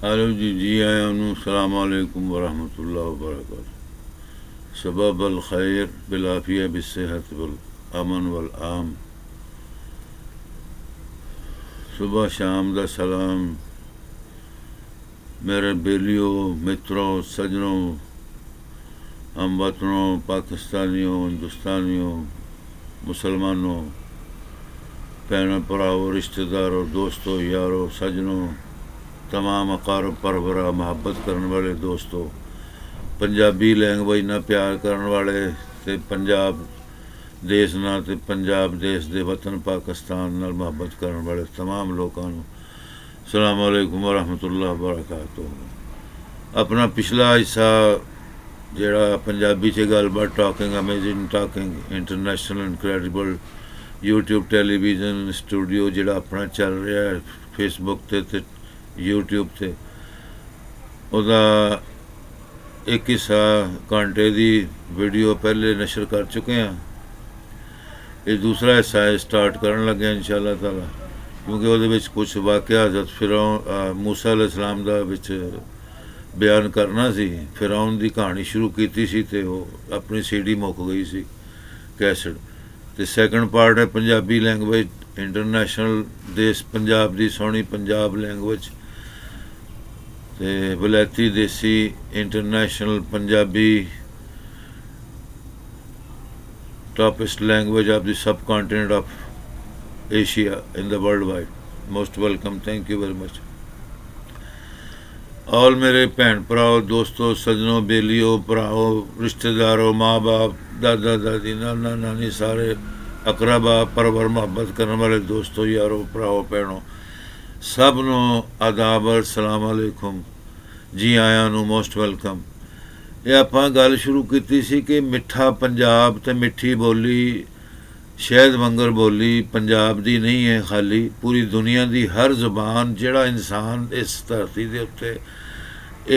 Hello जी आया हूँ। सलाम अलैकुम वरहमतुल्लाहि वबरकातुहू। सबब अल खैर बिलाफिया बिस्सेहत वल अमन वल आम। सुबह शाम दा सलाम मेरे बेलियो, मित्रों, सजनों, हमवतनों, पाकिस्तानियों, हिंदुस्तानियों, मुसलमानों, भैनों भराओं, रिश्तेदारों, दोस्तों, यारों, सजनों, तमाम अकारब परवरा मुहब्बत करने वाले दोस्तों, पंजाबी लैंग्वेज ना प्यार करने वाले ते पंजाब देश ना ते पंजाब देश दे वतन पाकिस्तान नाल मुहब्बत करने वाले तमाम लोगों को सलाम अलैकुम वरहमतुल्लाहि वबरकातुहू। अपना पिछला हिस्सा जिहड़ा पंजाबी च गलबात talking amazing talking international incredible YouTube television studio जिहड़ा अपना चल रहा है फेसबुक ते यूट्यूब ते ਉਹਦਾ एक हिस्सा घंटे की वीडियो पहले नशर कर चुके हैं। ये दूसरा हिस्सा है स्टार्ट करन लगे इंशाअल्लाह ताला, क्योंकि वो कुछ वाकया हज़रत फिरौन मूसा अलैहिस्सलाम दा विच बयान करना सी। फिरौन की कहानी शुरू की सी ते वो अपनी सीडी मुक गई सी कैसेट। तो सैकंड पार्ट है पंजाबी लैंग्वेज इंटरनेशनल देश पंजाब की सोहनी पंजाब लैंग्वेज ते वलैती देसी international Punjabi toppest language of the sub continent of Asia in the world wide. Most welcome, thank you very much all मेरे भैन भराओ, दोस्तों, सजनों, बेलियो, भराओ, रिश्तेदारों, माँ बाप, दादा दादी, नाना नानी, सारे अकरबा परवर मुहब्बत करने वाले दोस्तों, यारों, भराओ, भैनों, सब नो आदाब और सलाम अलैकुम, जी आया नू, मोस्ट वेलकम। ये आपां गल शुरू की सी कि मिठा पंजाब ते मिठी बोली शहद वंगर बोली पंजाब दी नहीं है खाली, पूरी दुनिया दी हर जुबान जिहड़ा इंसान इस धरती दे उत्ते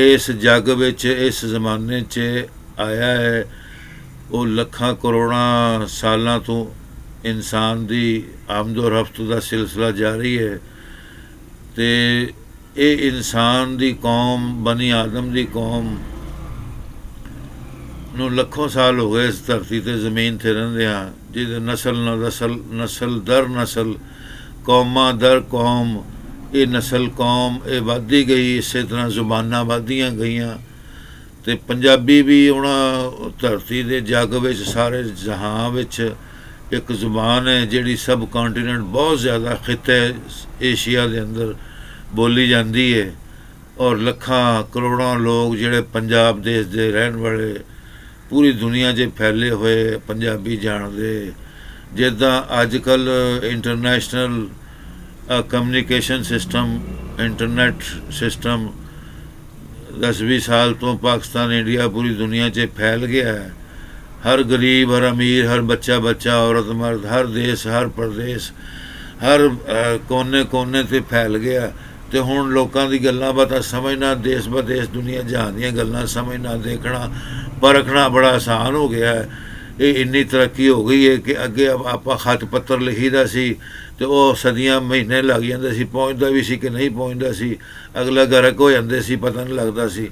इस जग विच इस जमाने च आया है वो लखां करोड़ां सालां तो इंसान दी आमदो रफ्त दा सिलसिला जारी है। ते ये इंसान दी कौम, बनी आदम दी कौम नूं लखों साल हो गए इस धरती ते जमीन ते रहिंदियां, जिहदे नस्ल दर नस्ल कौमां दर कौम ये नस्ल कौम ये वधदी गई, इस तरह जुबानां वधदियां गईयां। ते पंजाबी भी उन्हां धरती दे जग विच सारे जहां विच एक जुबान है जिहड़ी सब कॉन्टीनेंट बहुत ज़्यादा खिते एशिया दे अंदर बोली जाती है। और लखां करोड़ां लोग जिहड़े पंजाब देश दे रहन वाले पूरी दुनिया 'च फैले हुए पंजाबी जानते। जिद्दां अजकल international communication system internet system 10-20 साल तो पाकिस्तान इंडिया पूरी दुनिया 'च फैल गया है। हर गरीब, हर अमीर, हर बच्चा बच्चा, औरत मर्द, हर देश, हर प्रदेश, हर कोने कोने से फैल गया। तो हुण लोकां दी गल्लां बातां समझना, देश बदेश दुनिया जहान दीयां गल्लां समझना, देखना परखना बड़ा आसान हो गया है। ये इन्नी तरक्की हो गई है कि अगे आपां खत पत्र लिखीदा सी ते ओह सदियां महीने लग जांदे सी, पहुँचदा भी सी कि नहीं पहुँचदा सी, अगला गरक हो जांदे सी, पता नहीं लगदा सी।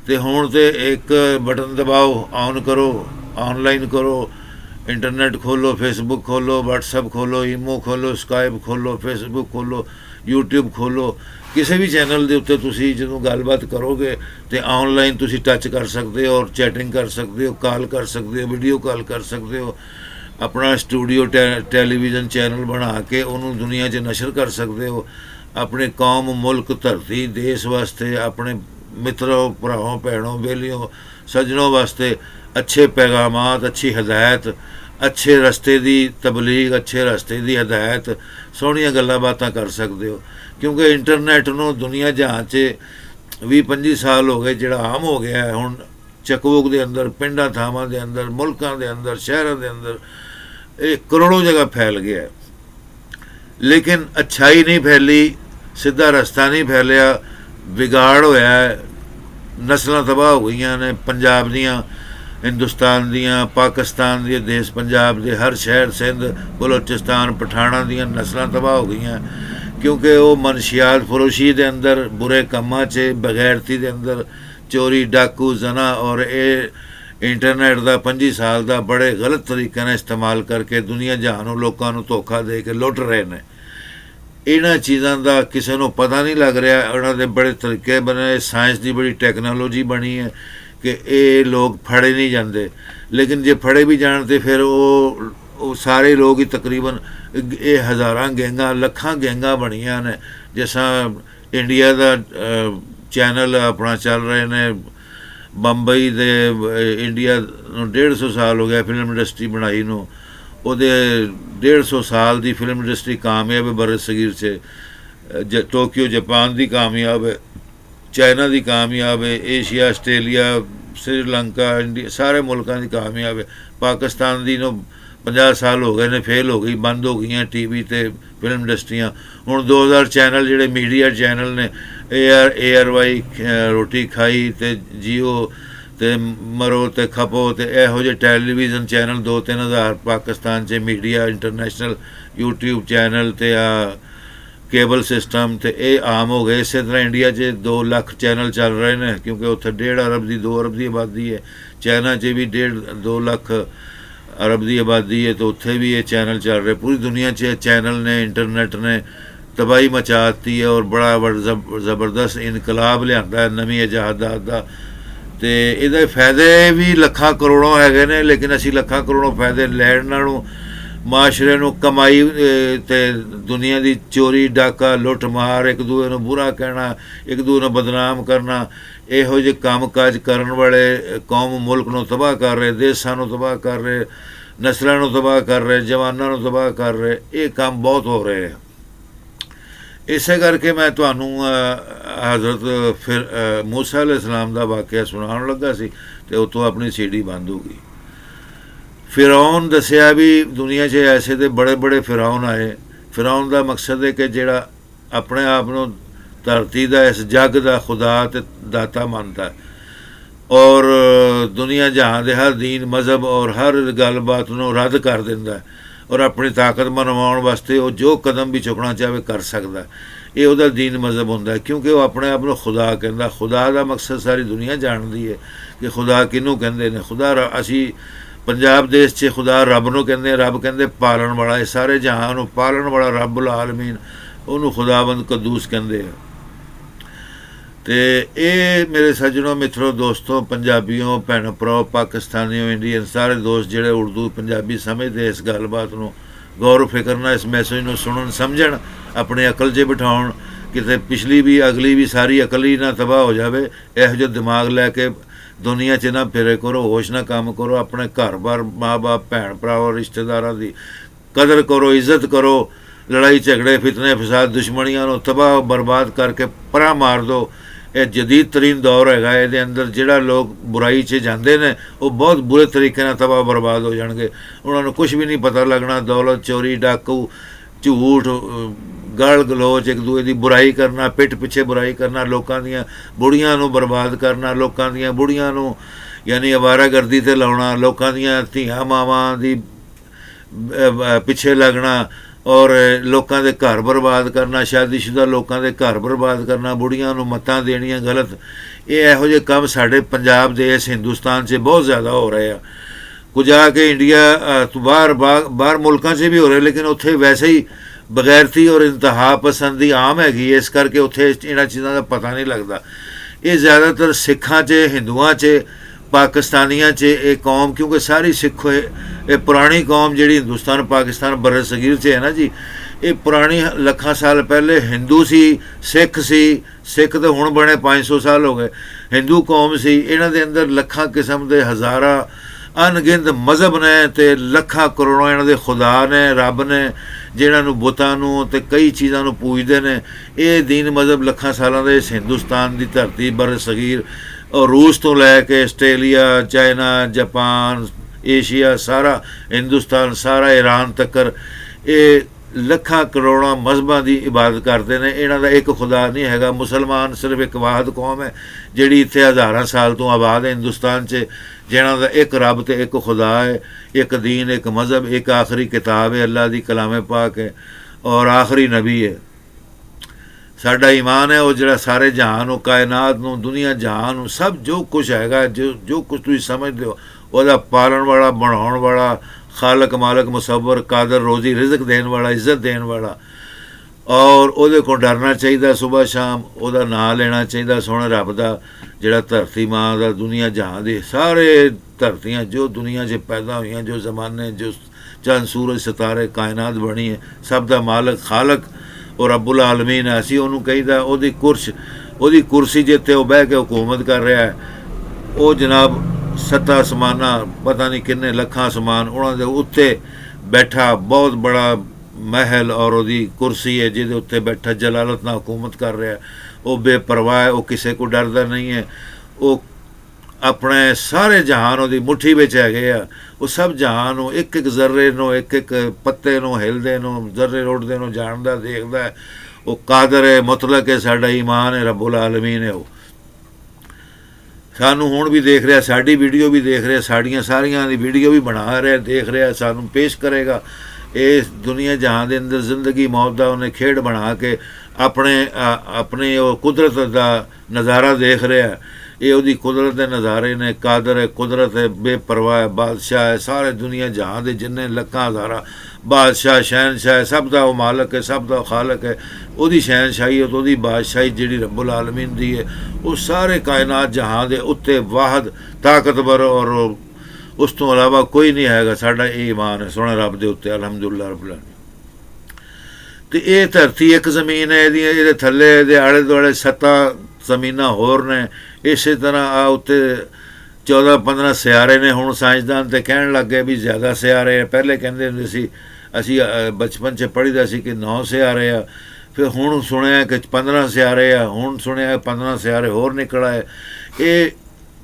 ते हुण ते एक बटन दबाओ, ऑन करो, ऑनलाइन करो, इंटरनेट खोलो, फेसबुक खोलो, व्हाट्सएप खोलो, ईमो खोलो, स्काइप खोलो, फेसबुक खोलो, यूट्यूब खोलो, किसी भी चैनल के उत्ते तुसीं जदों गलबात करोगे तो ऑनलाइन तुसीं टच कर सकते हो और चैटिंग कर सकते हो, कॉल कर सकते हो, वीडियो कॉल कर सकते हो, अपना स्टूडियो टैलीविजन चैनल बना के उन्होंने दुनिया 'च नशर कर सकते हो। अपने कौम, मुल्क, धरती, देश वास्ते, अपने मित्रों, भराओं, भैनों, बेलियों, सज्जनों वास्ते अच्छे पैगामात, अच्छी हदायत, अच्छे रस्ते की तबलीग, अच्छे रस्ते की हदायत, सोहणियां गल्लां बातां कर सकते हो। क्योंकि इंटरनेट नूं दुनिया जहां च 20-25 साल हो गए जिहड़ा आम हो गया है। हुण चकबुक के अंदर, पिंडां थावां दे अंदर, मुल्कां दे अंदर, शहरां दे अंदर ये करोड़ों जगह फैल गया है। लेकिन अच्छाई नहीं फैली, सीधा रस्ता नहीं फैलिया, बिगाड़ होया है, नस्लां तबाह हो गई ने पंजाब दियां, हिंदुस्तान दियां, पाकिस्तान दियां, देश पंजाब के हर शहर, सिंध, बलोचिस्तान, पठाणा दियां नस्लां तबाह हो गई। क्योंकि वो मनशियात फरोशी के अंदर, बुरे कामां च, बगैरती के अंदर, चोरी डाकू जना और ये इंटरनेट का 25 साल का बड़े गलत तरीके ने इस्तेमाल करके दुनिया जहानों लोगों को धोखा दे के लुट रहे हैं। इन्हां चीज़ों का किसी को पता नहीं लग रहा। उन्होंने बड़े तरीके बने, साइंस की बड़ी टैक्नोलॉजी बनी है कि ये लोग फड़े नहीं जाते, लेकिन जे फड़े भी जान तो फिर वो सारे लोग ही तकरीबन ये हज़ारां गैंगां लखां गैंगां बनियां ने। जिसा इंडिया का चैनल अपना चल रहे हैं बंबई दे, इंडिया 150 साल हो गया फिल्म इंडस्ट्री बनाई नूं, ਉਹਦੇ 150 साल की फिल्म इंडस्ट्री कामयाब है बर सगीर से। टोक्यो जापान की कामयाब है, चाइना की कामयाब है, एशिया आस्ट्रेलिया श्रीलंका इंडिया सारे मुल्कों की कामयाब है। पाकिस्तान की 50 साल हो गए ने, फेल हो गई, बंद हो गई टी वी ते फिल्म इंडस्ट्रियाँ। हुण 2000 चैनल जिहड़े मीडिया चैनल ने ARY रोटी खाई ते जियो ते मरो ते खपो ते इहो ਜਿਹੇ ਟੈਲੀਵਿਜ਼ਨ चैनल 2-3 हज़ार पाकिस्तान च मीडिया इंटरनेशनल यूट्यूब चैनल ते केबल सिस्टम ते आम हो गए। इस तरह इंडिया च 2 लाख चैनल चल रहे हैं क्योंकि उत्थे 1.5 अरब की 2 अरब की आबादी है। चाइना च भी 1.5-2 लाख अरब की आबादी है, तो उत्थे भी ये चैनल चल रहे। पूरी दुनिया च चैनल ने, इंटरनेट ने तबाही मचाती है और बड़ा ज़बरदस्त इनकलाब लिया है नवीं इजादात का। तो ये फायदे भी लखां करोड़ों है ने, लेकिन असी लखां करोड़ों फायदे लैण नालों माशरे नूं कमाई ते दुनिया की चोरी डाका लुट मार, एक दूए नूं बुरा कहना, एक दूए नूं बदनाम करना, इहो ਜਿਹੇ काम काज करन वाले कौम मुल्क नूं तबाह कर रहे, देशां नूं तबाह कर रहे, नस्लां नूं तबाह कर रहे, जवानां नूं तबाह कर रहे। ये काम बहुत हो रहे हैं। इसे करके मैं तुहानूं हज़रत फिर मूसा अलैहिस्सलाम का वाक़या सुनाउण लगा सी ते उतों अपनी सीढ़ी बंद हो गई। फिरौन दसिया भी दुनिया 'च ऐसे तो बड़े बड़े फिरौन आए। फिरौन का मकसद है कि जिहड़ा अपने आप नूं धरती का इस जग का खुदा ते दाता मानता है और दुनिया जहां दे हर दीन मजहब और हर गलबात नूं रद्द कर दिंदा है और अपनी ताकत मनवाउण वास्ते वो जो कदम भी चुकना चाहे कर सकता। ये उहदा दीन मजहब हुंदा है क्योंकि वो अपने आप नूं खुदा कहंदा। खुदा का मकसद सारी दुनिया जानती है कि खुदा किनूं कहंदे ने। खुदा असी पंजाब देश 'च खुदा रब नूं कहंदे, रब कहंदे पालन वाला, ये सारे जहां नूं पालन वाला रब्बुल आलमीन, उहनूं खुदावंद कदूस कहंदे आ। तो ये मेरे सज्जनों मित्रों दोस्तों पंजाबियों भैनों भराओ पाकिस्तानियों इंडियन सारे दोस्त जिहड़े उर्दू पंजाबी समझते इस गलबात नूं गौर फिक्र नाल इस मैसेज नूं सुनन समझण, अपनी अकल 'च बिठाउण, किते पिछली भी अगली भी सारी अकल ही ना तबाह हो जाए। इहो जिहा दिमाग लैके दुनिया 'च ना फिरे करो, होश ना काम करो, अपने घर बार माँ बाप भैन भरा और रिश्तेदारां दी कदर करो, इज्जत करो। लड़ाई झगड़े फितने फसाद दुश्मनियां नूं तबाह बर्बाद करके परा मार दो। यह जदीद तरीन दौर है, ये अंदर जिहड़ा लोग बुराई 'च जाते हैं वो बहुत बुरे तरीके नाल तबाह बर्बाद हो जाएंगे। उन्होंने कुछ भी नहीं पता लगना। दौलत चोरी डाकू झूठ गाल गलोच एक दूए की बुराई करना, पिठ पिछे बुराई करना, लोगों दी बुढ़ियां नूं बर्बाद करना, लोगों दी बुढ़ियां नूं यानी अवारागर्दी ते लाउणा, लोगों दी धीआं मावां दी पिछे लगना और लोगों के घर बर्बाद करना, शादीशुदा लोगों के घर बर्बाद करना, बुढ़ियां नूं मत्तां देनियां गलत। ये इहो ਜਿਹੇ काम साढ़े पंजाब दे इस हिंदुस्तान से बहुत ज़्यादा हो रहे हैं। कुछ आके इंडिया तो बाहर मुल्कों से भी हो रहे, लेकिन उत्थे वैसे ही बगैरती और इंतहा पसंदी आम हैगी, इस करके उत्थे इन्हां चीज़ों का पता नहीं लगता। ये ज़्यादातर सिखां 'च हिंदुआं 'च पाकिस्तानियां 'च ये कौम, क्योंकि सारी सिख ये पुरानी कौम जिहड़ी हिंदुस्तान पाकिस्तान बर सगीर 'च है ना जी, ये पुरानी लखां साल पहले हिंदू सी, सिख तो हुण बने 500 साल हो गए। हिंदू कौम सी, इन्हां दे अंदर लखां किस्म के हज़ारां अनगिनत मजहब ने ते लखां करोड़ों इन्हां दे खुदा ने, रब ने, जिन्हां नूं बुतां नूं ते कई चीज़ां नूं पूजदे ने। ये दीन मजहब लखां सालां दे इस हिंदुस्तान की धरती बर सगीर और रूस तो लैके आस्ट्रेलिया, चाइना, जापान, एशिया सारा हिंदुस्तान सारा ईरान तक्कर ये लखां करोड़ों मजहबां की इबादत करते हैं। इन्हां दा एक खुदा नहीं हैगा। मुसलमान सिर्फ एक वाहद कौम है जिहड़ी इत्थे हज़ारां साल तो आबाद है हिंदुस्तान 'च, जिन्हां दा एक रब ते एक खुदा है, एक दीन, एक मजहब, एक आखिरी किताब है अल्लाह दी कलामे पाक है और आखिरी नबी है। ਸਾਡਾ ਈਮਾਨ ਹੈ ਉਹ ਜਿਹੜਾ ਸਾਰੇ ਜਹਾਨ ਨੂੰ, ਕਾਇਨਾਤ ਨੂੰ, ਦੁਨੀਆ ਜਹਾਨ ਨੂੰ, ਸਭ ਜੋ ਕੁਛ ਹੈਗਾ, ਜੋ ਕੁਛ ਤੁਸੀਂ ਸਮਝਦੇ ਹੋ, ਉਹਦਾ ਪਾਲਣ ਵਾਲਾ, ਬਣਾਉਣ ਵਾਲਾ, ਖਾਲਕ, ਮਾਲਕ, ਮੁਸੱਵਰ, ਕਾਦਰ, ਰੋਜ਼ੀ ਰਿਜ਼ਕ ਦੇਣ ਵਾਲਾ, ਇੱਜ਼ਤ ਦੇਣ ਵਾਲਾ, ਔਰ ਉਹਦੇ ਕੋਲ ਡਰਨਾ ਚਾਹੀਦਾ ਸੁਬਹ ਸ਼ਾਮ, ਉਹਦਾ ਨਾਂ ਲੈਣਾ ਚਾਹੀਦਾ ਸੋਹਣੇ ਰੱਬ ਦਾ, ਜਿਹੜਾ ਧਰਤੀ ਮਾਂ ਦਾ, ਦੁਨੀਆ ਜਹਾਂ ਦੇ ਸਾਰੇ ਧਰਤੀਆਂ ਜੋ ਦੁਨੀਆ 'ਚ ਪੈਦਾ ਹੋਈਆਂ, ਜੋ ਜ਼ਮਾਨੇ, ਜੋ ਚੰਦ ਸੂਰਜ ਸਿਤਾਰੇ ਕਾਇਨਾਤ ਬਣੀ ਹੈ, ਸਭ ਦਾ ਮਾਲਕ, ਖਾਲਕ ਉਹ ਰੱਬੁਲ ਆਲਮੀਨ ਹੈ। ਅਸੀਂ ਉਹਨੂੰ ਕਹੀਦਾ ਉਹਦੀ ਕੁਰਸੀ ਜਿੱਥੇ ਉਹ ਬਹਿ ਕੇ ਹੁਕੂਮਤ ਕਰ ਰਿਹਾ ਹੈ, ਉਹ ਜਨਾਬ ਸੱਤਾਂ ਅਸਮਾਨਾਂ, ਪਤਾ ਨਹੀਂ ਕਿੰਨੇ ਲੱਖਾਂ ਅਸਮਾਨ, ਉਹਨਾਂ ਦੇ ਉੱਤੇ ਬੈਠਾ ਬਹੁਤ ਬੜਾ ਮਹਿਲ ਔਰ ਉਹਦੀ ਕੁਰਸੀ ਹੈ ਜਿਹਦੇ ਉੱਤੇ ਬੈਠਾ ਜਲਾਲਤ ਨਾਲ ਹੁਕੂਮਤ ਕਰ ਰਿਹਾ। ਉਹ ਬੇਪਰਵਾਹ ਹੈ, ਉਹ ਕਿਸੇ ਕੋ ਡਰਦਾ ਨਹੀਂ ਹੈ, ਉਹ ਆਪਣੇ ਸਾਰੇ ਜਹਾਨ ਉਹਦੀ ਮੁੱਠੀ ਵਿੱਚ ਹੈਗੇ ਆ। ਉਹ ਸਭ ਜਹਾਨ ਨੂੰ, ਇੱਕ ਇੱਕ ਜ਼ਰਰੇ ਨੂੰ, ਇੱਕ ਇੱਕ ਪੱਤੇ ਨੂੰ, ਹਿਲਦੇ ਨੂੰ, ਜ਼ਰਰੇ ਉੱਡਦੇ ਨੂੰ ਜਾਣਦਾ, ਦੇਖਦਾ ਹੈ। ਉਹ ਕਾਦਰ ਹੈ, ਮੁਤਲਕ ਹੈ, ਸਾਡਾ ਈਮਾਨ ਹੈ, ਰੱਬੁਲ ਆਲਮੀਨ ਹੈ। ਉਹ ਸਾਨੂੰ ਹੁਣ ਵੀ ਦੇਖ ਰਿਹਾ, ਸਾਡੀ ਵੀਡੀਓ ਵੀ ਦੇਖ ਰਿਹਾ, ਸਾਡੀਆਂ ਸਾਰੀਆਂ ਦੀ ਵੀਡੀਓ ਵੀ ਬਣਾ ਰਿਹਾ, ਦੇਖ ਰਿਹਾ, ਸਾਨੂੰ ਪੇਸ਼ ਕਰੇਗਾ। ਇਸ ਦੁਨੀਆ ਜਹਾਨ ਦੇ ਅੰਦਰ ਜ਼ਿੰਦਗੀ ਮੌਤ ਦਾ ਉਹਨੇ ਖੇਡ ਬਣਾ ਕੇ ਆਪਣੇ ਉਹ ਕੁਦਰਤ ਦਾ ਨਜ਼ਾਰਾ ਦੇਖ ਰਿਹਾ। ਇਹ ਉਹਦੀ ਕੁਦਰਤ ਦੇ ਨਜ਼ਾਰੇ ਨੇ। ਕਾਦਰ ਹੈ, ਕੁਦਰਤ ਹੈ, ਬੇਪਰਵਾਹ ਹੈ, ਬਾਦਸ਼ਾਹ ਹੈ, ਸਾਰੇ ਦੁਨੀਆ ਜਹਾਂ ਦੇ ਜਿੰਨੇ ਲੱਖਾਂ ਹਜ਼ਾਰਾਂ ਬਾਦਸ਼ਾਹ, ਸ਼ਹਿਨਸ਼ਾਹ, ਸਭ ਦਾ ਉਹ ਮਾਲਕ ਹੈ, ਸਭ ਦਾ ਖਾਲਕ ਹੈ। ਉਹਦੀ ਸ਼ਹਿਨਸ਼ਾਹੀ, ਉਹਦੀ ਬਾਦਸ਼ਾਹੀ ਜਿਹੜੀ ਰੱਬੁਲ ਆਲਮੀਨ ਦੀ ਹੈ, ਉਹ ਸਾਰੇ ਕਾਇਨਾਤ ਜਹਾਂ ਦੇ ਉੱਤੇ ਵਾਹਿਦ, ਤਾਕਤਵਰ, ਔਰ ਉਸ ਤੋਂ ਇਲਾਵਾ ਕੋਈ ਨਹੀਂ ਹੈਗਾ। ਸਾਡਾ ਇਹ ਈਮਾਨ ਹੈ ਸੋਹਣੇ ਰੱਬ ਦੇ ਉੱਤੇ, ਅਲਹਮਦੁਲਿਲਾ ਰੱਬੁਲ ਆਲਮੀਨ। ਅਤੇ ਇਹ ਧਰਤੀ ਇੱਕ ਜ਼ਮੀਨ ਹੈ, ਇਹਦੇ ਥੱਲੇ, ਇਹਦੇ ਆਲੇ ਦੁਆਲੇ 7 ਜ਼ਮੀਨਾਂ ਹੋਰ ਨੇ। ਇਸੇ ਤਰ੍ਹਾਂ ਆ ਉੱਤੇ 14-15 ਸਿਆਰੇ ਨੇ। ਹੁਣ ਸਾਇੰਸਦਾਨ ਤਾਂ ਕਹਿਣ ਲੱਗ ਗਏ ਵੀ ਜ਼ਿਆਦਾ ਸਿਆਰੇ ਆ। ਪਹਿਲੇ ਕਹਿੰਦੇ ਹੁੰਦੇ ਸੀ, ਅਸੀਂ ਬਚਪਨ 'ਚ ਪੜ੍ਹੀਦਾ ਸੀ ਕਿ 9 ਸਿਆਰੇ ਆ, ਫਿਰ ਹੁਣ ਸੁਣਿਆ ਕਿ 15 ਸਿਆਰੇ ਆ, ਹੁਣ ਸੁਣਿਆ 15 ਸਿਆਰੇ ਹੋਰ ਨਿਕਲ ਆਏ। ਇਹ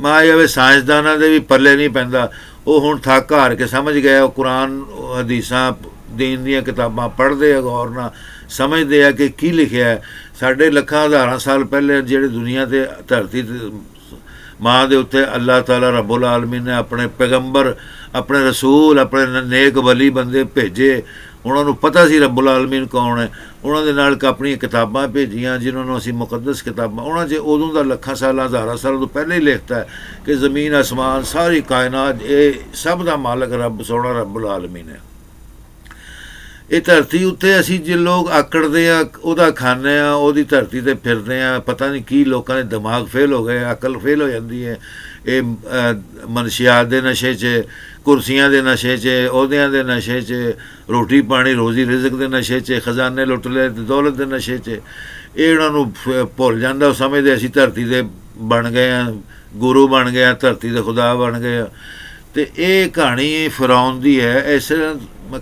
ਮਾਂ ਜਾਵੇ ਸਾਇੰਸਦਾਨਾਂ ਦੇ ਵੀ ਪੱਲੇ ਨਹੀਂ ਪੈਂਦਾ। ਉਹ ਹੁਣ ਥੱਕ ਹਾਰ ਕੇ ਸਮਝ ਗਏ। ਉਹ ਕੁਰਾਨ, ਹਦੀਸਾਂ, ਦੀਨ ਦੀਆਂ ਕਿਤਾਬਾਂ ਪੜ੍ਹਦੇ ਆ, ਗੌਰ ਨਾਲ ਸਮਝਦੇ ਆ ਕਿ ਕੀ ਲਿਖਿਆ ਹੈ। ਸਾਡੇ ਲੱਖਾਂ ਹਜ਼ਾਰਾਂ ਸਾਲ ਪਹਿਲੇ ਜਿਹੜੇ ਦੁਨੀਆ 'ਤੇ ਧਰਤੀ 'ਤੇ ਮਾਂ ਦੇ ਉੱਤੇ ਅੱਲਾਹ ਤਾਲਾ ਰੱਬੁਲ ਆਲਮੀਨ ਨੇ ਆਪਣੇ ਪੈਗੰਬਰ, ਆਪਣੇ ਰਸੂਲ, ਆਪਣੇ ਨੇਕ ਵਲੀ ਬੰਦੇ ਭੇਜੇ। ਉਹਨਾਂ ਨੂੰ ਪਤਾ ਸੀ ਰੱਬੁਲ ਆਲਮੀਨ ਕੌਣ ਹੈ। ਉਹਨਾਂ ਦੇ ਨਾਲ ਆਪਣੀਆਂ ਕਿਤਾਬਾਂ ਭੇਜੀਆਂ ਜਿਨ੍ਹਾਂ ਨੂੰ ਅਸੀਂ ਮੁਕੱਦਸ ਕਿਤਾਬਾਂ। ਉਹਨਾਂ 'ਚ ਉਦੋਂ ਦਾ ਲੱਖਾਂ ਸਾਲਾਂ, ਹਜ਼ਾਰਾਂ ਸਾਲਾਂ ਤੋਂ ਪਹਿਲਾਂ ਹੀ ਲਿਖਤਾ ਹੈ ਕਿ ਜ਼ਮੀਨ, ਅਸਮਾਨ, ਸਾਰੀ ਕਾਇਨਾਤ, ਇਹ ਸਭ ਦਾ ਮਾਲਕ ਰੱਬ ਸੋਹਣਾ ਰੱਬੁਲ ਆਲਮੀਨ ਹੈ। ਇਹ ਧਰਤੀ ਉੱਤੇ ਅਸੀਂ ਜੇ ਲੋਕ ਆਕੜਦੇ ਆ, ਉਹਦਾ ਖਾਂਦੇ ਆ, ਉਹਦੀ ਧਰਤੀ 'ਤੇ ਫਿਰਦੇ ਆ। ਪਤਾ ਨਹੀਂ ਕੀ ਲੋਕਾਂ ਦੇ ਦਿਮਾਗ ਫੇਲ ਹੋ ਗਏ, ਅਕਲ ਫੇਲ ਹੋ ਜਾਂਦੀ ਹੈ। ਇਹ ਮਨਸ਼ਿਆਤ ਦੇ ਨਸ਼ੇ 'ਚ, ਕੁਰਸੀਆਂ ਦੇ ਨਸ਼ੇ 'ਚ, ਅਹੁਦਿਆਂ ਦੇ ਨਸ਼ੇ 'ਚ, ਰੋਟੀ ਪਾਣੀ, ਰੋਜ਼ੀ ਰਿਜ਼ਕ ਦੇ ਨਸ਼ੇ 'ਚ, ਖਜ਼ਾਨੇ ਲੁੱਟ ਲਏ, ਦੌਲਤ ਦੇ ਨਸ਼ੇ 'ਚ। ਇਹ ਉਹਨਾਂ ਨੂੰ ਭੁੱਲ ਜਾਂਦਾ। ਉਹ ਸਮਝਦੇ ਅਸੀਂ ਧਰਤੀ ਦੇ ਬਣ ਗਏ ਹਾਂ, ਗੁਰੂ ਬਣ ਗਏ ਹਾਂ, ਧਰਤੀ ਦੇ ਖੁਦਾ ਬਣ ਗਏ ਹਾਂ। ਅਤੇ ਇਹ ਕਹਾਣੀ ਫਿਰੌਨ ਦੀ ਹੈ। ਇਸ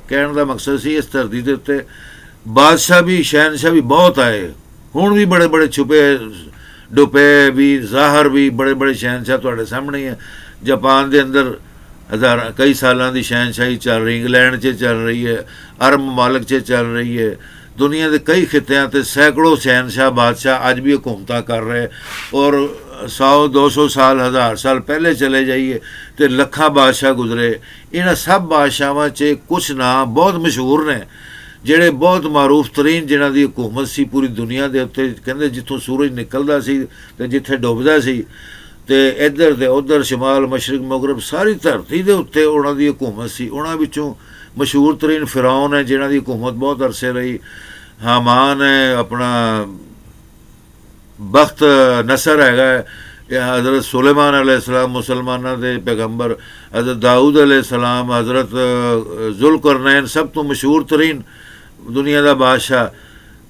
ਕਹਿਣ ਦਾ ਮਕਸਦ ਸੀ, ਇਸ ਧਰਤੀ ਦੇ ਉੱਤੇ ਬਾਦਸ਼ਾਹ ਵੀ, ਸ਼ਹਿਨਸ਼ਾਹ ਵੀ ਬਹੁਤ ਆਏ। ਹੁਣ ਵੀ ਬੜੇ ਬੜੇ ਛੁਪੇ ਡੁਪੇ ਵੀ, ਜ਼ਾਹਰ ਵੀ, ਬੜੇ ਬੜੇ ਸ਼ਹਿਨਸ਼ਾਹ ਤੁਹਾਡੇ ਸਾਹਮਣੇ ਹੈ। ਜਾਪਾਨ ਦੇ ਅੰਦਰ ਕਈ ਸਾਲਾਂ ਦੀ ਸ਼ਹਿਨਸ਼ਾਹੀ ਚੱਲ ਰਹੀ, ਇੰਗਲੈਂਡ 'ਚ ਚੱਲ ਰਹੀ ਹੈ, ਅਰਬ ਮਮਾਲਕ 'ਚ ਚੱਲ ਰਹੀ ਹੈ। ਦੁਨੀਆ ਦੇ ਕਈ ਖਿੱਤਿਆਂ 'ਤੇ ਸੈਂਕੜੋਂ ਸ਼ਹਿਨਸ਼ਾਹ, ਬਾਦਸ਼ਾਹ ਅੱਜ ਵੀ ਹਕੂਮਤਾਂ ਕਰ ਰਹੇ। ਔਰ 100-200 ਸਾਲ, 1000 ਸਾਲ ਪਹਿਲੇ ਚਲੇ ਜਾਈਏ ਅਤੇ ਲੱਖਾਂ ਬਾਦਸ਼ਾਹ ਗੁਜ਼ਰੇ। ਇਹਨਾਂ ਸਭ ਬਾਦਸ਼ਾਹਾਂ 'ਚ ਕੁਛ ਨਾਂ ਬਹੁਤ ਮਸ਼ਹੂਰ ਨੇ, ਜਿਹੜੇ ਬਹੁਤ ਮਾਰੂਫ ਤਰੀਨ, ਜਿਨ੍ਹਾਂ ਦੀ ਹਕੂਮਤ ਸੀ ਪੂਰੀ ਦੁਨੀਆ ਦੇ ਉੱਤੇ। ਕਹਿੰਦੇ ਜਿੱਥੋਂ ਸੂਰਜ ਨਿਕਲਦਾ ਸੀ ਅਤੇ ਜਿੱਥੇ ਡੁੱਬਦਾ ਸੀ, ਅਤੇ ਇੱਧਰ ਅਤੇ ਉੱਧਰ, ਸ਼ਮਾਲ, ਮਸ਼ਰਕ, ਮਗਰਬ, ਸਾਰੀ ਧਰਤੀ ਦੇ ਉੱਤੇ ਉਹਨਾਂ ਦੀ ਹਕੂਮਤ ਸੀ। ਉਹਨਾਂ ਵਿੱਚੋਂ ਮਸ਼ਹੂਰ ਤਰੀਨ ਫਿਰੌਨ ਹੈ, ਜਿਨ੍ਹਾਂ ਦੀ ਹਕੂਮਤ ਬਹੁਤ ਅਰਸੇ ਰਹੀ। ਹਾਮਾਨ ਹੈ, ਆਪਣਾ ਬਖਤ ਨਸਰ ਹੈਗਾ, ਹਜ਼ਰਤ ਸੁਲੇਮਾਨ अलैहिस्सलाम ਮੁਸਲਮਾਨਾਂ ਦੇ ਪੈਗੰਬਰ, ਹਜ਼ਰਤ ਦਾਊਦ अलैहिस्सलाम, ਹਜ਼ਰਤ ਜ਼ੁਲਕਰਨੈਨ, ਸਭ ਤੋਂ ਮਸ਼ਹੂਰ ਤਰੀਨ ਦੁਨੀਆ ਦਾ ਬਾਦਸ਼ਾਹ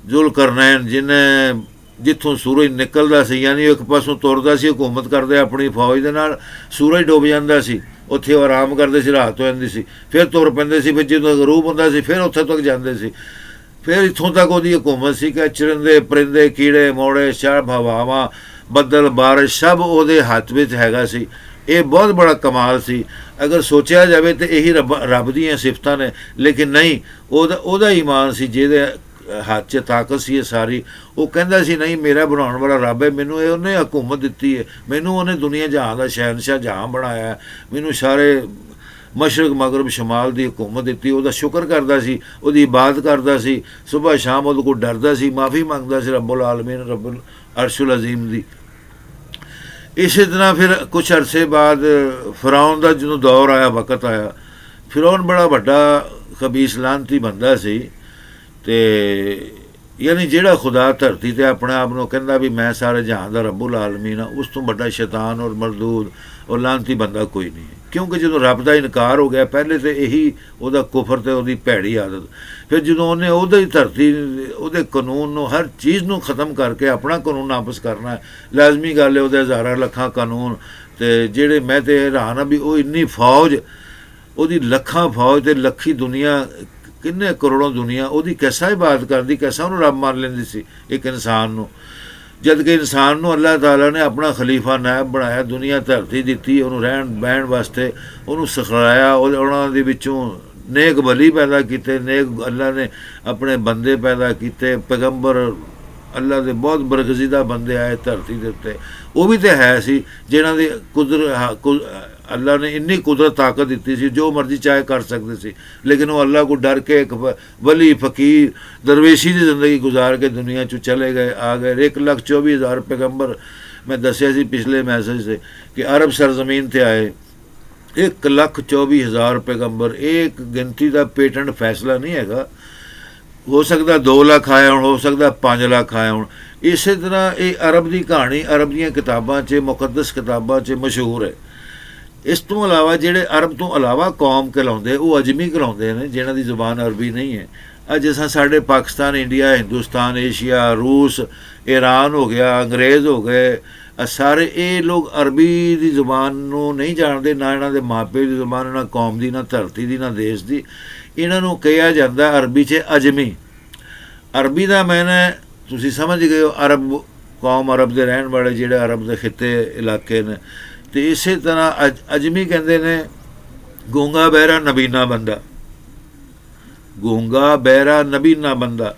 ਜ਼ੁਲਕਰਨੈਨ, ਜਿਹਨੇ ਜਿੱਥੋਂ ਸੂਰਜ ਨਿਕਲਦਾ ਸੀ, ਯਾਨੀ ਇੱਕ ਪਾਸੋਂ ਤੁਰਦਾ ਸੀ ਹਕੂਮਤ ਕਰਦੇ ਆਪਣੀ ਫੌਜ ਦੇ ਨਾਲ, ਸੂਰਜ ਡੁੱਬ ਜਾਂਦਾ ਸੀ, ਉੱਥੇ ਉਹ ਆਰਾਮ ਕਰਦੇ ਸੀ, ਰਾਤ ਹੋ ਜਾਂਦੀ ਸੀ, ਫਿਰ ਤੁਰ ਪੈਂਦੇ ਸੀ, ਫਿਰ ਜਦੋਂ ਗਰੂਬ ਹੁੰਦਾ ਸੀ ਫਿਰ ਉੱਥੇ ਤੱਕ ਜਾਂਦੇ ਸੀ। ਫਿਰ ਇੱਥੋਂ ਤੱਕ ਉਹਦੀ ਹਕੂਮਤ ਸੀ ਕਿ ਚਰਿੰਦੇ, ਪਰਿੰਦੇ, ਕੀੜੇ ਮੋੜੇ, ਸਭ ਹਵਾਵਾਂ, ਬੱਦਲ, ਬਾਰਿਸ਼, ਸਭ ਉਹਦੇ ਹੱਥ ਵਿੱਚ ਹੈਗਾ ਸੀ। ਇਹ ਬਹੁਤ ਬੜਾ ਕਮਾਲ ਸੀ। ਅਗਰ ਸੋਚਿਆ ਜਾਵੇ ਤਾਂ ਇਹੀ ਰੱਬ ਦੀਆਂ ਸਿਫਤਾਂ ਨੇ, ਲੇਕਿਨ ਨਹੀਂ, ਉਹਦਾ ਈਮਾਨ ਸੀ ਜਿਹਦੇ ਹੱਥ 'ਚ ਤਾਕਤ ਸੀ ਇਹ ਸਾਰੀ। ਉਹ ਕਹਿੰਦਾ ਸੀ ਨਹੀਂ, ਮੇਰਾ ਬਣਾਉਣ ਵਾਲਾ ਰੱਬ ਹੈ, ਮੈਨੂੰ ਉਹਨੇ ਹਕੂਮਤ ਦਿੱਤੀ ਹੈ, ਮੈਨੂੰ ਉਹਨੇ ਦੁਨੀਆ ਜਹਾਂ ਦਾ ਸ਼ਹਿਨਸ਼ਾਹ ਜਹਾਂ ਬਣਾਇਆ, ਮੈਨੂੰ ਸਾਰੇ मशरक मगरब शमाल की हुकूमत दी, ਉਹਦਾ शुक्र करता सी, ਉਹਦੀ इबादत करता सी, सुबह शाम ਉਹਦੇ ਕੋਲ डरदा सी, माफ़ी मंगदा सी रब्बुल आलमीन रब्बुल अर्शुल अजीम दी। इसे तरह फिर कुछ अरसे बाद फिरौन का जो दौर आया, वक्त आया, फिरौन बड़ा वड्डा खबीस लानती बंदा सी, ते यानी जिहड़ा खुदा धरती ते अपने आप को कहता भी मैं सारे जहान का रब्बुल आलमीन हाँ, उस तो बड़ा शैतान और मरदूद और लानती बंदा कोई नहीं है। क्योंकि जो रब का इनकार हो गया, पहले तो यही वह कुफर तो वही भैड़ी आदत, फिर जो उन्हें उहदी धरती उहदे कानून नूं हर चीज़ नूं खत्म करके अपना कानून वापस करना है, लाजमी गल है। उहदे हज़ारां लखां कानून ते जिहड़े मैं तो हैरान हाँ भी वो इन्नी फौज, उहदी लखां फौज ते लखी दुनिया, किन्ने करोड़ों दुनिया ਉਹਦੀ कैसा इबादत करती, कैसा ਉਹਨੂੰ रब मान लेंदी सी एक इंसान ਨੂੰ। जद कि इंसान ਨੂੰ अल्लाह ताला ने अपना खलीफा नायब बनाया, दुनिया धरती दिती, ਉਹਨੂੰ रहन बहन वास्ते ਉਹਨੂੰ सिखलाया, ਉਹਨਾਂ ਦੇ ਵਿੱਚੋਂ नेक वली पैदा किए, नेक अल्लाह ने अपने बंदे पैदा किए, पैगंबर अल्लाह के बहुत बरगजीदा बंदे आए धरती के उत्ते। वो भी तो है सी जिन्हां दी अल्लाह ने इन्नी कुदरत ताकत दी सी, जो मर्जी चाहे कर सकते सी, लेकिन वो अल्लाह को डर के एक वली फकीर दरवेशी की जिंदगी गुजार के दुनिया चो चले गए, आ गए। 1,24,000 पैगंबर, मैं दसिया सी पिछले मैसेज से कि अरब सरजमीन ते आए, 1,24,000 पैगंबर। एक गिनती का पेटेंट फैसला नहीं है, हो सकता 2 लाख आए हो सकता 5 लाख आए हो। इस तरह ये अरब की कहानी अरब दी किताबां च, मुकद्दस किताबां च मशहूर है। इस तो अलावा जिहड़े अरब तो अलावा कौम कहलाउंदे वो अजमी कहलाउंदे ने, जिन्हां दी जुबान अरबी नहीं है। अज जिस साढ़े पाकिस्तान, इंडिया, हिंदुस्तान, एशिया, रूस, ईरान हो गया, अंग्रेज़ हो गए, सारे ये लोग अरबी की जुबान नूं नहीं जानते, ना इन्हां दे मापे की जुबान, ना कौम की, ना धरती की, ना देश की। इन्हां नूं कहा जाता अरबी च अजमी। अरबी का मैंने तुसीं समझ गए हो, अरब कौम, अरब के रहन वाले जिहड़े अरब के खिते इलाके ने। तो इस तरह अजमी कहते ने गूंगा बहरा नबीना बंदा, गूंगा बहरा नबीना बंदा,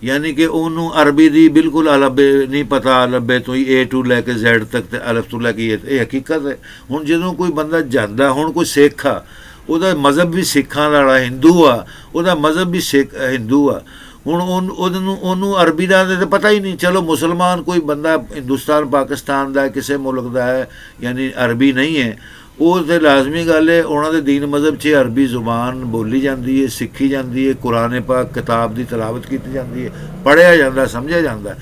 यानी कि उन्होंने अरबी की बिल्कुल अलबे नहीं पता, अलबे तो ही A to लैके Z तक, तो अलफ तो लैके ये हकीकत है। हुण जदों कोई बंदा जांदा, हुण कोई सिख आ, ਉਹਦਾ मज़हब भी सिखां वाला, हिंदू आ, ਉਹਦਾ मज़हब भी सिख हिंदू आ, हुण ਉਹਨੂੰ अरबी का तो पता ही नहीं। चलो मुसलमान कोई बंदा हिंदुस्तान पाकिस्तान का किसी मुल्क का है, यानी अरबी नहीं है, वो तो लाजमी गल है उन्होंने दीन मज़हब च अरबी जुबान बोली जाती है, सीखी जाती है, कुरान पाक किताब की तलावत की जाती है, पढ़िया जाता, समझा जाता।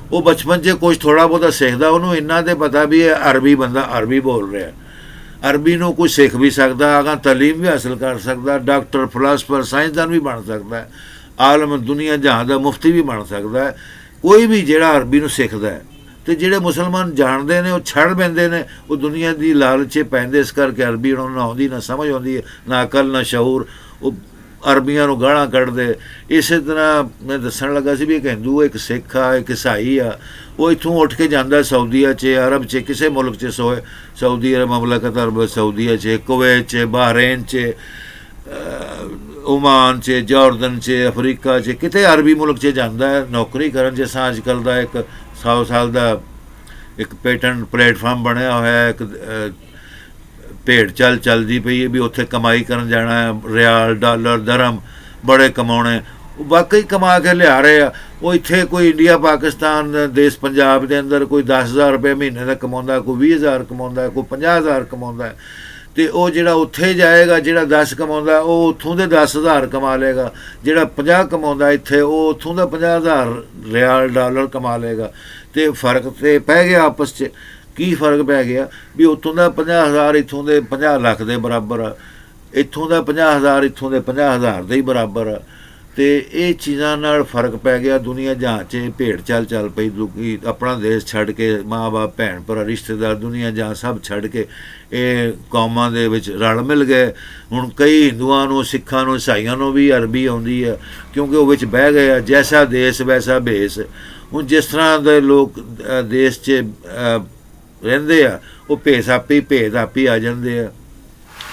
वो बचपन च कुछ थोड़ा बहुता सीखता, उन्होंने इन्ना तो पता भी है अरबी बंदा अरबी बोल रहा है। अरबी नूं कोई सीख भी सकता, आगां तलीम भी हासिल कर सकता, डॉक्टर, फिलासफर, साइंसदान भी बन सकता है, आलम दुनिया जहां का मुफ्ती भी बन सकता है, कोई भी जिहड़ा अरबी नूं सिखदा है। तो जिहड़े मुसलमान जानते हैं वो छड़ पैंदे ने, वो दुनिया की लालच पैंदे, इस करके अरबी उन्होंने ना आउंदी, ना समझ आउंदी है, ना अकल, ना शऊर, वो अरबियां नूं गालां कढदे। इस तरह मैं दस्सण लगा सी भी एक हिंदू, एक सिख आ, एक ईसाई आ, वो इत्थों उठ के जांदा सऊदीया च, अरब च, किसी मुल्क च, सऊदी अरब ममलकत अरब सऊदीया च, कुवैत च, बहरीन च, ओमान च, जॉर्डन च, अफ्रीका च, किते अरबी मुल्क च जांदा है नौकरी करन। जिसां अजकल दा एक 100 साल का एक पेटेंट प्लेटफार्म बनया होया है, एक भेड़ चल चलती पई है भी उत्थे कमाई करन जाना है, रियाल, डॉलर, दरम बड़े कमाने, वाकई कमा के लिया रहे आ। वो इत्थे कोई इंडिया पाकिस्तान देश पंजाब के अंदर कोई 10,000 रुपये महीने का कमाता, कोई 20,000 कमाता, कोई 50,000 कमाता है। तो वह जिहड़ा उत्थे जाएगा, जिहड़ा 10 कमाता वो उत्थों के 10,000 कमा लेगा, जिहड़ा 50 कमाता इत्थे वो उत्थों का 50,000 रियाल, डॉलर कमा लेगा। तो फर्क तो पै गया आपस च। की फर्क पै गया भी उत्थों का 50,000 इत्थों के 50 लाख के बराबर आ, इत्थों का 50,000 इत्थों के 50,000 के ही बराबर आ। तो ये चीज़ों नाल फर्क पै गया। दुनिया जहाँ च भेड़ चल पई, लोकी अपना देश छड्ड के, माँ बाप, भैन भरा, रिश्तेदार, दुनिया जहाँ सब छड्ड के ये कौमां दे विच रल मिल गए। हुण कई हिंदुआं नूं, सिखां नूं, ईसाइयां नूं भी अरबी आउंदी है, क्योंकि वो विच बह गए। जैसा देश वैसा भेस। हुण जिस तरह दे लोग देश च रहिंदे आ, वो भेस आपे भेद आपे आ जांदे आ।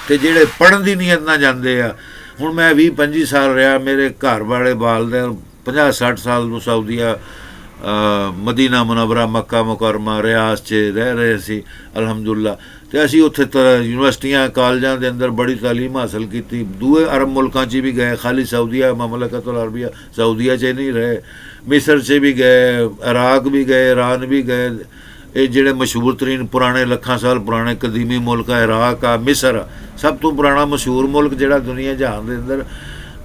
ते जिहड़े पढ़न दी नीयत नाल जांदे आ, हुण मैं 20-25 साल रहा, मेरे घर वाले बालदे 50-60 साल सऊदीया ਮਦੀਨਾ ਮੁਨੱਵਰਾ ਮੱਕਾ ਮੁਕਰਮਾ ਰਿਆਜ਼ 'ਚ ਰਹਿ ਰਹੇ ਸੀ ਅਲਹਮਦੁਲਿਲਾ। ਅਤੇ ਅਸੀਂ ਉੱਥੇ ਯੂਨੀਵਰਸਿਟੀਆਂ ਕਾਲਜਾਂ ਦੇ ਅੰਦਰ ਬੜੀ ਤਾਲੀਮ ਹਾਸਲ ਕੀਤੀ। ਦੂਏ ਅਰਬ ਮੁਲਕਾਂ 'ਚ ਵੀ ਗਏ, ਖਾਲੀ ਸਾਊਦੀਆ ਮਮਲਕਤੁਲ ਅਰਬੀਆ ਸਾਊਦੀਆ 'ਚ ਨਹੀਂ ਰਹੇ, ਮਿਸਰ 'ਚ ਵੀ ਗਏ, ਇਰਾਕ ਵੀ ਗਏ, ਈਰਾਨ ਵੀ ਗਏ। ਇਹ ਜਿਹੜੇ ਮਸ਼ਹੂਰ ਤਰੀਨ ਪੁਰਾਣੇ ਲੱਖਾਂ ਸਾਲ ਪੁਰਾਣੇ ਕਦੀਮੀ ਮੁਲਕ ਆ, ਇਰਾਕ ਆ, ਮਿਸਰ ਆ। ਸਭ ਤੋਂ ਪੁਰਾਣਾ ਮਸ਼ਹੂਰ ਮੁਲਕ ਜਿਹੜਾ ਦੁਨੀਆ ਜਹਾਨ ਦੇ ਅੰਦਰ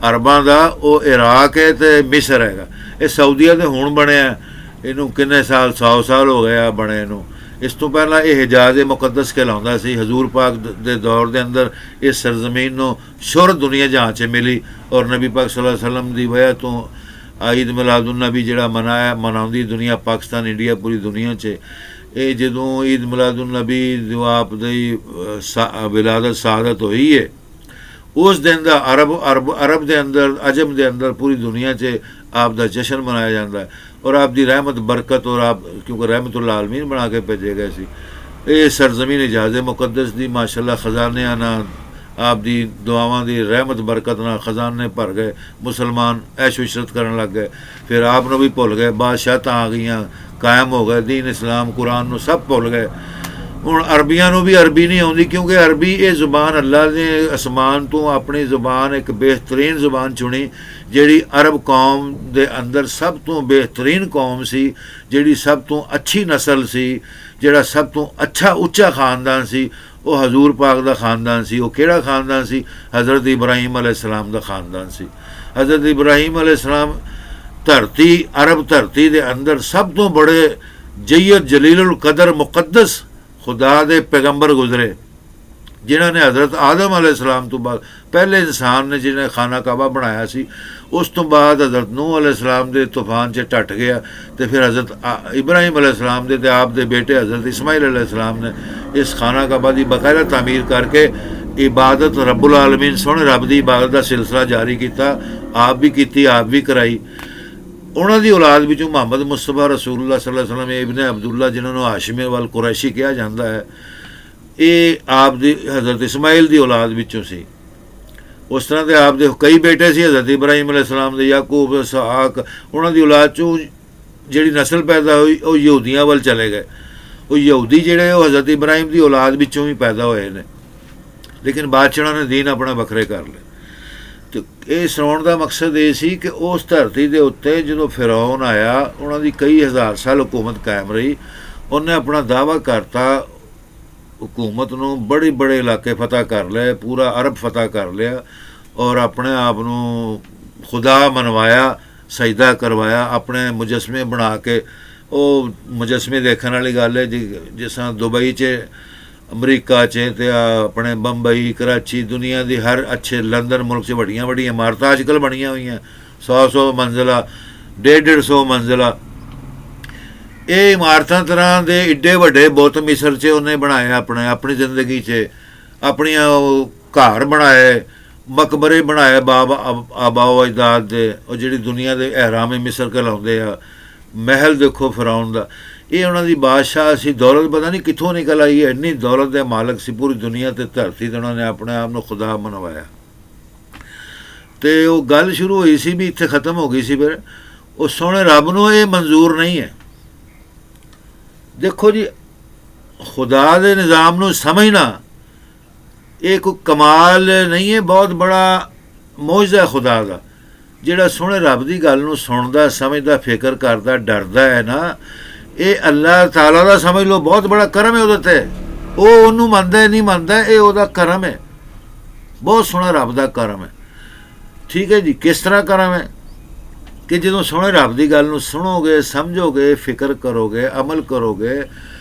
ਅਰਬਾਂ ਦਾ ਉਹ ਇਰਾਕ ਹੈ ਅਤੇ ਮਿਸਰ ਹੈਗਾ। ਇਹ ਸਾਊਦੀਆ ਤੇ ਹੁਣ ਬਣਿਆ, ਇਹਨੂੰ ਕਿੰਨੇ ਸਾਲ 100 ਸਾਲ ਹੋ ਗਏ ਆ ਬਣੇ ਨੂੰ। ਇਸ ਤੋਂ ਪਹਿਲਾਂ ਇਹ ਹਿਜਾਜ਼ ਮੁਕੱਦਸ ਕਹਿਲਾਉਂਦਾ ਸੀ। ਹਜ਼ੂਰ ਪਾਕ ਦੇ ਦੌਰ ਦੇ ਅੰਦਰ ਇਸ ਸਰਜ਼ਮੀਨ ਨੂੰ ਸ਼ੋਹਰਤ ਦੁਨੀਆ ਜਹਾਂ 'ਚ ਮਿਲੀ ਔਰ ਨਬੀ ਪਾਕ ਸੱਲੱਲਾਹੁ ਅਲੈਹਿ ਵਸੱਲਮ ਦੀ ਵਜ੍ਹਾ ਤੋਂ ਈਦ ਮਿਲਾਦੁਨ-ਨਬੀ ਜਿਹੜਾ ਮਨਾਉਂਦੀ ਦੁਨੀਆ, ਪਾਕਿਸਤਾਨ, ਇੰਡੀਆ, ਪੂਰੀ ਦੁਨੀਆ 'ਚ। ਇਹ ਜਦੋਂ ਈਦ ਮਿਲਾਦੁਨ-ਨਬੀ ਜੋ ਆਪ ਦੀ ਵਿਲਾਦਤ ਸ਼ਹਾਦਤ ਹੋਈ ਹੈ, ਉਸ ਦਿਨ ਦਾ ਅਰਬ ਦੇ ਅੰਦਰ, ਅਜਮ ਦੇ ਅੰਦਰ, ਪੂਰੀ ਦੁਨੀਆ 'ਚ ਆਪ ਦਾ ਜਸ਼ਨ ਮਨਾਇਆ ਜਾਂਦਾ ਹੈ। ਔਰ ਆਪ ਦੀ ਰਹਿਮਤ ਬਰਕਤ ਔਰ ਆਪ ਕਿਉਂਕਿ ਰਹਿਮਤੁਲ ਆਲਮੀਨ ਬਣਾ ਕੇ ਭੇਜੇ ਗਏ ਸੀ। ਇਹ ਸਰਜ਼ਮੀਨ ਹਿਜਾਜ਼ ਮੁਕੱਦਸ ਦੀ ਮਾਸ਼ਾਅੱਲਾ ਖਜ਼ਾਨਿਆਂ ਨਾਲ, ਆਪ ਦੀ ਦੁਆਵਾਂ ਦੀ ਰਹਿਮਤ ਬਰਕਤ ਨਾਲ ਖਜ਼ਾਨੇ ਭਰ ਗਏ। ਮੁਸਲਮਾਨ ਐਸ਼ ਇਸ਼ਰਤ ਕਰਨ ਲੱਗ ਗਏ। ਫਿਰ ਆਪ ਨੂੰ ਵੀ ਭੁੱਲ ਗਏ, ਬਾਦਸ਼ਾਹਤਾਂ ਆ ਗਈਆਂ, ਕਾਇਮ ਹੋ ਗਏ, ਦੀਨ ਇਸਲਾਮ ਕੁਰਾਨ ਨੂੰ ਸਭ ਭੁੱਲ ਗਏ। ਹੁਣ ਅਰਬੀਆਂ ਨੂੰ ਵੀ ਅਰਬੀ ਨਹੀਂ ਆਉਂਦੀ, ਕਿਉਂਕਿ ਅਰਬੀ ਇਹ ਜ਼ੁਬਾਨ ਅੱਲਾ ਨੇ ਅਸਮਾਨ ਤੋਂ ਆਪਣੀ ਜ਼ੁਬਾਨ ਇੱਕ ਬਿਹਤਰੀਨ ਜ਼ੁਬਾਨ ਚੁਣੀ, ਜਿਹੜੀ ਅਰਬ ਕੌਮ ਦੇ ਅੰਦਰ ਸਭ ਤੋਂ ਬਿਹਤਰੀਨ ਕੌਮ ਸੀ, ਜਿਹੜੀ ਸਭ ਤੋਂ ਅੱਛੀ ਨਸਲ ਸੀ, ਜਿਹੜਾ ਸਭ ਤੋਂ ਅੱਛਾ ਉੱਚਾ ਖਾਨਦਾਨ ਸੀ, ਉਹ ਹਜ਼ੂਰ ਪਾਕ ਦਾ ਖਾਨਦਾਨ ਸੀ। ਉਹ ਕਿਹੜਾ ਖਾਨਦਾਨ ਸੀ? ਹਜ਼ਰਤ ਇਬਰਾਹੀਮ अलैहिस्सलाम ਦਾ ਖਾਨਦਾਨ ਸੀ। ਹਜ਼ਰਤ ਇਬਰਾਹੀਮ अलैहिस्सलाम ਧਰਤੀ, ਅਰਬ ਧਰਤੀ ਦੇ ਅੰਦਰ ਸਭ ਤੋਂ ਬੜੇ ਜਯਦ ਜਲੀਲੁਲ ਕਦਰ ਮੁਕੱਦਸ ਖੁਦਾ ਦੇ ਪੈਗੰਬਰ ਗੁਜ਼ਰੇ, ਜਿਨ੍ਹਾਂ ਨੇ ਹਜ਼ਰਤ ਆਦਮ अलैहिस्सलाम ਤੋਂ ਬਾਅਦ ਪਹਿਲੇ ਇਨਸਾਨ ਨੇ ਜਿਹਨੇ ਖਾਨਾ ਕਾਬਾ ਬਣਾਇਆ ਸੀ। ਉਸ ਤੋਂ ਬਾਅਦ ਹਜ਼ਰਤ ਨੂਹ अलैहिस्सलाम ਦੇ ਤੂਫਾਨ 'ਚ ਟੱਟ ਗਿਆ, ਅਤੇ ਫਿਰ ਹਜ਼ਰਤ ਇਬਰਾਹੀਮ अलैहिस्सलाम ਦੇ ਅਤੇ ਆਪ ਦੇ ਬੇਟੇ ਹਜ਼ਰਤ ਇਸਮਾਈਲ अलैहिस्सलाम ਨੇ ਇਸ ਖਾਨਾ ਕਾਬਾ ਦੀ ਬਾਕਾਇਦਾ ਤਾਮੀਰ ਕਰਕੇ ਇਬਾਦਤ ਰੱਬੁਲ ਆਲਮੀਨ ਸੋਹਣੇ ਰੱਬ ਦੀ ਇਬਾਦਤ ਦਾ ਸਿਲਸਿਲਾ ਜਾਰੀ ਕੀਤਾ। ਆਪ ਵੀ ਕੀਤੀ, ਆਪ ਵੀ ਕਰਾਈ। ਉਹਨਾਂ ਦੀ ਔਲਾਦ ਵਿੱਚੋਂ ਮੁਹੰਮਦ ਮੁਸਤਫਾ ਰਸੂਲੁल्लाह सल्लल्लाहु अलैहि वसल्लम ਇਬਨ ਅਬਦੁੱਲਾ, ਜਿਹਨਾਂ ਨੂੰ ਹਾਸ਼ਿਮ ਵਲ ਕੁਰੈਸ਼ੀ ਕਿਹਾ ਜਾਂਦਾ ਹੈ, ਇਹ ਆਪ ਦੀ ਹਜ਼ਰਤ ਇਸਮਾਈਲ ਦੀ ਔਲਾਦ ਵਿੱਚੋਂ ਸੀ। ਉਸ ਤਰ੍ਹਾਂ ਦੇ ਆਪ ਦੇ ਕਈ ਬੇਟੇ ਸੀ, ਹਜ਼ਰਤ ਇਬਰਾਹੀਮ अलैहिस्सलाम ਦੇ, ਯਾਕੂਬ, ਇਸਹਾਕ। ਉਹਨਾਂ ਦੀ ਔਲਾਦ 'ਚੋਂ ਜਿਹੜੀ ਨਸਲ ਪੈਦਾ ਹੋਈ ਉਹ ਯਹੂਦੀਆਂ ਵੱਲ ਚਲੇ ਗਏ। ਉਹ ਯਹੂਦੀ ਜਿਹੜੇ ਉਹ ਹਜ਼ਰਤ ਇਬਰਾਹੀਮ ਦੀ ਔਲਾਦ ਵਿੱਚੋਂ ਵੀ ਪੈਦਾ ਹੋਏ ਨੇ, ਲੇਕਿਨ ਬਾਅਦ 'ਚ ਉਹਨਾਂ ਨੇ ਦੀਨ ਆਪਣਾ ਵੱਖਰੇ ਕਰ ਲਿਆ। ਅਤੇ ਇਹ ਸੁਣਾਉਣ ਦਾ ਮਕਸਦ ਇਹ ਸੀ ਕਿ ਉਸ ਧਰਤੀ ਦੇ ਉੱਤੇ ਜਦੋਂ ਫਿਰੌਨ ਆਇਆ, ਉਹਨਾਂ ਦੀ ਕਈ ਹਜ਼ਾਰ ਸਾਲ ਹੁਕੂਮਤ ਕਾਇਮ ਰਹੀ। ਉਹਨੇ ਆਪਣਾ ਦਾਅਵਾ ਕਰਤਾ हुकूमत ਨੂੰ, बड़े बड़े इलाके फतह कर लए, पूरा अरब फतह कर लिया और अपने आप ਨੂੰ खुदा मनवाया, सजदा करवाया, अपने मुजस्मे बना के। ਉਹ ਮੁਜਸਮੇ ਦੇਖਣ ਵਾਲੀ ਗੱਲ ਹੈ ਜੀ, ਜਿਸ ਤਰ੍ਹਾਂ ਦੁਬਈ 'ਚ, ਅਮਰੀਕਾ 'ਚ ਅਤੇ ਆਪਣੇ ਬੰਬਈ, ਕਰਾਚੀ, ਦੁਨੀਆ ਦੀ ਹਰ ਅੱਛੇ ਲੰਦਨ ਮੁਲਕ 'ਚ ਵੱਡੀਆਂ ਵੱਡੀਆਂ ਇਮਾਰਤਾਂ ਅੱਜ ਕੱਲ੍ਹ ਬਣੀਆਂ ਹੋਈਆਂ, 100 ਮੰਜ਼ਿਲਾ, 150 ਮੰਜ਼ਿਲਾ। ਇਹ ਇਮਾਰਤਾਂ ਤਰ੍ਹਾਂ ਦੇ ਏਡੇ ਵੱਡੇ ਬੁੱਤ ਮਿਸਰ 'ਚ ਉਹਨੇ ਬਣਾਏ, ਆਪਣੀ ਜ਼ਿੰਦਗੀ 'ਚ ਆਪਣੀਆਂ ਉਹ ਘਰ ਬਣਾਏ, ਮਕਬਰੇ ਬਣਾਏ ਆਬਾਓ ਅਜਦਾਦ ਦੇ, ਉਹ ਜਿਹੜੀ ਦੁਨੀਆ ਦੇ ਅਹਿਰਾਮ ਮਿਸਰ ਕਹਿਲਾਉਂਦੇ ਆ। ਮਹਿਲ ਦੇਖੋ ਫਿਰੌਨ ਦਾ। ਇਹ ਉਹਨਾਂ ਦੀ ਬਾਦਸ਼ਾਹ ਸੀ। ਦੌਲਤ ਪਤਾ ਨਹੀਂ ਕਿੱਥੋਂ ਨਿਕਲ ਆਈ ਹੈ, ਇੰਨੀ ਦੌਲਤ ਦੇ ਮਾਲਕ ਸੀ ਪੂਰੀ ਦੁਨੀਆ 'ਤੇ ਧਰਤੀ 'ਤੇ। ਉਹਨਾਂ ਨੇ ਆਪਣੇ ਆਪ ਨੂੰ ਖੁਦਾ ਮਨਵਾਇਆ। ਅਤੇ ਉਹ ਗੱਲ ਸ਼ੁਰੂ ਹੋਈ ਸੀ ਵੀ ਇੱਥੇ ਖ਼ਤਮ ਹੋ ਗਈ ਸੀ। ਫਿਰ ਉਹ ਸੋਹਣੇ ਰੱਬ ਨੂੰ ਇਹ ਮਨਜ਼ੂਰ ਨਹੀਂ ਹੈ। ਦੇਖੋ ਜੀ, ਖੁਦਾ ਦੇ ਨਿਜ਼ਾਮ ਨੂੰ ਸਮਝਣਾ ਇਹ ਕੋਈ ਕਮਾਲ ਨਹੀਂ ਹੈ, ਬਹੁਤ ਬੜਾ ਮੌਜਜ਼ਾ ਖੁਦਾ ਦਾ। ਜਿਹੜਾ ਸੋਹਣੇ ਰੱਬ ਦੀ ਗੱਲ ਨੂੰ ਸੁਣਦਾ, ਸਮਝਦਾ, ਫਿਕਰ ਕਰਦਾ, ਡਰਦਾ ਹੈ ਨਾ, ਇਹ ਅੱਲਾਹ ਤਾਲਾ ਦਾ ਸਮਝ ਲਓ ਬਹੁਤ ਬੜਾ ਕਰਮ ਹੈ ਉਹਦੇ 'ਤੇ। ਉਹ ਉਹਨੂੰ ਮੰਨਦਾ ਨਹੀਂ ਮੰਨਦਾ, ਇਹ ਉਹਦਾ ਕਰਮ ਹੈ, ਬਹੁਤ ਸੋਹਣਾ ਰੱਬ ਦਾ ਕਰਮ ਹੈ। ਠੀਕ ਹੈ ਜੀ। ਕਿਸ ਤਰ੍ਹਾਂ ਕਰਮ ਹੈ ਕਿ ਜਦੋਂ ਸੋਹਣੇ ਰੱਬ ਦੀ ਗੱਲ ਨੂੰ ਸੁਣੋਗੇ, ਸਮਝੋਗੇ, ਫਿਕਰ ਕਰੋਗੇ, ਅਮਲ ਕਰੋਗੇ,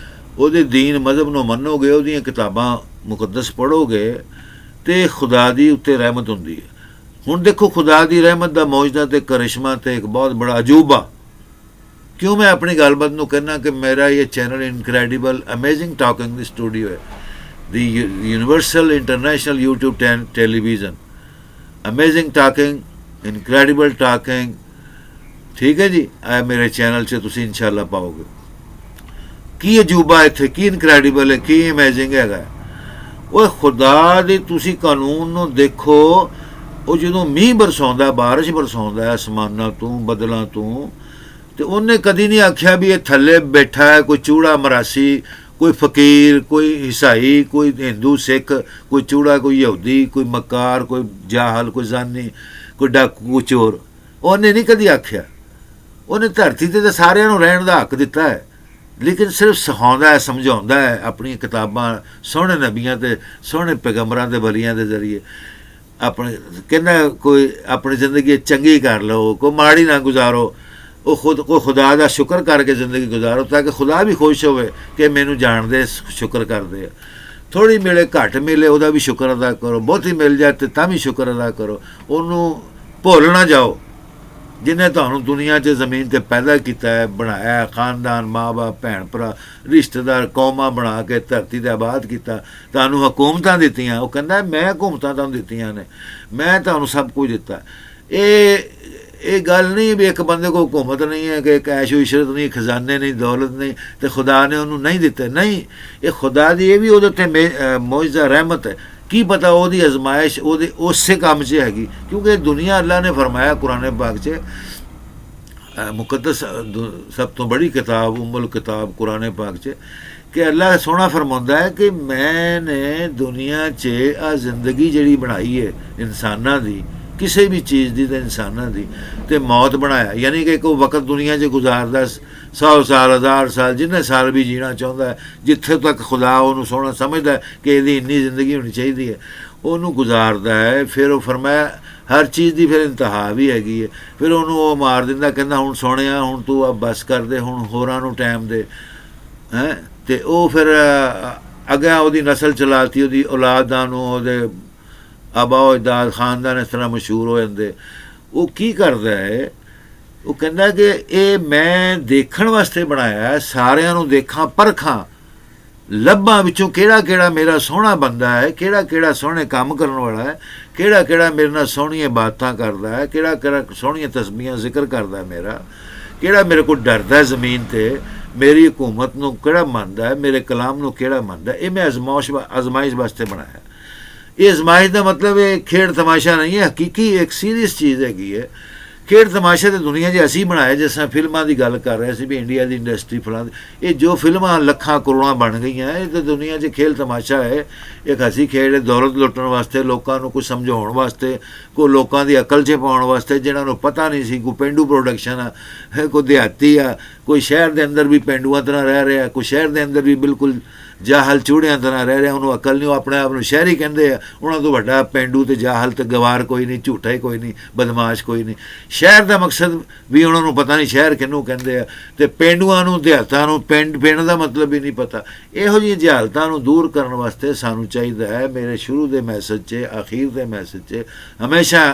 ਉਹਦੇ ਦੀਨ ਮਜ਼ਹਬ ਨੂੰ ਮੰਨੋਗੇ, ਉਹਦੀਆਂ ਕਿਤਾਬਾਂ ਮੁਕੱਦਸ ਪੜ੍ਹੋਗੇ, ਅਤੇ ਖੁਦਾ ਦੀ ਉੱਤੇ ਰਹਿਮਤ ਹੁੰਦੀ ਹੈ। ਹੁਣ ਦੇਖੋ, ਖੁਦਾ ਦੀ ਰਹਿਮਤ ਦਾ ਮੌਜਜ਼ਾ ਅਤੇ ਕਰਿਸ਼ਮਾ ਅਤੇ ਇੱਕ ਬਹੁਤ ਬੜਾ ਅਜੂਬਾ। ਕਿਉਂ ਮੈਂ ਆਪਣੀ ਗੱਲਬਾਤ ਨੂੰ ਕਹਿੰਦਾ ਕਿ ਮੇਰਾ ਇਹ ਚੈਨਲ ਇਨਕ੍ਰੈਡੀਬਲ ਅਮੇਜ਼ਿੰਗ ਟਾਕਿੰਗ ਦੀ ਸਟੂਡੀਓ ਹੈ, ਦੀ universal international YouTube television, amazing talking, incredible talking. ਠੀਕ ਹੈ ਜੀ। ਇਹ ਮੇਰੇ ਚੈਨਲ 'ਚ ਤੁਸੀਂ ਇਨਸ਼ਾਅੱਲਾ ਪਾਓਗੇ। ਕੀ ਅਜੂਬਾ ਇੱਥੇ, ਕੀ ਇਨਕ੍ਰੈਡੀਬਲ ਹੈ, ਕੀ ਅਮੇਜ਼ਿੰਗ ਹੈਗਾ। ਉਹ ਖੁਦਾ ਦੇ ਤੁਸੀਂ ਕਾਨੂੰਨ ਨੂੰ ਦੇਖੋ। ਉਹ ਜਦੋਂ ਮੀਂਹ ਬਰਸਾਉਂਦਾ, ਬਾਰਿਸ਼ ਬਰਸਾਉਂਦਾ ਅਸਮਾਨਾਂ ਤੋਂ, ਬੱਦਲਾਂ ਤੋਂ, तो उन्हें कदी नहीं आख्या भी ये थल्ले बैठा है कोई चूड़ा मरासी, कोई फकीर, कोई ईसाई, कोई हिंदू सिख, कोई चूड़ा, कोई यहूदी, कोई मकार, कोई जाहल, कोई जानी, कोई डाकू, कोई चोर। उन्हें नहीं कदी आख्या। उन्हें धरती ते सारिਆਂ ਨੂੰ ਰਹਿਣ ਦਾ हक दिता है, लेकिन सिर्फ सिखाਉਂਦਾ है, समझाਉਂਦਾ है अपनी किताबां सोहने नबियां ते सोहने पैगंबरां दे वलियां दे जरिए। अपने कहना कोई अपनी जिंदगी चंगी कर लो, कोई माड़ी ना गुजारो, वो खुद को खुदा का शुक्र करके ज़िंदगी गुजारो, ताकि खुदा भी खुश होवे कि मैनू जान दे, शुक्र कर दे। थोड़ी मिले घट मिले ਉਹਦਾ भी शुक्र अदा करो, बहुती मिल जाए तो तां भी शुक्र अदा करो। ਉਹਨੂੰ भुल ना जाओ जिन्हें तुहानू दुनिया 'च ज़मीन ते पैदा किया है, बनाया, खानदान, माँ बाप, भैन भरा, रिश्तेदार, कौमां बना के धरती ते आबाद किया, तुहानू हुकूमतां दित्तियां। वो कहंदा मैं हुकूमतां तुहानू दित्तियां ने, मैं तुहानू सब कुछ दिता। ये गल नहीं भी एक बंदे को हुकूमत नहीं है कि एक ऐशो इशरत नहीं, खजाने नहीं, दौलत नहीं, तो खुदा ने उन्होंने नहीं दिते। नहीं, ये खुदा की ये भी वो मौजदा रहमत है। की पता ਉਹਦੀ आजमाइश ਉਹਦੇ ਉਸੇ ਕੰਮ 'ਚ हैगी, क्योंकि दुनिया अल्लाह ने फरमाया कुरान पाक 'ਚ, मुकद्दस सब तो बड़ी किताब उम्मुल किताब कुरान पाक 'ਚ, कि अल्लाह सोहना फरमाउंदा है कि मैंने दुनिया 'ਚ आ जिंदगी जिहड़ी बनाई है इंसानां दी, किसी भी चीज़ की तो इंसानां दी ते मौत बनाया, यानी कि कोई वक्त दुनिया 'ਚ गुजारदा 100 साल 1000 साल जिन्ने साल भी जीना चाहता है, जिथे तक खुदा उन्होंने सोहना समझदा है कि इसकी इन्नी जिंदगी होनी चाहिए है, उन्होंने गुजारदा है। फिर वो फरमाया हर चीज़ की फिर इंतहा भी हैगी है। फिर उन्होंने वो मार दिंदा, कहंदा हुण सोहणिया हुण तू अब बस कर दे, हुण होरां नूं टाइम दे हैं। ते वो फिर अगे वो नस्ल चलाती, वो औलादां नूं, ओहदे आबा अजदाद खानदान इस तरह मशहूर हो जाते। वो की करदा है, वो कहंदा कि ये मैं देखण वास्ते बनाया है, सारिਆਂ ਨੂੰ देखा परखां, ਲੱਭਾਂ ਵਿੱਚੋਂ ਕਿਹੜਾ ਕਿਹੜਾ ਮੇਰਾ ਸੋਹਣਾ ਬੰਦਾ ਹੈ, ਕਿਹੜਾ ਕਿਹੜਾ ਸੋਹਣੇ ਕੰਮ ਕਰਨ ਵਾਲਾ ਹੈ, ਕਿਹੜਾ ਕਿਹੜਾ ਮੇਰੇ ਨਾਲ ਸੋਹਣੀਆਂ ਬਾਤਾਂ ਕਰਦਾ ਹੈ, ਕਿਹੜਾ ਕਿਹੜਾ ਸੋਹਣੀਆਂ ਤਸਬੀਹਾਂ ਜ਼ਿਕਰ ਕਰਦਾ ਮੇਰਾ, ਕਿਹੜਾ ਮੇਰੇ ਕੋਲ ਡਰਦਾ ਜ਼ਮੀਨ ਤੇ, ਮੇਰੀ ਹਕੂਮਤ ਨੂੰ ਕਿਹੜਾ ਮੰਨਦਾ ਹੈ, ਮੇਰੇ ਕਲਾਮ ਨੂੰ ਕਿਹੜਾ ਮੰਨਦਾ। ਇਹ ਮੈਂ आजमाइश वास्ते बनाया। ये आजमाइश का मतलब ये खेड़ तमाशा नहीं है, हकीकी एक सीरियस चीज़ हैगी है। खेड़ तमाशा तो दुनिया 'ਚ असीं बनाया, जिस तरह फिल्मां की गल कर रहे थे भी इंडिया की इंडस्ट्री फलां, ये जो फिल्मां लखां करोड़ां बन गई हैं, ये तो दुनिया 'ਚ खेल तमाशा है, एक हसी खेड़, दौलत लुटण वास्ते, लोगों को कुछ समझाउण वास्ते, कोई लोगों की अकल 'ਚ पाउण वास्ते, जिन्हां नूं पता नहीं सी। कोई पेंडू प्रोडक्शन है, कोई देहाती आ, कोई शहर के अंदर भी पेंडूआं तरह रह रहा, कोई शहर के अंदर भी बिल्कुल जाहल चूड़ियां तरह रह रहा, उन्होंने अकल नहीं, अपने आप को शहरी कहते हैं, उन्होंने तो वड्डा पेंडू तो जाहल तो गवार कोई नहीं, झूठा ही कोई नहीं, बदमाश कोई नहीं। शहर का मकसद भी उन्होंने पता नहीं शहर किनू कहते हैं, तो पेंडूआं नूं देहातां नूं पिंड का मतलब भी नहीं पता। इहो जिहियां जहालतां नूं दूर करने वास्ते सानूं चाहिदा है, मेरे शुरू के मैसेज 'ਚ आखिर के मैसेज 'ਚ हमेशा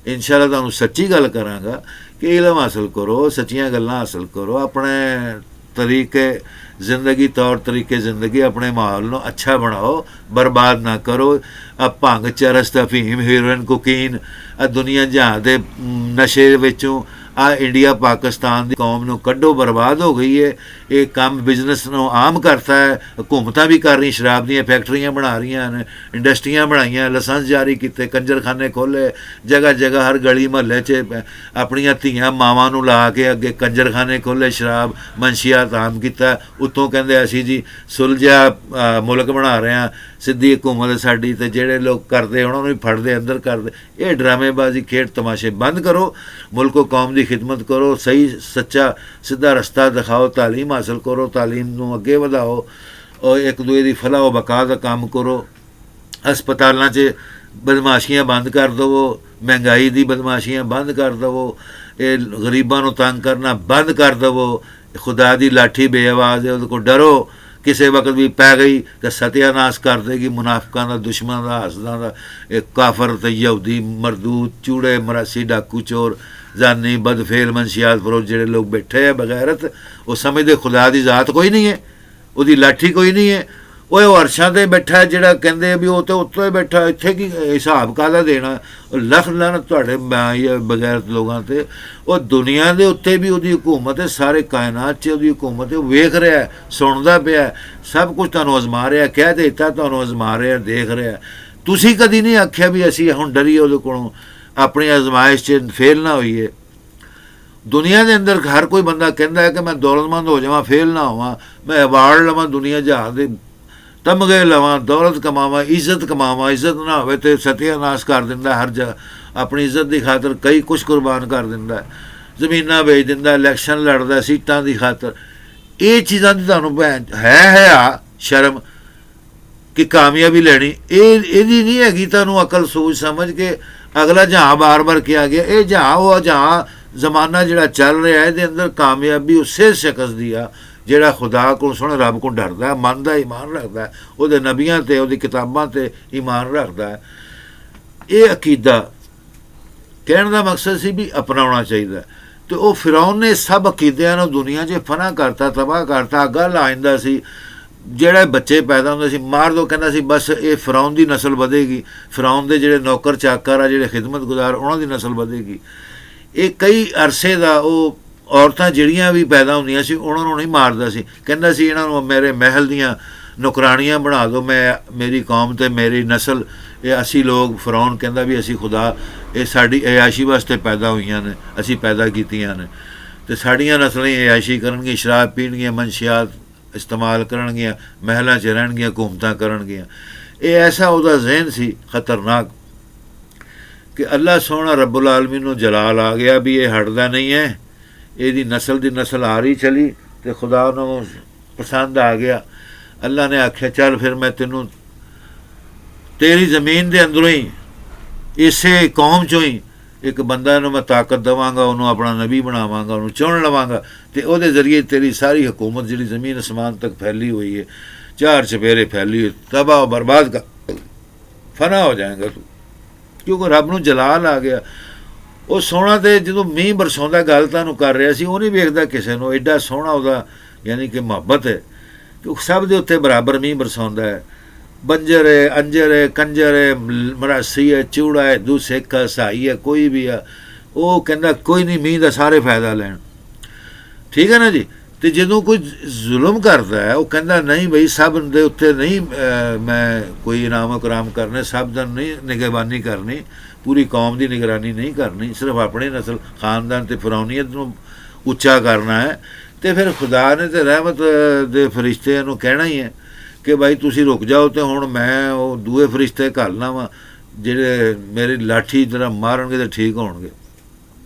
इंशाअल्लाह तुहानूं सच्ची गल करांगा कि इलम हासिल करो, सच्चियां गल्लां हासिल करो, अपने तरीके जिंदगी, तौर तरीके ज़िंदगी अपने माहौल को अच्छा बनाओ, बर्बाद ना करो। अब भंग, चरस, अफीम, हीरोइन, कोकीन, दुनिया जहां के नशे विचों आ इंडिया पाकिस्तान की कौम नूं कड्डो, बर्बाद हो गई है। ये काम बिजनेस नूं आम करता है, हुकूमतां भी कर रही, शराब दीयां फैक्ट्रियां बना रही ने, इंडस्ट्रियां बनाईयां, लाइसेंस जारी किए, कंजरखाने खोले, जगह जगह हर गली महल्ले 'ਚ अपनियां धीआं मावां नूं ला के अगे कंजरखाने खोले, शराब मंशियात आम किया। उत्तों कहंदे असीं जी सुलझिया मुल्क बना रहे हैं, सीधी हुकूमत साडी, ते जिहड़े लोग करदे उन्हां नूं भी फड़दे अंदर करदे। ये ड्रामेबाजी, खेड तमाशे बंद करो, मुल्क कौम की खिदमत करो, सही सच्चा सीधा रस्ता दिखाओ, तालीम हासिल करो, तालीम नूं अगे वधाओ, और एक दूए की फलाह बका का काम करो। हस्पतालों 'ਚ बदमाशियां बंद कर दवो, महंगाई की बदमाशियां बंद कर दवो, ये गरीबां नूं तंग करना बंद कर दवो। खुदा की लाठी बेआवाज़ है, उसको डरो, किसी वक्त भी पै गई तो सत्यानाश कर देगी। मुनाफिकां दा, दुश्मन का, हसदां दा, एक काफर ते यहूदी, मरदूत, चूड़े, मरासी, डाकू, चोर, जानी, बदफेल, मनशियात फरोज जिहड़े लोग बैठे हैं बगैरत, वो समझते खुदा की जात कोई नहीं है, उसकी लाठी कोई नहीं है। वो अर्शां ते बैठा है, जिहड़ा कहंदे भी वो तो उत्तों ही बैठा, इत्थे की हिसाब काहदा देना। लख लानत तुहाडे बगैरत लोगों ते। वो दुनिया के उत्ते भी उसकी हुकूमत है, सारे कायनात 'ਚ उसकी हुकूमत है, वेख रहा है, सुनता पिया, सब कुछ तुहानूं आजमा रहा, कह दिता तुहानूं आजमा रहा, देख रहा। तुसीं कदी नहीं आख्या भी असीं हुण डरीए उहदे कोलों, अपनी आजमाइश 'ਚ फेल ना होईए। ਦੁਨੀਆ ਦੇ ਅੰਦਰ ਹਰ ਕੋਈ ਬੰਦਾ ਕਹਿੰਦਾ ਹੈ ਕਿ ਮੈਂ ਦੌਲਤਮੰਦ ਹੋ ਜਾਵਾਂ, ਫੇਲ ਨਾ ਹੋਵਾਂ, ਮੈਂ ਅਵਾਰਡ ਲਵਾਂ, ਦੁਨੀਆ ਜਹਾਜ਼ ਦੇ ਤਮਗੇ ਲਵਾਂ, ਦੌਲਤ ਕਮਾਵਾਂ, ਇੱਜ਼ਤ ਕਮਾਵਾਂ। ਇੱਜ਼ਤ ਨਾ ਹੋਵੇ ਤੇ ਸਤਿਆਨਾਸ਼ ਕਰ ਦਿੰਦਾ ਹਰ ਜਗ੍ਹਾ। ਆਪਣੀ ਇੱਜ਼ਤ ਦੀ ਖਾਤਰ ਕਈ ਕੁਛ ਕੁਰਬਾਨ ਕਰ ਦਿੰਦਾ, ਜ਼ਮੀਨਾਂ ਵੇਚ ਦਿੰਦਾ, ਇਲੈਕਸ਼ਨ ਲੜਦਾ ਸੀਟਾਂ ਦੀ ਖਾਤਰ। ਇਹ ਚੀਜ਼ਾਂ ਦੀ ਤੁਹਾਨੂੰ ਹੈ ਆ ਸ਼ਰਮ ਕਿ ਕਾਮਯਾਬੀ ਲੈਣੀ, ਇਹਦੀ ਨਹੀਂ ਹੈਗੀ ਤੁਹਾਨੂੰ ਅਕਲ ਸੋਚ ਸਮਝ ਕੇ। ਅਗਲਾ ਜਹਾਂ ਬਾਰ ਕਿਹਾ ਗਿਆ, ਇਹ ਜਹਾਂ ਉਹ ਜਹਾਂ ਜ਼ਮਾਨਾ ਜਿਹੜਾ ਚੱਲ ਰਿਹਾ ਇਹਦੇ ਅੰਦਰ ਕਾਮਯਾਬੀ ਉਸੇ ਸ਼ਖਸ ਦੀ ਆ ਜਿਹੜਾ ਖੁਦਾ ਕੋਲ ਸੁਣ, ਰੱਬ ਕੋਲ ਡਰਦਾ, ਮੰਨਦਾ, ਈਮਾਨ ਰੱਖਦਾ, ਉਹਦੇ ਨਬੀਆਂ ਤੇ ਉਹਦੀ ਕਿਤਾਬਾਂ ਤੇ ਈਮਾਨ ਰੱਖਦਾ। ਇਹ ਅਕੀਦਾ ਕਹਿਣ ਦਾ ਮਕਸਦ ਸੀ ਵੀ ਅਪਣਾਉਣਾ ਚਾਹੀਦਾ। ਤੇ ਉਹ ਫਿਰੌਨ ਨੇ ਸਭ ਅਕੀਦਿਆਂ ਨੂੰ ਦੁਨੀਆ 'ਚ ਫਨਾ ਕਰਤਾ, ਤਬਾਹ ਕਰਤਾ। ਗੱਲ ਆ ਜਾਂਦਾ ਸੀ ਜਿਹੜੇ ਬੱਚੇ ਪੈਦਾ ਹੁੰਦੇ ਸੀ ਮਾਰ ਦੋ, ਕਹਿੰਦਾ ਸੀ ਬਸ ਇਹ ਫਿਰੌਨ ਦੀ ਨਸਲ ਵਧੇਗੀ, ਫਿਰੌਨ ਦੇ ਜਿਹੜੇ ਨੌਕਰ ਚਾਕਰ ਆ, ਜਿਹੜੇ ਖਿਦਮਤ ਗੁਜ਼ਾਰ, ਉਹਨਾਂ ਦੀ ਨਸਲ ਵਧੇਗੀ। ਇਹ ਕਈ ਅਰਸੇ ਦਾ ਉਹ ਔਰਤਾਂ ਜਿਹੜੀਆਂ ਵੀ ਪੈਦਾ ਹੁੰਦੀਆਂ ਸੀ ਉਹਨਾਂ ਨੂੰ ਨਹੀਂ ਮਾਰਦਾ ਸੀ, ਕਹਿੰਦਾ ਸੀ ਇਹਨਾਂ ਨੂੰ ਮੇਰੇ ਮਹਿਲ ਦੀਆਂ ਨੌਕਰਾਣੀਆਂ ਬਣਾ ਦਿਓ, ਮੇਰੀ ਕੌਮ ਤੇ ਮੇਰੀ ਨਸਲ, ਇਹ ਅਸੀਂ ਲੋਕ, ਫਿਰੌਨ ਕਹਿੰਦਾ ਵੀ ਅਸੀਂ ਖੁਦਾ ਇਹ ਸਾਡੀ ਅਯਾਸ਼ੀ ਵਾਸਤੇ ਪੈਦਾ ਹੋਈਆਂ ਨੇ, ਅਸੀਂ ਪੈਦਾ ਕੀਤੀਆਂ ਨੇ, ਅਤੇ ਸਾਡੀਆਂ ਨਸਲਾਂ ਅਯਾਸ਼ੀ ਕਰਨਗੀਆਂ, ਸ਼ਰਾਬ ਪੀਣਗੀਆਂ, ਮਨਸ਼ੀਆਤ ਇਸਤੇਮਾਲ ਕਰਨਗੀਆਂ, ਮਹਿਲਾਂ 'ਚ ਰਹਿਣਗੀਆਂ, ਹਕੂਮਤਾਂ ਕਰਨਗੀਆਂ। ਇਹ ਐਸਾ ਉਹਦਾ ਜ਼ਹਿਨ ਸੀ ਖਤਰਨਾਕ ਕਿ ਅੱਲਾ ਸੋਹਣਾ ਰੱਬੁਲ ਆਲਮੀਨ ਨੂੰ ਜਲਾਲ ਆ ਗਿਆ ਵੀ ਇਹ ਹਟਦਾ ਨਹੀਂ ਹੈ, ਇਹਦੀ ਨਸਲ ਦੀ ਨਸਲ ਆ ਰਹੀ ਚਲੀ, ਅਤੇ ਖੁਦਾ ਨੂੰ ਪਸੰਦ ਆ ਗਿਆ। ਅੱਲਾ ਨੇ ਆਖਿਆ ਚੱਲ ਫਿਰ ਮੈਂ ਤੈਨੂੰ ਤੇਰੀ ਜ਼ਮੀਨ ਦੇ ਅੰਦਰੋਂ ਹੀ, ਇਸੇ ਕੌਮ 'ਚੋਂ ਹੀ ਇੱਕ ਬੰਦਾ ਨੂੰ ਮੈਂ ਤਾਕਤ ਦੇਵਾਂਗਾ, ਉਹਨੂੰ ਆਪਣਾ ਨਬੀ ਬਣਾਵਾਂਗਾ, ਉਹਨੂੰ ਚੁਣ ਲਵਾਂਗਾ, ਅਤੇ ਉਹਦੇ ਜ਼ਰੀਏ ਤੇਰੀ ਸਾਰੀ ਹਕੂਮਤ ਜਿਹੜੀ ਜ਼ਮੀਨ ਅਸਮਾਨ ਤੱਕ ਫੈਲੀ ਹੋਈ ਹੈ, ਚਾਰ ਚਫੇਰੇ ਫੈਲੀ ਹੋਈ, ਤਬਾਹ ਬਰਬਾਦ ਕਰ ਫਨਾ ਹੋ ਜਾਏਗਾ ਤੂੰ, ਕਿਉਂਕਿ ਰੱਬ ਨੂੰ ਜਲਾਲ ਆ ਗਿਆ। ਉਹ ਸੋਹਣਾ ਤੇ ਜਦੋਂ ਮੀਂਹ ਬਰਸਾਉਂਦਾ ਗੱਲ ਤੁਹਾਨੂੰ ਕਰ ਰਿਹਾ ਸੀ, ਉਹ ਨਹੀਂ ਵੇਖਦਾ ਕਿਸੇ ਨੂੰ, ਐਡਾ ਸੋਹਣਾ ਉਹਦਾ ਯਾਨੀ ਕਿ ਮੁਹੱਬਤ ਹੈ ਕਿ ਸਭ ਦੇ ਉੱਤੇ ਬਰਾਬਰ ਮੀਂਹ ਬਰਸਾਉਂਦਾ ਹੈ। ਬੰਜਰ ਹੈ, ਅੰਜਰ ਹੈ, ਕੰਜਰ ਹੈ, ਮਰਾਸੀ ਹੈ, ਚੂੜਾ ਹੈ, ਦੂ ਸਿੱਖ ਹੈ, ਸਾਈ ਹੈ, ਕੋਈ ਵੀ ਆ, ਉਹ ਕਹਿੰਦਾ ਕੋਈ ਨਹੀਂ, ਮੀਂਹ ਦਾ ਸਾਰੇ ਫਾਇਦਾ ਲੈਣ। ਠੀਕ ਹੈ ਨਾ ਜੀ। ਅਤੇ ਜਦੋਂ ਕੋਈ ਜ਼ੁਲਮ ਕਰਦਾ ਹੈ ਉਹ ਕਹਿੰਦਾ ਨਹੀਂ ਬਈ ਸਭ ਦੇ ਉੱਤੇ ਨਹੀਂ ਮੈਂ ਕੋਈ ਇਨਾਮ ਇਕਰਾਮ ਕਰਨੇ, ਸਭ ਦਾ ਨਹੀਂ ਨਿਗਰਾਨੀ ਕਰਨੀ, ਪੂਰੀ ਕੌਮ ਦੀ ਨਿਗਰਾਨੀ ਨਹੀਂ ਕਰਨੀ, ਸਿਰਫ ਆਪਣੇ ਨਸਲ ਖਾਨਦਾਨ ਅਤੇ ਫਿਰੌਨੀਅਤ ਨੂੰ ਉੱਚਾ ਕਰਨਾ ਹੈ। ਅਤੇ ਫਿਰ ਖੁਦਾ ਨੇ ਤਾਂ ਰਹਿਮਤ ਦੇ ਫਰਿਸ਼ਤਿਆਂ ਨੂੰ ਕਹਿਣਾ ਹੀ ਹੈ ਕਿ ਭਾਈ ਤੁਸੀਂ ਰੁਕ ਜਾਓ, ਅਤੇ ਹੁਣ ਮੈਂ ਉਹ ਦੂਏ ਫਰਿਸ਼ਤੇ ਘੱਲਣਾ ਵਾ ਜਿਹੜੇ ਮੇਰੀ ਲਾਠੀ ਜਿਹੜਾ ਮਾਰਨਗੇ ਤਾਂ ਠੀਕ ਹੋਣਗੇ।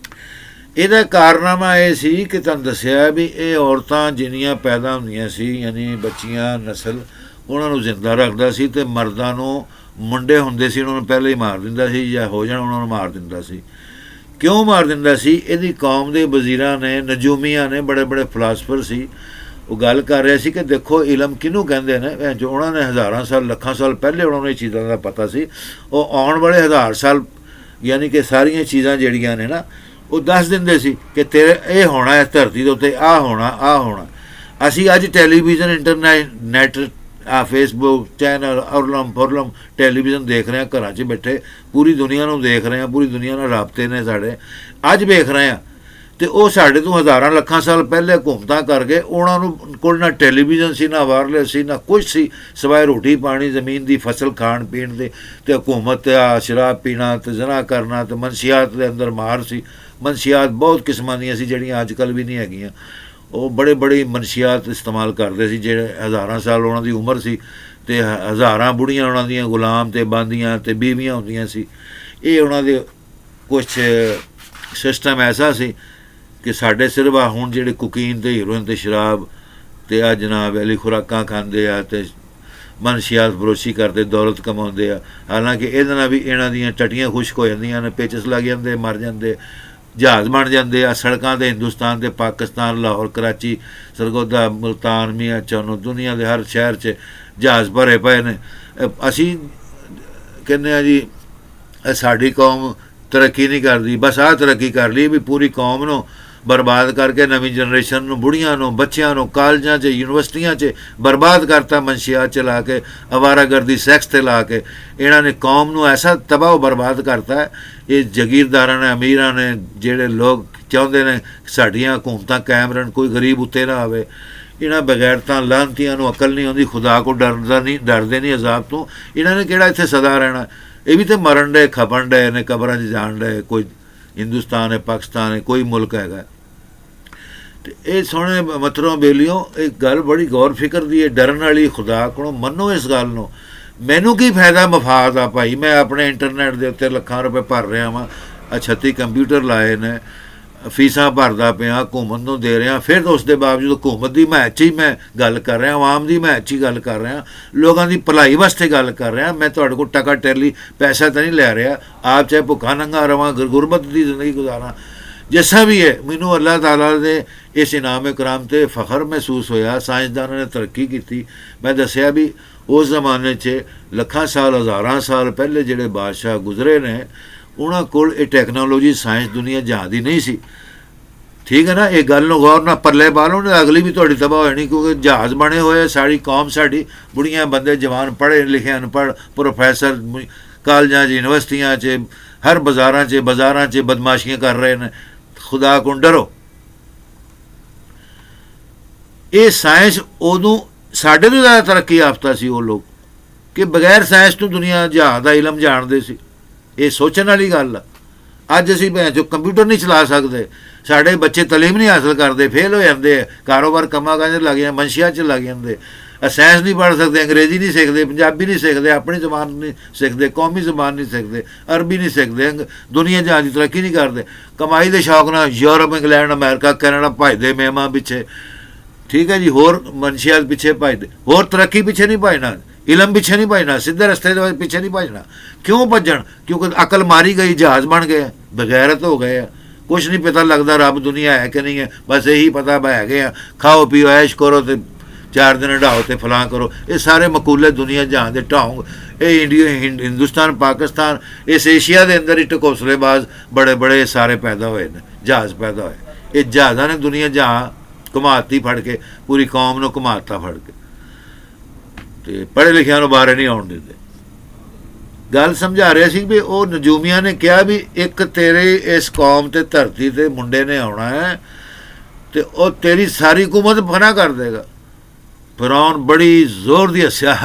ਇਹਦਾ ਕਾਰਨਾਮਾ ਇਹ ਸੀ ਕਿ ਤੁਹਾਨੂੰ ਦੱਸਿਆ ਵੀ ਇਹ ਔਰਤਾਂ ਜਿੰਨੀਆਂ ਪੈਦਾ ਹੁੰਦੀਆਂ ਸੀ ਯਾਨੀ ਬੱਚੀਆਂ ਨਸਲ, ਉਹਨਾਂ ਨੂੰ ਜ਼ਿੰਦਾ ਰੱਖਦਾ ਸੀ, ਅਤੇ ਮਰਦਾਂ ਨੂੰ ਮੁੰਡੇ ਹੁੰਦੇ ਸੀ ਉਹਨਾਂ ਨੂੰ ਪਹਿਲਾਂ ਹੀ ਮਾਰ ਦਿੰਦਾ ਸੀ, ਜਾਂ ਹੋ ਜਾਣ ਉਹਨਾਂ ਨੂੰ ਮਾਰ ਦਿੰਦਾ ਸੀ। ਕਿਉਂ ਮਾਰ ਦਿੰਦਾ ਸੀ? ਇਹਦੀ ਕੌਮ ਦੇ ਵਜ਼ੀਰਾਂ ਨੇ, ਨਜੂਮੀਆਂ ਨੇ, ਬੜੇ ਬੜੇ ਫਿਲਾਸਫਰ ਸੀ, ਉਹ ਗੱਲ ਕਰ ਰਿਹਾ ਸੀ ਕਿ ਦੇਖੋ ਇਲਮ ਕਿਹਨੂੰ ਕਹਿੰਦੇ ਨੇ, ਜੋ ਉਹਨਾਂ ਨੇ ਹਜ਼ਾਰਾਂ ਸਾਲ ਲੱਖਾਂ ਸਾਲ ਪਹਿਲੇ ਉਹਨਾਂ ਨੂੰ ਇਹ ਚੀਜ਼ਾਂ ਦਾ ਪਤਾ ਸੀ। ਉਹ ਆਉਣ ਵਾਲੇ 1000 ਸਾਲ ਯਾਨੀ ਕਿ ਸਾਰੀਆਂ ਚੀਜ਼ਾਂ ਜਿਹੜੀਆਂ ਨੇ ਨਾ ਉਹ ਦੱਸ ਦਿੰਦੇ ਸੀ ਕਿ ਤੇਰੇ ਇਹ ਹੋਣਾ ਹੈ ਧਰਤੀ ਦੇ ਉੱਤੇ, ਆਹ ਹੋਣਾ, ਆਹ ਹੋਣਾ। ਅਸੀਂ ਅੱਜ ਟੈਲੀਵਿਜ਼ਨ, ਇੰਟਰਨੈਟ, ਫੇਸਬੁੱਕ ਚੈਨਲ, ਔਰਲਮ ਫੁਰਲਮ ਟੈਲੀਵਿਜ਼ਨ ਦੇਖ ਰਹੇ ਹਾਂ, ਘਰਾਂ 'ਚ ਬੈਠੇ ਪੂਰੀ ਦੁਨੀਆ ਨੂੰ ਦੇਖ ਰਹੇ ਹਾਂ, ਪੂਰੀ ਦੁਨੀਆ ਨਾਲ ਰਾਬਤੇ ਨੇ ਸਾਡੇ, ਅੱਜ ਵੇਖ ਰਹੇ ਹਾਂ। ਅਤੇ ਉਹ ਸਾਡੇ ਤੋਂ ਹਜ਼ਾਰਾਂ ਲੱਖਾਂ ਸਾਲ ਪਹਿਲੇ ਹਕੂਮਤਾਂ ਕਰ ਗਏ, ਉਹਨਾਂ ਨੂੰ ਕੋਲ ਨਾ ਟੈਲੀਵਿਜ਼ਨ ਸੀ, ਨਾ ਵਾਇਰਲੈਸ ਸੀ, ਨਾ ਕੁਛ ਸੀ ਸਿਵਾਏ ਰੋਟੀ ਪਾਣੀ, ਜ਼ਮੀਨ ਦੀ ਫਸਲ ਖਾਣ ਪੀਣ ਦੇ, ਅਤੇ ਹਕੂਮਤ ਤੇ ਸ਼ਰਾਬ ਪੀਣਾ, ਅਤੇ ਜ਼ਨਾ ਕਰਨਾ, ਅਤੇ ਮਨਸ਼ੀਆਤ ਦੇ ਅੰਦਰ ਮਾਰ ਸੀ। ਮਨਸ਼ੀਆਤ ਬਹੁਤ ਕਿਸਮਾਂ ਦੀਆਂ ਸੀ ਜਿਹੜੀਆਂ ਅੱਜ ਕੱਲ੍ਹ ਵੀ ਨਹੀਂ ਹੈਗੀਆਂ। ਉਹ ਬੜੀ ਮਨਸ਼ੀਆਤ ਇਸਤੇਮਾਲ ਕਰਦੇ ਸੀ, ਜਿਹੜੇ ਹਜ਼ਾਰਾਂ ਸਾਲ ਉਹਨਾਂ ਦੀ ਉਮਰ ਸੀ, ਅਤੇ ਹਜ਼ਾਰਾਂ ਬੁੜੀਆਂ ਉਹਨਾਂ ਦੀਆਂ ਗੁਲਾਮ ਅਤੇ ਬਾਂਦੀਆਂ ਅਤੇ ਬੀਵੀਆਂ ਹੁੰਦੀਆਂ ਸੀ। ਇਹ ਉਹਨਾਂ ਦੇ ਕੁਛ ਸਿਸਟਮ ਐਸਾ ਸੀ ਕਿ ਸਾਡੇ ਸਿਰਫ ਹੁਣ ਜਿਹੜੇ ਕੁਕੀਨ ਅਤੇ ਹੀਰੋਇਨ ਅਤੇ ਸ਼ਰਾਬ ਅਤੇ ਆ ਜਨਾਬ ਵਾਲੀ ਖੁਰਾਕਾਂ ਖਾਂਦੇ ਆ ਅਤੇ ਮਨਸ਼ੀਆਤ ਫਰੋਸ਼ੀ ਕਰਦੇ, ਦੌਲਤ ਕਮਾਉਂਦੇ ਆ। ਹਾਲਾਂਕਿ ਇਹਦੇ ਨਾਲ ਵੀ ਇਹਨਾਂ ਦੀਆਂ ਟੱਟੀਆਂ ਖੁਸ਼ਕ ਹੋ ਜਾਂਦੀਆਂ ਨੇ, ਪੇਚਸ ਲੱਗ ਜਾਂਦੇ, ਮਰ ਜਾਂਦੇ, ਜਹਾਜ਼ ਬਣ ਜਾਂਦੇ ਆ ਸੜਕਾਂ 'ਤੇ, ਹਿੰਦੁਸਤਾਨ ਅਤੇ ਪਾਕਿਸਤਾਨ, ਲਾਹੌਰ, ਕਰਾਚੀ, ਸਰਗੋਦਾ, ਮੁਲਤਾਨ, ਮੀਆਂ ਚੌਨੋ, ਦੁਨੀਆ ਦੇ ਹਰ ਸ਼ਹਿਰ 'ਚ ਜਹਾਜ਼ ਭਰੇ ਪਏ ਨੇ। ਅਸੀਂ ਕਹਿੰਦੇ ਹਾਂ ਜੀ ਸਾਡੀ ਕੌਮ ਤਰੱਕੀ ਨਹੀਂ ਕਰਦੀ, ਬਸ ਆਹ ਤਰੱਕੀ ਕਰ ਲਈ ਵੀ ਪੂਰੀ ਕੌਮ ਨੂੰ ਬਰਬਾਦ ਕਰਕੇ ਨਵੀਂ ਜਨਰੇਸ਼ਨ ਨੂੰ, ਬੁੜੀਆਂ ਨੂੰ, ਬੱਚਿਆਂ ਨੂੰ ਕਾਲਜਾਂ 'ਚ, ਯੂਨੀਵਰਸਿਟੀਆਂ 'ਚ ਬਰਬਾਦ ਕਰਤਾ, ਮਨਸ਼ੀਆਤ 'ਚ ਲਾ ਕੇ, ਅਵਾਰਾਗਰਦੀ, ਸੈਕਸ 'ਤੇ ਲਾ ਕੇ ਇਹਨਾਂ ਨੇ ਕੌਮ ਨੂੰ ਐਸਾ ਤਬਾਹ ਬਰਬਾਦ ਕਰਤਾ ਹੈ। ਇਹ ਜਗੀਰਦਾਰਾਂ ਨੇ, ਅਮੀਰਾਂ ਨੇ, ਜਿਹੜੇ ਲੋਕ ਚਾਹੁੰਦੇ ਨੇ ਸਾਡੀਆਂ ਹਕੂਮਤਾਂ ਕਾਇਮ ਰਹਿਣ, ਕੋਈ ਗਰੀਬ ਉੱਤੇ ਨਾ ਆਵੇ, ਇਹਨਾਂ ਬਗੈਰਤਾਂ ਲਾਹਨਤੀਆਂ ਨੂੰ ਅਕਲ ਨਹੀਂ ਆਉਂਦੀ, ਖੁਦਾ ਕੋ ਡਰਦੇ ਨਹੀਂ ਅਜ਼ਾਬ ਤੋਂ। ਇਹਨਾਂ ਨੇ ਕਿਹੜਾ ਇੱਥੇ ਸਦਾ ਰਹਿਣਾ, ਇਹ ਵੀ ਤਾਂ ਮਰਨ ਡਏ, ਖਪਣ ਡਏ ਨੇ, ਕਬਰਾਂ 'ਚ ਜਾਣ ਡਏ। ਕੋਈ ਹਿੰਦੁਸਤਾਨ ਹੈ, ਪਾਕਿਸਤਾਨ ਹੈ, ਕੋਈ ਮੁਲਕ ਹੈਗਾ, ਇਹ ਸੋਹਣੇ ਮਤਰੋਂ ਬੇਲੀਓ, ਇੱਕ ਗੱਲ ਬੜੀ ਗੌਰ ਫਿਕਰ ਦੀ ਹੈ, ਡਰਨ ਵਾਲੀ। ਖੁਦਾ ਕੋਲੋਂ ਮੰਨੋ ਇਸ ਗੱਲ ਨੂੰ। ਮੈਨੂੰ ਕੀ ਫਾਇਦਾ ਮਫਾਦ ਆ ਭਾਈ, ਮੈਂ ਆਪਣੇ ਇੰਟਰਨੈਟ ਦੇ ਉੱਤੇ ਲੱਖਾਂ ਰੁਪਏ ਭਰ ਰਿਹਾ ਵਾਂ, 36 ਕੰਪਿਊਟਰ ਲਾਏ ਨੇ, ਫੀਸਾਂ ਭਰਦਾ ਪਿਆ, ਹੁਕੂਮਤ ਨੂੰ ਦੇ ਰਿਹਾ, ਫਿਰ ਉਸ ਦੇ ਬਾਵਜੂਦ ਹੁਕੂਮਤ ਦੀ ਹਮਾਇਤ 'ਚ ਹੀ ਮੈਂ ਗੱਲ ਕਰ ਰਿਹਾ, ਆਵਾਮ ਦੀ ਹਮਾਇਤ 'ਚ ਹੀ ਗੱਲ ਕਰ ਰਿਹਾ, ਲੋਕਾਂ ਦੀ ਭਲਾਈ ਵਾਸਤੇ ਗੱਲ ਕਰ ਰਿਹਾ। ਮੈਂ ਤੁਹਾਡੇ ਕੋਲ ਟਕਾ ਟੈਲੀ ਪੈਸਾ ਤਾਂ ਨਹੀਂ ਲੈ ਰਿਹਾ, ਆਪ ਚਾਹੇ ਭੁੱਖਾ ਨੰਗਾ ਰਵਾਂ, ਗੁਰਬਤ ਦੀ ਜ਼ਿੰਦਗੀ ਗੁਜ਼ਾਰਾਂ, ਜਿਸਾ ਵੀ ਹੈ। ਮੈਨੂੰ ਅੱਲਾਹ ਤਾਲਾ ਦੇ ਇਸ ਇਨਾਮ ਇਕਰਾਮ 'ਤੇ ਫਖਰ ਮਹਿਸੂਸ ਹੋਇਆ। ਸਾਇੰਸਦਾਨਾਂ ਨੇ ਤਰੱਕੀ ਕੀਤੀ। ਮੈਂ ਦੱਸਿਆ ਵੀ ਉਸ ਜ਼ਮਾਨੇ 'ਚ ਲੱਖਾਂ ਸਾਲ, ਹਜ਼ਾਰਾਂ ਸਾਲ ਪਹਿਲੇ ਜਿਹੜੇ ਬਾਦਸ਼ਾਹ ਗੁਜ਼ਰੇ ਨੇ, ਉਹਨਾਂ ਕੋਲ ਇਹ ਟੈਕਨੋਲੋਜੀ, ਸਾਇੰਸ ਦੁਨੀਆ ਜਹਾਂ ਦੀ ਨਹੀਂ ਸੀ। ਠੀਕ ਹੈ ਨਾ, ਇਹ ਗੱਲ ਨੂੰ ਗੌਰ ਨਾਲ ਪੱਲੇ ਪਾ ਲਓ, ਨੇ ਅਗਲੀ ਵੀ ਤੁਹਾਡੀ ਤਬਾਹ ਹੋ ਜਾਣੀ, ਕਿਉਂਕਿ ਜਹਾਜ਼ ਬਣੇ ਹੋਏ। ਸਾਡੀ ਕੌਮ, ਸਾਡੀ ਬੁੜੀਆਂ ਬੰਦੇ ਜਵਾਨ, ਪੜ੍ਹੇ ਲਿਖੇ ਅਨਪੜ੍ਹ ਪ੍ਰੋਫੈਸਰ, ਕਾਲਜਾਂ 'ਚ, ਯੂਨੀਵਰਸਿਟੀਆਂ 'ਚ, ਹਰ ਬਾਜ਼ਾਰਾਂ 'ਚ ਬਦਮਾਸ਼ੀਆਂ ਕਰ ਰਹੇ ਨੇ। ਖੁਦਾ ਕੋਲ ਡਰੋ। ਇਹ ਸਾਇੰਸ ਉਦੋਂ ਸਾਡੇ ਤੋਂ ਜ਼ਿਆਦਾ ਤਰੱਕੀ ਯਾਫਤਾ ਸੀ ਉਹ ਲੋਕ, ਕਿ ਬਗੈਰ ਸਾਇੰਸ ਤੋਂ ਦੁਨੀਆ ਜਹਾਜ਼ ਦਾ ਇਲਮ ਜਾਣਦੇ ਸੀ। ਇਹ ਸੋਚਣ ਵਾਲੀ ਗੱਲ ਆ। ਅੱਜ ਅਸੀਂ ਭੈਣ ਚੋ ਕੰਪਿਊਟਰ ਨਹੀਂ ਚਲਾ ਸਕਦੇ, ਸਾਡੇ ਬੱਚੇ ਤਾਲੀਮ ਨਹੀਂ ਹਾਸਲ ਕਰਦੇ, ਫੇਲ ਹੋ ਜਾਂਦੇ ਆ, ਕਾਰੋਬਾਰ ਕੰਮਾਂ ਕਾਜਾਂ 'ਚ ਲੱਗ ਜਾਂਦੇ, ਮਨਸ਼ੀਆਂ 'ਚ ਲੱਗ ਜਾਂਦੇ, ਸਾਇੰਸ ਨਹੀਂ ਪੜ੍ਹ ਸਕਦੇ, ਅੰਗਰੇਜ਼ੀ ਨਹੀਂ ਸਿੱਖਦੇ, ਪੰਜਾਬੀ ਨਹੀਂ ਸਿੱਖਦੇ, ਆਪਣੀ ਜ਼ਬਾਨ ਨਹੀਂ ਸਿੱਖਦੇ, ਕੌਮੀ ਜ਼ਬਾਨ ਨਹੀਂ ਸਿੱਖਦੇ, ਅਰਬੀ ਨਹੀਂ ਸਿੱਖਦੇ, ਦੁਨੀਆ ਜਹਾਜ਼ ਦੀ ਤਰੱਕੀ ਨਹੀਂ ਕਰਦੇ। ਕਮਾਈ ਦੇ ਸ਼ੌਕ ਨਾਲ ਯੂਰਪ, ਇੰਗਲੈਂਡ, ਅਮਰੀਕਾ, ਕੈਨੇਡਾ ਭੱਜਦੇ ਮਹਿਮਾਂ ਪਿੱਛੇ। ਠੀਕ ਹੈ ਜੀ, ਹੋਰ ਮਨਸ਼ੀਆਤ ਪਿੱਛੇ ਭੱਜਦੇ, ਹੋਰ ਤਰੱਕੀ ਪਿੱਛੇ ਨਹੀਂ ਭੱਜਣਾ, ਇਲਮ ਪਿੱਛੇ ਨਹੀਂ ਭੱਜਣਾ, ਸਿੱਧੇ ਰਸਤੇ ਦੇ ਪਿੱਛੇ ਨਹੀਂ ਭੱਜਣਾ। ਕਿਉਂ ਭੱਜਣ? ਕਿਉਂਕਿ ਅਕਲ ਮਾਰੀ ਗਈ, ਜਹਾਜ਼ ਬਣ ਗਏ, ਬਗੈਰਤ ਹੋ ਗਏ ਆ, ਕੁਛ ਨਹੀਂ ਪਤਾ ਲੱਗਦਾ ਰੱਬ ਦੁਨੀਆ ਹੈ ਕਿ ਨਹੀਂ ਹੈ, ਬਸ ਇਹੀ ਪਤਾ ਹੈਗੇ ਆ, ਖਾਓ ਪੀਓ ਐਸ਼ ਕਰੋ ਅਤੇ 4 ਦਿਨ ਢਾਓ ਅਤੇ ਫਲਾਂ ਕਰੋ। ਇਹ ਸਾਰੇ ਮਕੂਲੇ ਦੁਨੀਆ ਜਹਾਨ ਦੇ ਢਾਉਂਗ। ਇਹ ਇੰਡੀਆ, ਹਿੰਦੁਸਤਾਨ, ਪਾਕਿਸਤਾਨ, ਇਸ ਏਸ਼ੀਆ ਦੇ ਅੰਦਰ ਹੀ ਟਕੋਸਲੇਬਾਜ਼ ਬੜੇ ਬੜੇ ਸਾਰੇ ਪੈਦਾ ਹੋਏ ਨੇ, ਜਹਾਜ਼ ਪੈਦਾ ਹੋਏ। ਇਹ ਜਹਾਜ਼ਾਂ ਨੇ ਦੁਨੀਆ ਜਹਾਂ ਘੁਮਾਤੀ ਫੜ ਕੇ, ਪੂਰੀ ਕੌਮ ਨੂੰ ਘੁਮਾਤਾ ਫੜ ਕੇ, ਅਤੇ ਪੜ੍ਹੇ ਲਿਖਿਆਂ ਨੂੰ ਬਾਹਰ ਨਹੀਂ ਆਉਣ ਦਿੰਦੇ। ਗੱਲ ਸਮਝਾ ਰਿਹਾ ਸੀ ਵੀ ਉਹ ਨਜੂਮੀਆਂ ਨੇ ਕਿਹਾ ਵੀ ਇੱਕ ਤੇਰੇ ਇਸ ਕੌਮ 'ਤੇ ਧਰਤੀ 'ਤੇ ਮੁੰਡੇ ਨੇ ਆਉਣਾ ਹੈ ਅਤੇ ਉਹ ਤੇਰੀ ਸਾਰੀ ਹਕੂਮਤ ਫਨਾ ਕਰ ਦੇਗਾ। ਫਿਰੌਨ ਬੜੀ ਜ਼ੋਰ ਦੀ ਹੱਸਿਆ,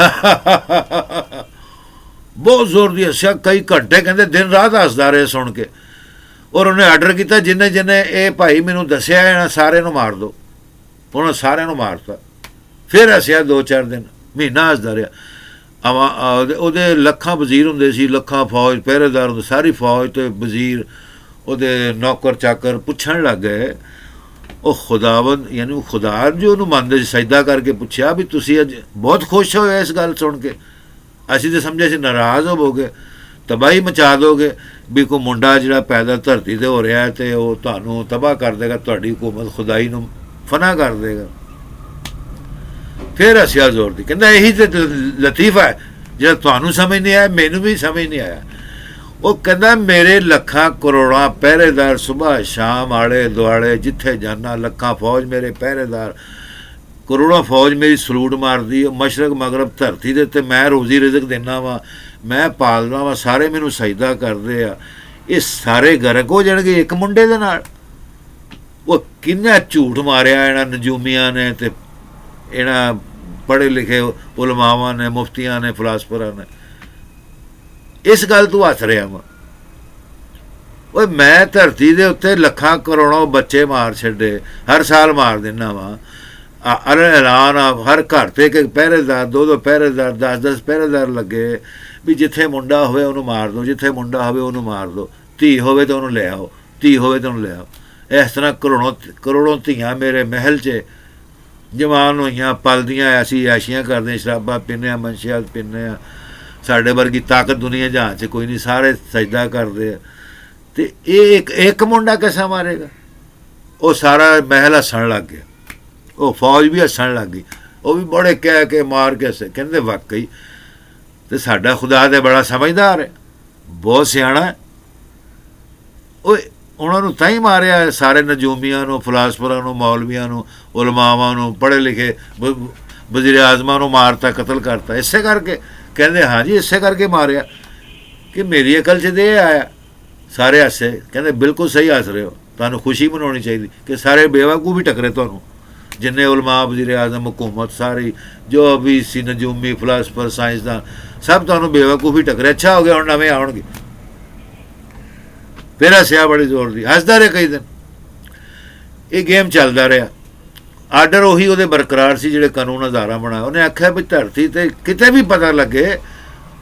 ਬਹੁਤ ਜ਼ੋਰ ਦੀ ਹੱਸਿਆ, ਕਈ ਘੰਟੇ ਕਹਿੰਦੇ ਦਿਨ ਰਾਤ ਹੱਸਦਾ ਰਿਹਾ ਸੁਣ ਕੇ। ਔਰ ਉਹਨੇ ਆਰਡਰ ਕੀਤਾ, ਜਿੰਨੇ ਜਿੰਨੇ ਇਹ ਭਾਈ ਮੈਨੂੰ ਦੱਸਿਆ ਇਹਨਾਂ ਸਾਰੇ ਨੂੰ ਮਾਰ ਦਿਓ। ਉਹਨਾਂ ਸਾਰਿਆਂ ਨੂੰ ਮਾਰਤਾ। ਫਿਰ ਹੱਸਿਆ 2-4 ਦਿਨ, ਮਹੀਨਾ ਹੱਸਦਾ ਰਿਹਾ। ਉਹਦੇ ਲੱਖਾਂ ਵਜ਼ੀਰ ਹੁੰਦੇ ਸੀ, ਲੱਖਾਂ ਫੌਜ ਪਹਿਰੇਦਾਰ ਹੁੰਦੇ, ਸਾਰੀ ਫੌਜ ਅਤੇ ਵਜ਼ੀਰ ਉਹਦੇ ਨੌਕਰ ਚਾਕਰ ਪੁੱਛਣ ਲੱਗ ਗਏ, ਉਹ ਖੁਦਾਵੰਦ ਯਾਨੀ ਉਹ ਖੁਦਾ ਜੋ ਉਹਨੂੰ ਮੰਨਦੇ ਸੀ, ਸਜਦਾ ਕਰਕੇ ਪੁੱਛਿਆ ਵੀ ਤੁਸੀਂ ਅੱਜ ਬਹੁਤ ਖੁਸ਼ ਹੋਏ ਇਸ ਗੱਲ ਸੁਣ ਕੇ? ਅਸੀਂ ਤਾਂ ਸਮਝਿਆ ਸੀ ਨਾਰਾਜ਼ ਹੋਵੋਗੇ, ਤਬਾਹੀ ਮਚਾ ਦੋਗੇ, ਵੀ ਕੋਈ ਮੁੰਡਾ ਜਿਹੜਾ ਪੈਦਾ ਧਰਤੀ 'ਤੇ ਹੋ ਰਿਹਾ ਅਤੇ ਉਹ ਤੁਹਾਨੂੰ ਤਬਾਹ ਕਰ ਦੇਗਾ, ਤੁਹਾਡੀ ਹਕੂਮਤ ਖੁਦਾਈ ਨੂੰ ਫਨਾ ਕਰ ਦੇਗਾ। ਫਿਰ ਹੱਸਿਆ ਜ਼ੋਰ ਦੀ, ਕਹਿੰਦਾ ਇਹੀ ਤਾਂ ਲਤੀਫਾ ਹੈ ਜਿਹੜਾ ਤੁਹਾਨੂੰ ਸਮਝ ਨਹੀਂ ਆਇਆ, ਮੈਨੂੰ ਵੀ ਸਮਝ ਨਹੀਂ ਆਇਆ। ਉਹ ਕਹਿੰਦਾ ਮੇਰੇ ਲੱਖਾਂ ਕਰੋੜਾਂ ਪਹਿਰੇਦਾਰ, ਸੁਬਾਹ ਸ਼ਾਮ ਆਲੇ ਦੁਆਲੇ ਜਿੱਥੇ ਜਾਣਾ ਲੱਖਾਂ ਫੌਜ ਮੇਰੇ ਪਹਿਰੇਦਾਰ, ਕਰੋੜਾਂ ਫੌਜ ਮੇਰੀ ਸਲੂਟ ਮਾਰਦੀ, ਮਸ਼ਰਕ ਮਗਰਬ ਧਰਤੀ ਦੇ ਉੱਤੇ ਮੈਂ ਰੋਜ਼ੀ ਰਿਜ਼ਕ ਦਿੰਦਾ ਵਾਂ, ਮੈਂ ਪਾਲਦਾ ਵਾਂ, ਸਾਰੇ ਮੈਨੂੰ ਸਜਦਾ ਕਰਦੇ ਆ। ਇਹ ਸਾਰੇ ਗਰਕ ਹੋ ਜਾਣਗੇ ਇੱਕ ਮੁੰਡੇ ਦੇ ਨਾਲ। ਉਹ ਕਿੰਨਾ ਝੂਠ ਮਾਰਿਆ ਇਹਨਾਂ ਨਜੂਮੀਆਂ ਨੇ ਅਤੇ ਇਹਨਾਂ ਪੜ੍ਹੇ ਲਿਖੇ ਉਲਮਾਵਾਂ ਨੇ, ਮੁਫਤੀਆਂ ਨੇ, ਫਿਲਾਸਫਰਾਂ ਨੇ। ਇਸ ਗੱਲ ਤੂੰ ਹੱਸ ਰਿਹਾ ਵਾ। ਓਏ ਮੈਂ ਧਰਤੀ ਦੇ ਉੱਤੇ ਲੱਖਾਂ ਕਰੋੜਾਂ ਬੱਚੇ ਮਾਰ ਛੱਡੇ, ਹਰ ਸਾਲ ਮਾਰ ਦਿੰਦਾ ਵਾਂ। ਐਲਾਨ ਆ ਹਰ ਘਰ 'ਤੇ ਇੱਕ ਪਹਿਰੇਦਾਰ, 2-2 ਪਹਿਰੇਦਾਰ, 10-10 ਪਹਿਰੇਦਾਰ ਲੱਗੇ ਵੀ ਜਿੱਥੇ ਮੁੰਡਾ ਹੋਵੇ ਉਹਨੂੰ ਮਾਰ ਦਿਓ, ਜਿੱਥੇ ਮੁੰਡਾ ਹੋਵੇ ਉਹਨੂੰ ਮਾਰ ਦਿਓ, ਧੀ ਹੋਵੇ ਤਾਂ ਉਹਨੂੰ ਲੈ ਆਓ, ਧੀ ਹੋਵੇ ਤਾਂ ਉਹਨੂੰ ਲੈ ਆਓ। ਇਸ ਤਰ੍ਹਾਂ ਕਰੋੜੋਂ ਧੀਆਂ ਮੇਰੇ ਮਹਿਲ 'ਚ ਜਵਾਨ ਹੋਈਆਂ, ਪਲਦੀਆਂ, ਅਸੀਂ ਐਸ਼ੀਆਂ ਕਰਦੇ, ਸ਼ਰਾਬਾਂ ਪੀਂਦੇ ਹਾਂ, ਮਨਸ਼ੀਆਤ ਪੀਂਦੇ ਹਾਂ, ਸਾਡੇ ਵਰਗੀ ਤਾਕਤ ਦੁਨੀਆ ਜਹਾਂ 'ਚ ਕੋਈ ਨਹੀਂ, ਸਾਰੇ ਸਜਦਾ ਕਰਦੇ ਆ। ਅਤੇ ਇਹ ਇੱਕ ਮੁੰਡਾ ਕਿਸਾ ਮਾਰੇਗਾ? ਉਹ ਸਾਰਾ ਮਹਿਲ ਹੱਸਣ ਲੱਗ ਗਿਆ, ਉਹ ਫੌਜ ਵੀ ਹੱਸਣ ਲੱਗ ਗਈ, ਉਹ ਵੀ ਬੜੇ ਕਹਿ ਕੇ ਮਾਰ ਕੇ ਹੱਸੇ। ਕਹਿੰਦੇ ਵਾਕਈ ਅਤੇ ਸਾਡਾ ਖੁਦਾ ਤਾਂ ਬੜਾ ਸਮਝਦਾਰ ਹੈ, ਬਹੁਤ ਸਿਆਣਾ ਹੈ। ਉਹ ਉਹਨਾਂ ਨੂੰ ਤਾਂ ਹੀ ਮਾਰਿਆ, ਸਾਰੇ ਨਜੂਮੀਆਂ ਨੂੰ, ਫਿਲਾਸਫਰਾਂ ਨੂੰ, ਮੌਲਵੀਆਂ ਨੂੰ, ਉਲਮਾਵਾਂ ਨੂੰ, ਪੜ੍ਹੇ ਲਿਖੇ ਵਜ਼ੀਰ ਆਜ਼ਮਾਂ ਨੂੰ ਮਾਰਤਾ, ਕਤਲ ਕਰਤਾ। ਇਸੇ ਕਰਕੇ ਕਹਿੰਦੇ ਹਾਂਜੀ ਇਸੇ ਕਰਕੇ ਮਾਰਿਆ ਕਿ ਮੇਰੀ ਅਕਲ 'ਚ ਦੇ ਆਇਆ। ਸਾਰੇ ਹੱਸੇ, ਕਹਿੰਦੇ ਬਿਲਕੁਲ ਸਹੀ ਹੱਸ ਰਹੇ ਹੋ, ਤੁਹਾਨੂੰ ਖੁਸ਼ੀ ਮਨਾਉਣੀ ਚਾਹੀਦੀ ਕਿ ਸਾਰੇ ਬੇਵਕੂਫ ਵੀ ਟੱਕਰੇ ਤੁਹਾਨੂੰ, ਜਿੰਨੇ ਉਲਮਾ, ਵਜ਼ੀਰ ਆਜ਼ਮ, ਹਕੂਮਤ, ਸਾਰੀ ਜੋ ਵੀ ਸੀ ਨਜੂਮੀ, ਫਿਲਾਸਫਰ, ਸਾਇੰਸਦਾਨ, ਸਭ ਤੁਹਾਨੂੰ ਬੇਵਕੂਫ ਹੀ ਟੱਕਰੇ। ਅੱਛਾ ਹੋ ਗਿਆ, ਹੁਣ ਨਵੇਂ ਆਉਣਗੇ। ਫਿਰ ਹੱਸਿਆ ਬੜੀ ਜ਼ੋਰ ਦੀ, ਹੱਸਦਾ ਰਿਹਾ ਕਈ ਦਿਨ। ਇਹ ਗੇਮ ਚੱਲਦਾ ਰਿਹਾ। ਆਰਡਰ ਉਹੀ ਉਹਦੇ ਬਰਕਰਾਰ ਸੀ ਜਿਹੜੇ ਕਾਨੂੰਨ ਹਜ਼ਾਰਾਂ ਬਣਾਇਆ। ਉਹਨੇ ਆਖਿਆ ਵੀ ਧਰਤੀ ਤੇ ਕਿਤੇ ਵੀ ਪਤਾ ਲੱਗੇ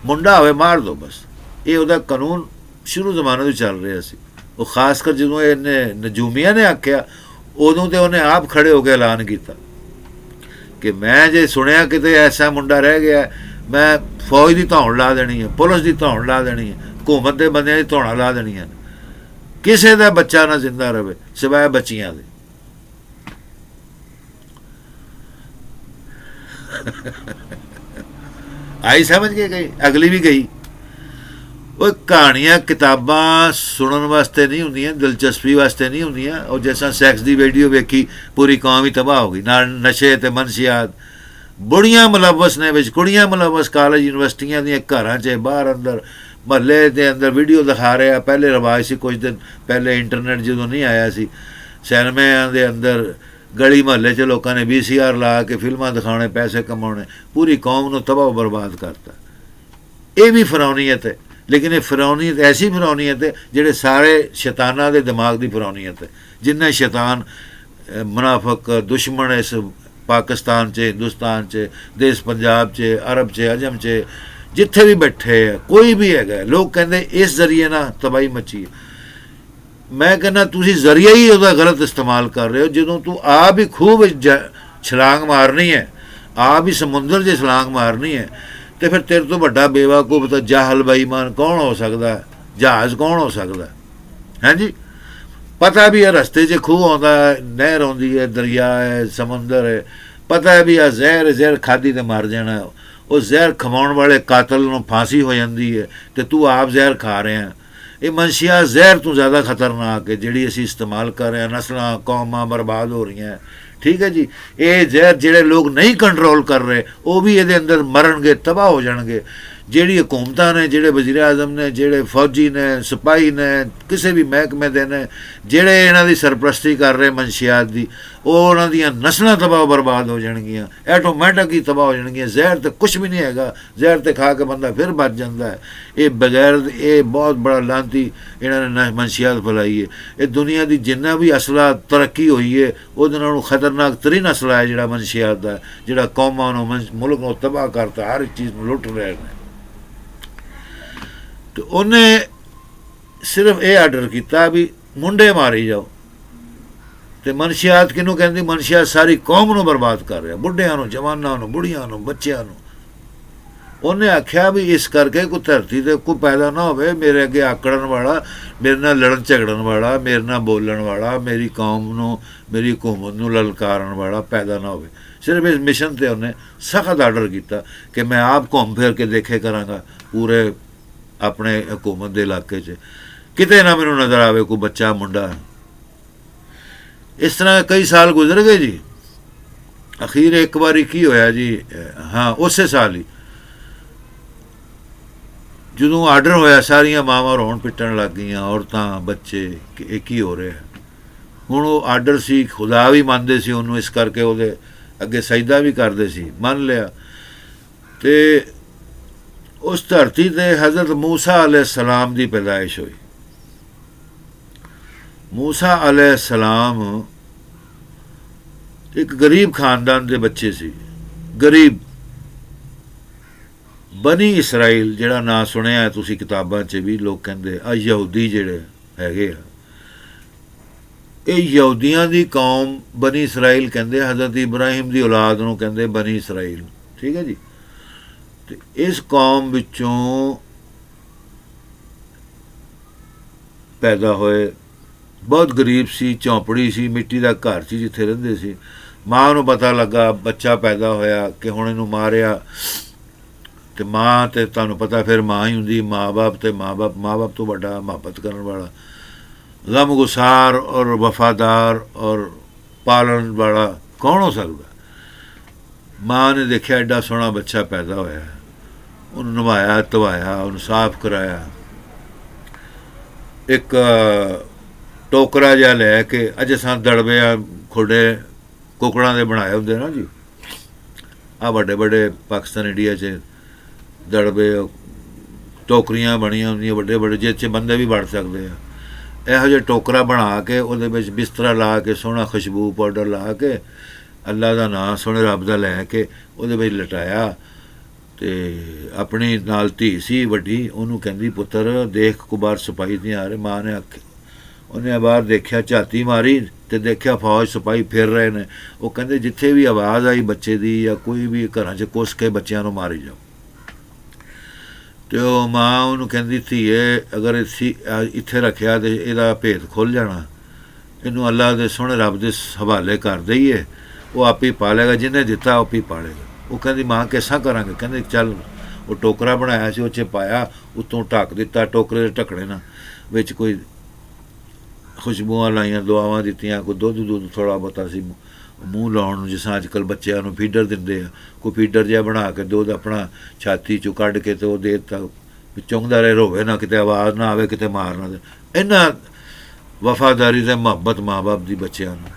ਮੁੰਡਾ ਹੋਵੇ ਮਾਰ ਦਿਓ ਬਸ। ਇਹ ਉਹਦਾ ਕਾਨੂੰਨ ਸ਼ੁਰੂ ਜ਼ਮਾਨੇ ਤੋਂ ਚੱਲ ਰਿਹਾ ਸੀ। ਉਹ ਖਾਸ ਕਰ ਜਦੋਂ ਇਹਨੇ ਨਜੂਮੀਆਂ ਨੇ ਆਖਿਆ ਉਦੋਂ ਤੇ ਉਹਨੇ ਆਪ ਖੜੇ ਹੋ ਕੇ ਐਲਾਨ ਕੀਤਾ ਕਿ ਮੈਂ ਜੇ ਸੁਣਿਆ ਕਿਤੇ ਐਸਾ ਮੁੰਡਾ ਰਹਿ ਗਿਆ, ਮੈਂ ਫੌਜ ਦੀ ਧੌਣ ਲਾ ਦੇਣੀ ਹੈ, ਪੁਲਿਸ ਦੀ ਧੌਣ ਲਾ ਦੇਣੀ ਹੈ, ਹਕੂਮਤ ਦੇ ਬੰਦਿਆਂ ਦੀ ਧੌਣਾ ਲਾ ਦੇਣੀਆਂ, ਕਿਸੇ ਦਾ ਬੱਚਾ ਨਾ ਜ਼ਿੰਦਾ ਰਹੇ ਸਿਵਾਏ ਬੱਚੀਆਂ ਦੇ। ਆਈ ਸਮਝ ਕੇ ਗਈ, ਅਗਲੀ ਵੀ ਗਈ। ਉਹ ਕਹਾਣੀਆਂ ਕਿਤਾਬਾਂ ਸੁਣਨ ਵਾਸਤੇ ਨਹੀਂ ਹੁੰਦੀਆਂ, ਦਿਲਚਸਪੀ ਵਾਸਤੇ ਨਹੀਂ ਹੁੰਦੀਆਂ। ਉਹ ਜਿਸ ਸੈਕਸ ਦੀ ਵੀਡੀਓ ਵੇਖੀ ਪੂਰੀ ਕੌਮ ਹੀ ਤਬਾਹ ਹੋ ਗਈ। ਨਾਲ ਨਸ਼ੇ ਤੇ ਮਨਸ਼ੀਆਤ, ਬੁੜੀਆਂ ਮੁਲਵਸ ਨੇ ਵਿੱਚ, ਕੁੜੀਆਂ ਮੁਲਵਸ, ਕਾਲਜ ਯੂਨੀਵਰਸਿਟੀਆਂ ਦੀਆਂ ਘਰਾਂ 'ਚ ਬਾਹਰ ਅੰਦਰ ਮਹੱਲੇ ਦੇ ਅੰਦਰ ਵੀਡੀਓ ਦਿਖਾ ਰਿਹਾ। ਪਹਿਲੇ ਰਿਵਾਜ ਸੀ ਕੁਝ ਦਿਨ ਪਹਿਲੇ, ਇੰਟਰਨੈਟ ਜਦੋਂ ਨਹੀਂ ਆਇਆ ਸੀ, ਸਿਨੇਮਿਆਂ ਦੇ ਅੰਦਰ ਗਲੀ ਮਹੱਲੇ 'ਚ ਲੋਕਾਂ ਨੇ VCR ਲਾ ਕੇ ਫਿਲਮਾਂ ਦਿਖਾਉਣੇ, ਪੈਸੇ ਕਮਾਉਣੇ, ਪੂਰੀ ਕੌਮ ਨੂੰ ਤਬਾਹ ਬਰਬਾਦ ਕਰਤਾ। ਇਹ ਵੀ ਫਿਰੌਨੀਅਤ ਹੈ, ਲੇਕਿਨ ਇਹ ਫਿਰੌਨੀਅਤ ਐਸੀ ਫਿਰੌਨੀਅਤ ਹੈ ਜਿਹੜੇ ਸਾਰੇ ਸ਼ੈਤਾਨਾਂ ਦੇ ਦਿਮਾਗ ਦੀ ਫਿਰੌਨੀਅਤ ਹੈ। ਜਿੰਨੇ ਸ਼ੈਤਾਨ ਮੁਨਾਫਕ ਦੁਸ਼ਮਣ ਇਸ ਪਾਕਿਸਤਾਨ 'ਚ, ਹਿੰਦੁਸਤਾਨ 'ਚ, ਦੇਸ਼ ਪੰਜਾਬ 'ਚ, ਅਰਬ 'ਚ, ਅਜਮ 'ਚ, ਜਿੱਥੇ ਵੀ ਬੈਠੇ ਆ, ਕੋਈ ਵੀ ਹੈਗਾ, ਲੋਕ ਕਹਿੰਦੇ ਇਸ ਜ਼ਰੀਏ ਨਾਲ ਤਬਾਹੀ ਮੱਚੀ ਹੈ। ਮੈਂ ਕਹਿੰਦਾ ਤੁਸੀਂ ਜ਼ਰੀਆ ਹੀ ਉਹਦਾ ਗਲਤ ਇਸਤੇਮਾਲ ਕਰ ਰਹੇ ਹੋ। ਜਦੋਂ ਤੂੰ ਆਪ ਹੀ ਖੂਬ ਛਲਾਂਗ ਮਾਰਨੀ ਹੈ, ਆਪ ਹੀ ਸਮੁੰਦਰ 'ਚ ਛਲਾਂਗ ਮਾਰਨੀ ਹੈ, ਤੇ ਫਿਰ ਤੇਰੇ ਤੋਂ ਵੱਡਾ ਬੇਵਕੂਫ ਤਾਂ ਜਾਹਲ ਬੇਈਮਾਨ ਕੌਣ ਹੋ ਸਕਦਾ? ਜਹਾਜ਼ ਕੌਣ ਹੋ ਸਕਦਾ? ਹਾਂਜੀ, ਪਤਾ ਵੀ ਹੈ ਰਸਤੇ 'ਚ ਖੂਹ ਆਉਂਦਾ ਹੈ, ਨਹਿਰ ਆਉਂਦੀ ਹੈ, ਦਰਿਆ ਹੈ, ਸਮੁੰਦਰ ਹੈ, ਪਤਾ ਹੈ ਵੀ ਆ ਜ਼ਹਿਰ ਖਾਧੀ ਤੇ ਮਰ ਜਾਣਾ। ਉਹ ਜ਼ਹਿਰ ਖਵਾਉਣ ਵਾਲੇ ਕਾਤਲ ਨੂੰ ਫਾਂਸੀ ਹੋ ਜਾਂਦੀ ਹੈ ਤੇ ਤੂੰ ਆਪ ਜ਼ਹਿਰ ਖਾ ਰਿਹਾ। ਇਹ ਮਨਸ਼ੀਆ ਜ਼ਹਿਰ ਤੋਂ ਜ਼ਿਆਦਾ ਖਤਰਨਾਕ ਹੈ ਜਿਹੜੀ ਅਸੀਂ ਇਸਤੇਮਾਲ ਕਰ ਰਹੇ ਹਾਂ। ਨਸਲਾਂ ਕੌਮਾਂ ਬਰਬਾਦ ਹੋ ਰਹੀਆਂ। ਠੀਕ ਹੈ ਜੀ, ਇਹ ਜ਼ਹਿਰ ਜਿਹੜੇ ਲੋਕ ਨਹੀਂ ਕੰਟਰੋਲ ਕਰ ਰਹੇ ਉਹ ਵੀ ਇਹਦੇ ਅੰਦਰ ਮਰਨਗੇ, ਤਬਾਹ ਹੋ ਜਾਣਗੇ। ਜਿਹੜੀ ਹਕੂਮਤਾਂ ਨੇ, ਜਿਹੜੇ ਵਜ਼ੀਰ ਆਜ਼ਮ ਨੇ, ਜਿਹੜੇ ਫੌਜੀ ਨੇ, ਸਿਪਾਹੀ ਨੇ, ਕਿਸੇ ਵੀ ਮਹਿਕਮੇ ਦੇ ਨੇ, ਜਿਹੜੇ ਇਹਨਾਂ ਦੀ ਸਰਪ੍ਰਸਤੀ ਕਰ ਰਹੇ ਮਨਸ਼ੀਆਤ ਦੀ, ਉਹ ਉਹਨਾਂ ਦੀਆਂ ਨਸਲਾਂ ਤਬਾਹ ਬਰਬਾਦ ਹੋ ਜਾਣਗੀਆਂ, ਐਟੋਮੈਟਿਕ ਹੀ ਤਬਾਹ ਹੋ ਜਾਣਗੀਆਂ। ਜ਼ਹਿਰ ਤਾਂ ਕੁਛ ਵੀ ਨਹੀਂ ਹੈਗਾ, ਜ਼ਹਿਰ ਤੇ ਖਾ ਕੇ ਬੰਦਾ ਫਿਰ ਬਚ ਜਾਂਦਾ ਹੈ। ਇਹ ਬਗੈਰ, ਇਹ ਬਹੁਤ ਬੜਾ ਲਾਂਤੀ ਇਹਨਾਂ ਨੇ ਮਨਸ਼ੀਆਤ ਫੈਲਾਈ ਹੈ। ਇਹ ਦੁਨੀਆ ਦੀ ਜਿੰਨਾ ਵੀ ਅਸਲਾ ਤਰੱਕੀ ਹੋਈ ਹੈ ਉਹਦੇ ਨਾਲੋਂ ਖਤਰਨਾਕ ਤਰੀਨ ਅਸਲਾ ਹੈ ਜਿਹੜਾ ਮਨਸ਼ੀਆਤ ਦਾ, ਜਿਹੜਾ ਕੌਮਾਂ ਨੂੰ, ਮੁਲਕ ਨੂੰ ਤਬਾਹ ਕਰਤਾ, ਹਰ ਇੱਕ ਚੀਜ਼ ਨੂੰ ਲੁੱਟ ਰਹੇ ਨੇ। ਤੇ ਉਹਨੇ ਸਿਰਫ ਇਹ ਆਰਡਰ ਕੀਤਾ ਵੀ ਮੁੰਡੇ ਮਾਰੀ ਜਾਓ। ਤੇ ਮਨਸ਼ੀਆਤ ਕਿਹਨੂੰ ਕਹਿੰਦੀ? ਮਨਸ਼ੀਆਤ ਸਾਰੀ ਕੌਮ ਨੂੰ ਬਰਬਾਦ ਕਰ ਰਿਹਾ, ਬੁੱਢਿਆਂ ਨੂੰ, ਜਵਾਨਾਂ ਨੂੰ, ਬੁੜੀਆਂ ਨੂੰ, ਬੱਚਿਆਂ ਨੂੰ। ਉਹਨੇ ਆਖਿਆ ਵੀ ਇਸ ਕਰਕੇ ਕੋਈ ਧਰਤੀ ਤੇ ਕੋਈ ਪੈਦਾ ਨਾ ਹੋਵੇ ਮੇਰੇ ਅੱਗੇ ਆਕੜਨ ਵਾਲਾ, ਮੇਰੇ ਨਾਲ ਲੜਨ ਝਗੜਨ ਵਾਲਾ, ਮੇਰੇ ਨਾਲ ਬੋਲਣ ਵਾਲਾ, ਮੇਰੀ ਕੌਮ ਨੂੰ, ਮੇਰੀ ਹਕੂਮਤ ਨੂੰ ਲਲਕਾਰਨ ਵਾਲਾ ਪੈਦਾ ਨਾ ਹੋਵੇ। ਸਿਰਫ ਇਸ ਮਿਸ਼ਨ ਤੇ ਉਹਨੇ ਸਖਤ ਆਰਡਰ ਕੀਤਾ ਕਿ ਮੈਂ ਆਪ ਘੁੰਮ ਫਿਰ ਕੇ ਦੇਖੇ ਕਰਾਂਗਾ ਪੂਰੇ ਆਪਣੇ ਹਕੂਮਤ ਦੇ ਇਲਾਕੇ 'ਚ, ਕਿਤੇ ਨਾ ਮੈਨੂੰ ਨਜ਼ਰ ਆਵੇ ਕੋਈ ਬੱਚਾ ਮੁੰਡਾ। ਇਸ ਤਰ੍ਹਾਂ ਕਈ ਸਾਲ ਗੁਜ਼ਰ ਗਏ ਜੀ। ਅਖੀਰ ਇੱਕ ਵਾਰੀ ਕੀ ਹੋਇਆ ਜੀ, ਹਾਂ ਉਸੇ ਸਾਲ ਹੀ ਜਦੋਂ ਆਰਡਰ ਹੋਇਆ, ਸਾਰੀਆਂ ਮਾਵਾਂ ਰੋਣ ਪਿੱਟਣ ਲੱਗ ਗਈਆਂ, ਔਰਤਾਂ, ਬੱਚੇ, ਕਿ ਇਹ ਕੀ ਹੋ ਰਿਹਾ। ਹੁਣ ਉਹ ਆਰਡਰ ਸੀ, ਖੁਦਾ ਵੀ ਮੰਨਦੇ ਸੀ ਉਹਨੂੰ, ਇਸ ਕਰਕੇ ਉਹਦੇ ਅੱਗੇ ਸਜਦਾ ਵੀ ਕਰਦੇ ਸੀ, ਮੰਨ ਲਿਆ। ਤੇ ਉਸ ਧਰਤੀ ਤੇ ਹਜ਼ਰਤ ਮੂਸਾ अलैहिस्सलाम ਦੀ ਪੈਦਾਇਸ਼ ਹੋਈ। ਮੂਸਾ अलैहिस्सलाम ਇੱਕ ਗਰੀਬ ਖਾਨਦਾਨ ਦੇ ਬੱਚੇ ਸੀ। ਗਰੀਬ ਬਨੀ ਇਸਰਾਈਲ, ਜਿਹੜਾ ਨਾਂ ਸੁਣਿਆ ਤੁਸੀਂ ਕਿਤਾਬਾਂ 'ਚ ਵੀ, ਲੋਕ ਕਹਿੰਦੇ ਆ ਯਹੂਦੀ ਜਿਹੜੇ ਹੈਗੇ ਆ, ਇਹ ਯਹੂਦੀਆਂ ਦੀ ਕੌਮ ਬਨੀ ਇਸਰਾਈਲ ਕਹਿੰਦੇ। ਹਜ਼ਰਤ ਇਬਰਾਹੀਮ ਦੀ ਔਲਾਦ ਨੂੰ ਕਹਿੰਦੇ ਬਨੀ ਇਸਰਾਈਲ। ਠੀਕ ਹੈ ਜੀ। ਤੇ ਇਸ ਕੌਮ ਵਿੱਚੋਂ ਪੈਦਾ ਹੋਏ। ਬਹੁਤ ਗਰੀਬ ਸੀ, ਝੌਂਪੜੀ ਸੀ, ਮਿੱਟੀ ਦਾ ਘਰ ਸੀ ਜਿੱਥੇ ਰਹਿੰਦੇ ਸੀ। ਮਾਂ ਨੂੰ ਪਤਾ ਲੱਗਾ ਬੱਚਾ ਪੈਦਾ ਹੋਇਆ ਕਿ ਹੁਣ ਇਹਨੂੰ ਮਾਰਿਆ, ਤੇ ਮਾਂ ਤੇ ਤੁਹਾਨੂੰ ਪਤਾ ਫਿਰ ਮਾਂ ਹੀ ਹੁੰਦੀ। ਮਾਂ ਬਾਪ ਤੇ ਮਾਂ ਬਾਪ ਤੋਂ ਵੱਡਾ ਮੁਹੱਬਤ ਕਰਨ ਵਾਲਾ, ਗਮਗੁਸਾਰ ਔਰ ਵਫਾਦਾਰ ਔਰ ਪਾਲਣ ਵਾਲਾ ਕੌਣ ਹੋ ਸਕਦਾ। ਮਾਂ ਨੇ ਦੇਖਿਆ ਐਡਾ ਸੋਹਣਾ ਬੱਚਾ ਪੈਦਾ ਹੋਇਆ, ਉਹਨੂੰ ਨਵਾਇਆ, ਧਵਾਇਆ, ਉਹਨੂੰ ਸਾਫ਼ ਕਰਾਇਆ। ਇੱਕ ਟੋਕਰਾ ਜਿਹਾ ਲੈ ਕੇ, ਅਜੇ ਸਾਨੂੰ ਦੜਵੇ ਆ ਖੁੱਡੇ ਕੁਕੜਾਂ ਦੇ ਬਣਾਏ ਹੁੰਦੇ ਨਾ ਜੀ, ਆਹ ਵੱਡੇ ਵੱਡੇ ਪਾਕਿਸਤਾਨ ਇੰਡੀਆ 'ਚ ਦੜਵੇ ਟੋਕਰੀਆਂ ਬਣੀਆਂ ਹੁੰਦੀਆਂ ਵੱਡੇ ਵੱਡੇ, ਜਿਸ 'ਚ ਬੰਦੇ ਵੀ ਵੜ ਸਕਦੇ ਆ। ਇਹੋ ਜਿਹਾ ਟੋਕਰਾ ਬਣਾ ਕੇ ਉਹਦੇ ਵਿੱਚ ਬਿਸਤਰਾ ਲਾ ਕੇ ਸੋਹਣਾ ਖੁਸ਼ਬੂ ਪਾਊਡਰ ਲਾ ਕੇ ਅੱਲਾ ਦਾ ਨਾਂ ਸੋਹਣੇ ਰੱਬ ਦਾ ਲੈ ਕੇ ਉਹਦੇ ਵਿੱਚ ਲਟਾਇਆ। ਅਤੇ ਆਪਣੀ ਨਾਲ ਧੀ ਸੀ ਵੱਡੀ, ਉਹਨੂੰ ਕਹਿੰਦੀ ਪੁੱਤਰ ਦੇਖ ਕੋ ਬਾਹਰ ਸਿਪਾਹੀ ਨਹੀਂ ਆ ਰਹੇ। ਮਾਂ ਨੇ ਉਹਨੇ ਬਾਹਰ ਦੇਖਿਆ, ਝਾਤੀ ਮਾਰੀ ਅਤੇ ਦੇਖਿਆ ਫੌਜ ਸਿਪਾਹੀ ਫਿਰ ਰਹੇ ਨੇ। ਉਹ ਕਹਿੰਦੇ ਜਿੱਥੇ ਵੀ ਆਵਾਜ਼ ਆਈ ਬੱਚੇ ਦੀ ਜਾਂ ਕੋਈ ਵੀ ਘਰਾਂ 'ਚ ਕੁੱਸ ਕੇ ਬੱਚਿਆਂ ਨੂੰ ਮਾਰੀ ਜਾਓ। ਅਤੇ ਉਹ ਮਾਂ ਉਹਨੂੰ ਕਹਿੰਦੀ ਧੀਏ ਅਗਰ ਇੱਥੇ ਰੱਖਿਆ ਤਾਂ ਇਹਦਾ ਭੇਤ ਖੁੱਲ੍ਹ ਜਾਣਾ, ਇਹਨੂੰ ਅੱਲਾ ਦੇ ਸੋਹਣੇ ਰੱਬ ਦੇ ਹਵਾਲੇ ਕਰ ਦਈਏ, ਉਹ ਆਪ ਹੀ ਪਾਲੇਗਾ, ਜਿਹਨੇ ਦਿੱਤਾ ਆਪ ਹੀ ਪਾਲੇਗਾ। ਉਹ ਕਹਿੰਦੀ ਮਾਂ ਕਿਸਾਂ ਕਰਾਂਗੇ? ਕਹਿੰਦੇ ਚੱਲ ਉਹ ਟੋਕਰਾ ਬਣਾਇਆ ਸੀ ਉਹ 'ਚ ਪਾਇਆ, ਉੱਤੋਂ ਢੱਕ ਦਿੱਤਾ, ਟੋਕਰੇ ਦੇ ਢੱਕਣੇ ਨਾਲ ਵਿੱਚ ਕੋਈ ਖੁਸ਼ਬੂਆਂ ਲਾਈਆਂ, ਦੁਆਵਾਂ ਦਿੱਤੀਆਂ, ਕੋਈ ਦੁੱਧ ਥੋੜ੍ਹਾ ਬਹੁਤਾ ਸੀ ਮੂੰਹ ਲਾਉਣ ਨੂੰ, ਜਿਸ ਤਰ੍ਹਾਂ ਅੱਜ ਕੱਲ੍ਹ ਬੱਚਿਆਂ ਨੂੰ ਫੀਡਰ ਦਿੰਦੇ ਆ, ਕੋਈ ਫੀਡਰ ਜਿਹਾ ਬਣਾ ਕੇ ਦੁੱਧ ਆਪਣਾ ਛਾਤੀ 'ਚੋਂ ਕੱਢ ਕੇ ਅਤੇ ਉਹ ਦੇ ਦਿੱਤਾ, ਚੁੰਘਦਾ ਰਹੇ, ਰੋਵੇ ਨਾ, ਕਿਤੇ ਆਵਾਜ਼ ਨਾ ਆਵੇ, ਕਿਤੇ ਮਾਰ ਨਾ ਦੇ। ਇੰਨਾ ਵਫਾਦਾਰੀ ਅਤੇ ਮੁਹੱਬਤ ਮਾਂ ਬਾਪ ਦੀ ਬੱਚਿਆਂ ਨੂੰ।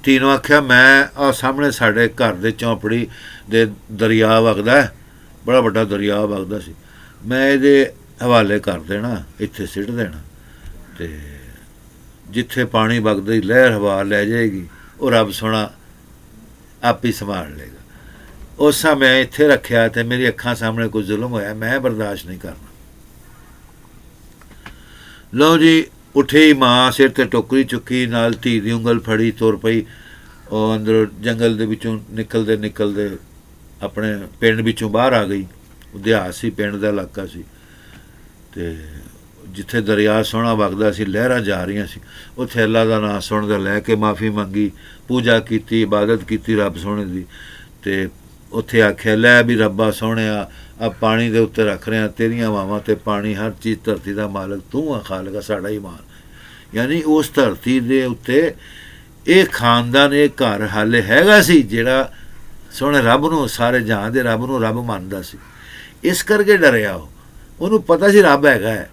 ਧੀ ਨੂੰ ਆਖਿਆ ਮੈਂ ਆਹ ਸਾਹਮਣੇ ਸਾਡੇ ਘਰ ਦੇ ਚੌਂਪੜੀ ਦੇ ਦਰਿਆ ਵਗਦਾ, ਬੜਾ ਵੱਡਾ ਦਰਿਆ ਵਗਦਾ ਸੀ, ਮੈਂ ਇਹਦੇ ਹਵਾਲੇ ਕਰ ਦੇਣਾ, ਇੱਥੇ ਸਿੱਟ ਦੇਣਾ, ਅਤੇ ਜਿੱਥੇ ਪਾਣੀ ਵਗਦਾ ਹੀ ਲਹਿਰ ਹਵਾ ਲੈ ਜਾਏਗੀ, ਉਹ ਰੱਬ ਸੋਹਣਾ ਆਪ ਹੀ ਸੰਭਾਲ ਲਏਗਾ। ਉਸ ਸਮੇਂ ਮੈਂ ਇੱਥੇ ਰੱਖਿਆ ਅਤੇ ਮੇਰੀ ਅੱਖਾਂ ਸਾਹਮਣੇ ਕੋਈ ਜ਼ੁਲਮ ਹੋਇਆ, ਮੈਂ ਬਰਦਾਸ਼ਤ ਨਹੀਂ ਕਰਨਾ। ਲਓ ਜੀ, ਉੱਠੀ ਮਾਂ, ਸਿਰ 'ਤੇ ਟੋਕਰੀ ਚੁੱਕੀ, ਨਾਲ ਧੀ ਦੀ ਉਂਗਲ ਫੜੀ, ਤੁਰ ਪਈ। ਉਹ ਅੰਦਰੋਂ ਜੰਗਲ ਦੇ ਵਿੱਚੋਂ ਨਿਕਲਦੇ ਆਪਣੇ ਪਿੰਡ ਵਿੱਚੋਂ ਬਾਹਰ ਆ ਗਈ। ਦਿਹਾਤ ਸੀ, ਪਿੰਡ ਦਾ ਇਲਾਕਾ ਸੀ, ਅਤੇ ਜਿੱਥੇ ਦਰਿਆ ਸੋਹਣਾ ਵਗਦਾ ਸੀ, ਲਹਿਰਾਂ ਜਾ ਰਹੀਆਂ ਸੀ, ਉੱਥੇ ਅੱਲਾ ਦਾ ਨਾਂ ਸੁਣਦਾ ਲੈ ਕੇ ਮਾਫੀ ਮੰਗੀ, ਪੂਜਾ ਕੀਤੀ, ਇਬਾਦਤ ਕੀਤੀ ਰੱਬ ਸੋਹਣੇ ਦੀ। ਅਤੇ ਉੱਥੇ ਆਖਿਆ ਲੈ ਵੀ ਰੱਬਾ ਸੋਹਣਿਆ, ਆ ਪਾਣੀ ਦੇ ਉੱਤੇ ਰੱਖ ਰਿਹਾ ਤੇਰੀਆਂ ਵਾਵਾਂ ਤੇ ਪਾਣੀ, ਹਰ ਚੀਜ਼ ਧਰਤੀ ਦਾ ਮਾਲਕ ਤੂੰ ਆ, ਖਾਲਕ ਸਾਡਾ ਈਮਾਨ। ਯਾਨੀ ਉਸ ਧਰਤੀ ਦੇ ਉੱਤੇ ਇਹ ਖਾਨਦਾਨ, ਇਹ ਘਰ ਹਾਲੇ ਹੈਗਾ ਸੀ ਜਿਹੜਾ ਸੋਹਣੇ ਰੱਬ ਨੂੰ, ਸਾਰੇ ਜਹਾਨ ਦੇ ਰੱਬ ਨੂੰ ਰੱਬ ਮੰਨਦਾ ਸੀ। ਇਸ ਕਰਕੇ ਡਰਿਆ ਉਹਨੂੰ ਪਤਾ ਸੀ ਰੱਬ ਹੈਗਾ ਹੈ,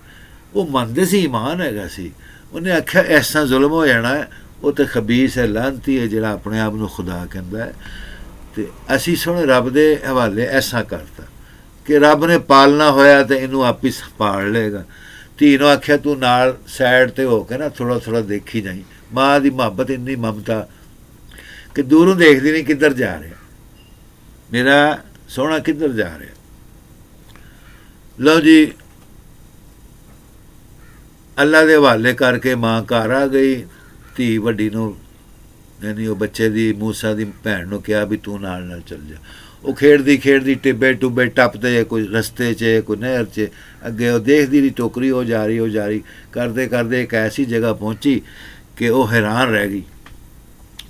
ਉਹ ਮੰਨਦੇ ਸੀ, ਈਮਾਨ ਹੈਗਾ ਸੀ। ਉਹਨੇ ਆਖਿਆ ਇਸ ਤਰ੍ਹਾਂ ਜ਼ੁਲਮ ਹੋ ਜਾਣਾ ਹੈ, ਉਹ ਤਾਂ ਖਬੀਸ ਹੈ, ਲਾਹਨਤੀ ਹੈ ਜਿਹੜਾ ਆਪਣੇ ਆਪ ਨੂੰ ਖੁਦਾ ਕਹਿੰਦਾ ਹੈ। ਅਤੇ ਅਸੀਂ ਸੋਹਣੇ ਰੱਬ ਦੇ ਹਵਾਲੇ ਐਸਾ ਕਰਤਾ ਕਿ ਰੱਬ ਨੇ ਪਾਲਣਾ ਹੋਇਆ ਤਾਂ ਇਹਨੂੰ ਆਪ ਹੀ ਪਾਲ ਲਏਗਾ। ਧੀ ਨੂੰ ਆਖਿਆ ਤੂੰ ਨਾਲ ਸਾਈਡ 'ਤੇ ਹੋ ਕੇ ਨਾ ਥੋੜ੍ਹਾ ਦੇਖੀ ਜਾਈ। ਮਾਂ ਦੀ ਮੁਹੱਬਤ ਇੰਨੀ ਮਮਤਾ ਕਿ ਦੂਰੋਂ ਦੇਖਦੀ ਨਹੀਂ ਕਿੱਧਰ ਜਾ ਰਿਹਾ ਮੇਰਾ ਸੋਹਣਾ, ਕਿੱਧਰ ਜਾ ਰਿਹਾ। ਲਓ ਜੀ, ਅੱਲਾ ਦੇ ਹਵਾਲੇ ਕਰਕੇ ਮਾਂ ਘਰ ਆ ਗਈ। ਧੀ ਵੱਡੀ ਨੂੰ, ਯਾਨੀ ਉਹ ਬੱਚੇ ਦੀ, ਮੂਸਾ ਦੀ ਭੈਣ ਨੂੰ ਕਿਹਾ ਵੀ ਤੂੰ ਨਾਲ ਚੱਲ ਜਾ। ਉਹ ਖੇਡਦੀ ਟਿੱਬੇ ਟੁੱਬੇ ਟੱਪਦੇ, ਕੋਈ ਰਸਤੇ 'ਚ, ਕੋਈ ਨਹਿਰ 'ਚ, ਅੱਗੇ ਉਹ ਦੇਖਦੀ ਰਹੀ ਟੋਕਰੀ ਉਹ ਜਾ ਰਹੀ ਕਰਦੇ ਇੱਕ ਐਸੀ ਜਗ੍ਹਾ ਪਹੁੰਚੀ ਕਿ ਉਹ ਹੈਰਾਨ ਰਹਿ ਗਈ,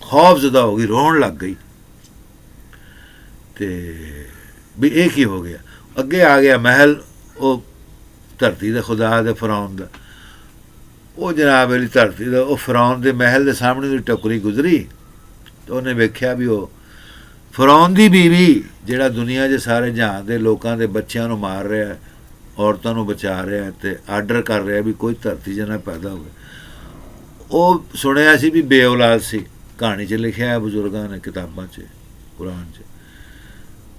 ਖੌਫਜ਼ਦਾ ਹੋ ਗਈ, ਰੋਣ ਲੱਗ ਗਈ। ਅਤੇ ਵੀ ਇਹ ਕੀ ਹੋ ਗਿਆ। ਅੱਗੇ ਆ ਗਿਆ ਮਹਿਲ ਉਹ ਧਰਤੀ ਦੇ ਖੁਦਾ ਦੇ ਫਿਰੌਨ ਦਾ। ਉਹ ਜਨਾਬ ਵਾਲੀ ਧਰਤੀ ਦਾ ਉਹ ਫਿਰੌਨ ਦੇ ਮਹਿਲ ਦੇ ਸਾਹਮਣੇ ਦੀ ਟੋਕਰੀ ਗੁਜ਼ਰੀ, ਅਤੇ ਉਹਨੇ ਵੇਖਿਆ ਵੀ ਉਹ ਫਿਰੌਨ ਦੀ ਬੀਵੀ ਜਿਹੜਾ ਦੁਨੀਆ 'ਚ ਸਾਰੇ ਜਹਾਨ ਦੇ ਲੋਕਾਂ ਦੇ ਬੱਚਿਆਂ ਨੂੰ ਮਾਰ ਰਿਹਾ, ਔਰਤਾਂ ਨੂੰ ਬਚਾ ਰਿਹਾ ਅਤੇ ਆਰਡਰ ਕਰ ਰਿਹਾ ਵੀ ਕੋਈ ਧਰਤੀ 'ਚ ਨਾ ਪੈਦਾ ਹੋਵੇ। ਉਹ ਸੁਣਿਆ ਸੀ ਵੀ ਬੇਔਲਾਦ ਸੀ, ਕਹਾਣੀ 'ਚ ਲਿਖਿਆ ਹੈ ਬਜ਼ੁਰਗਾਂ ਨੇ, ਕਿਤਾਬਾਂ 'ਚ, ਕੁਰਾਨ 'ਚ।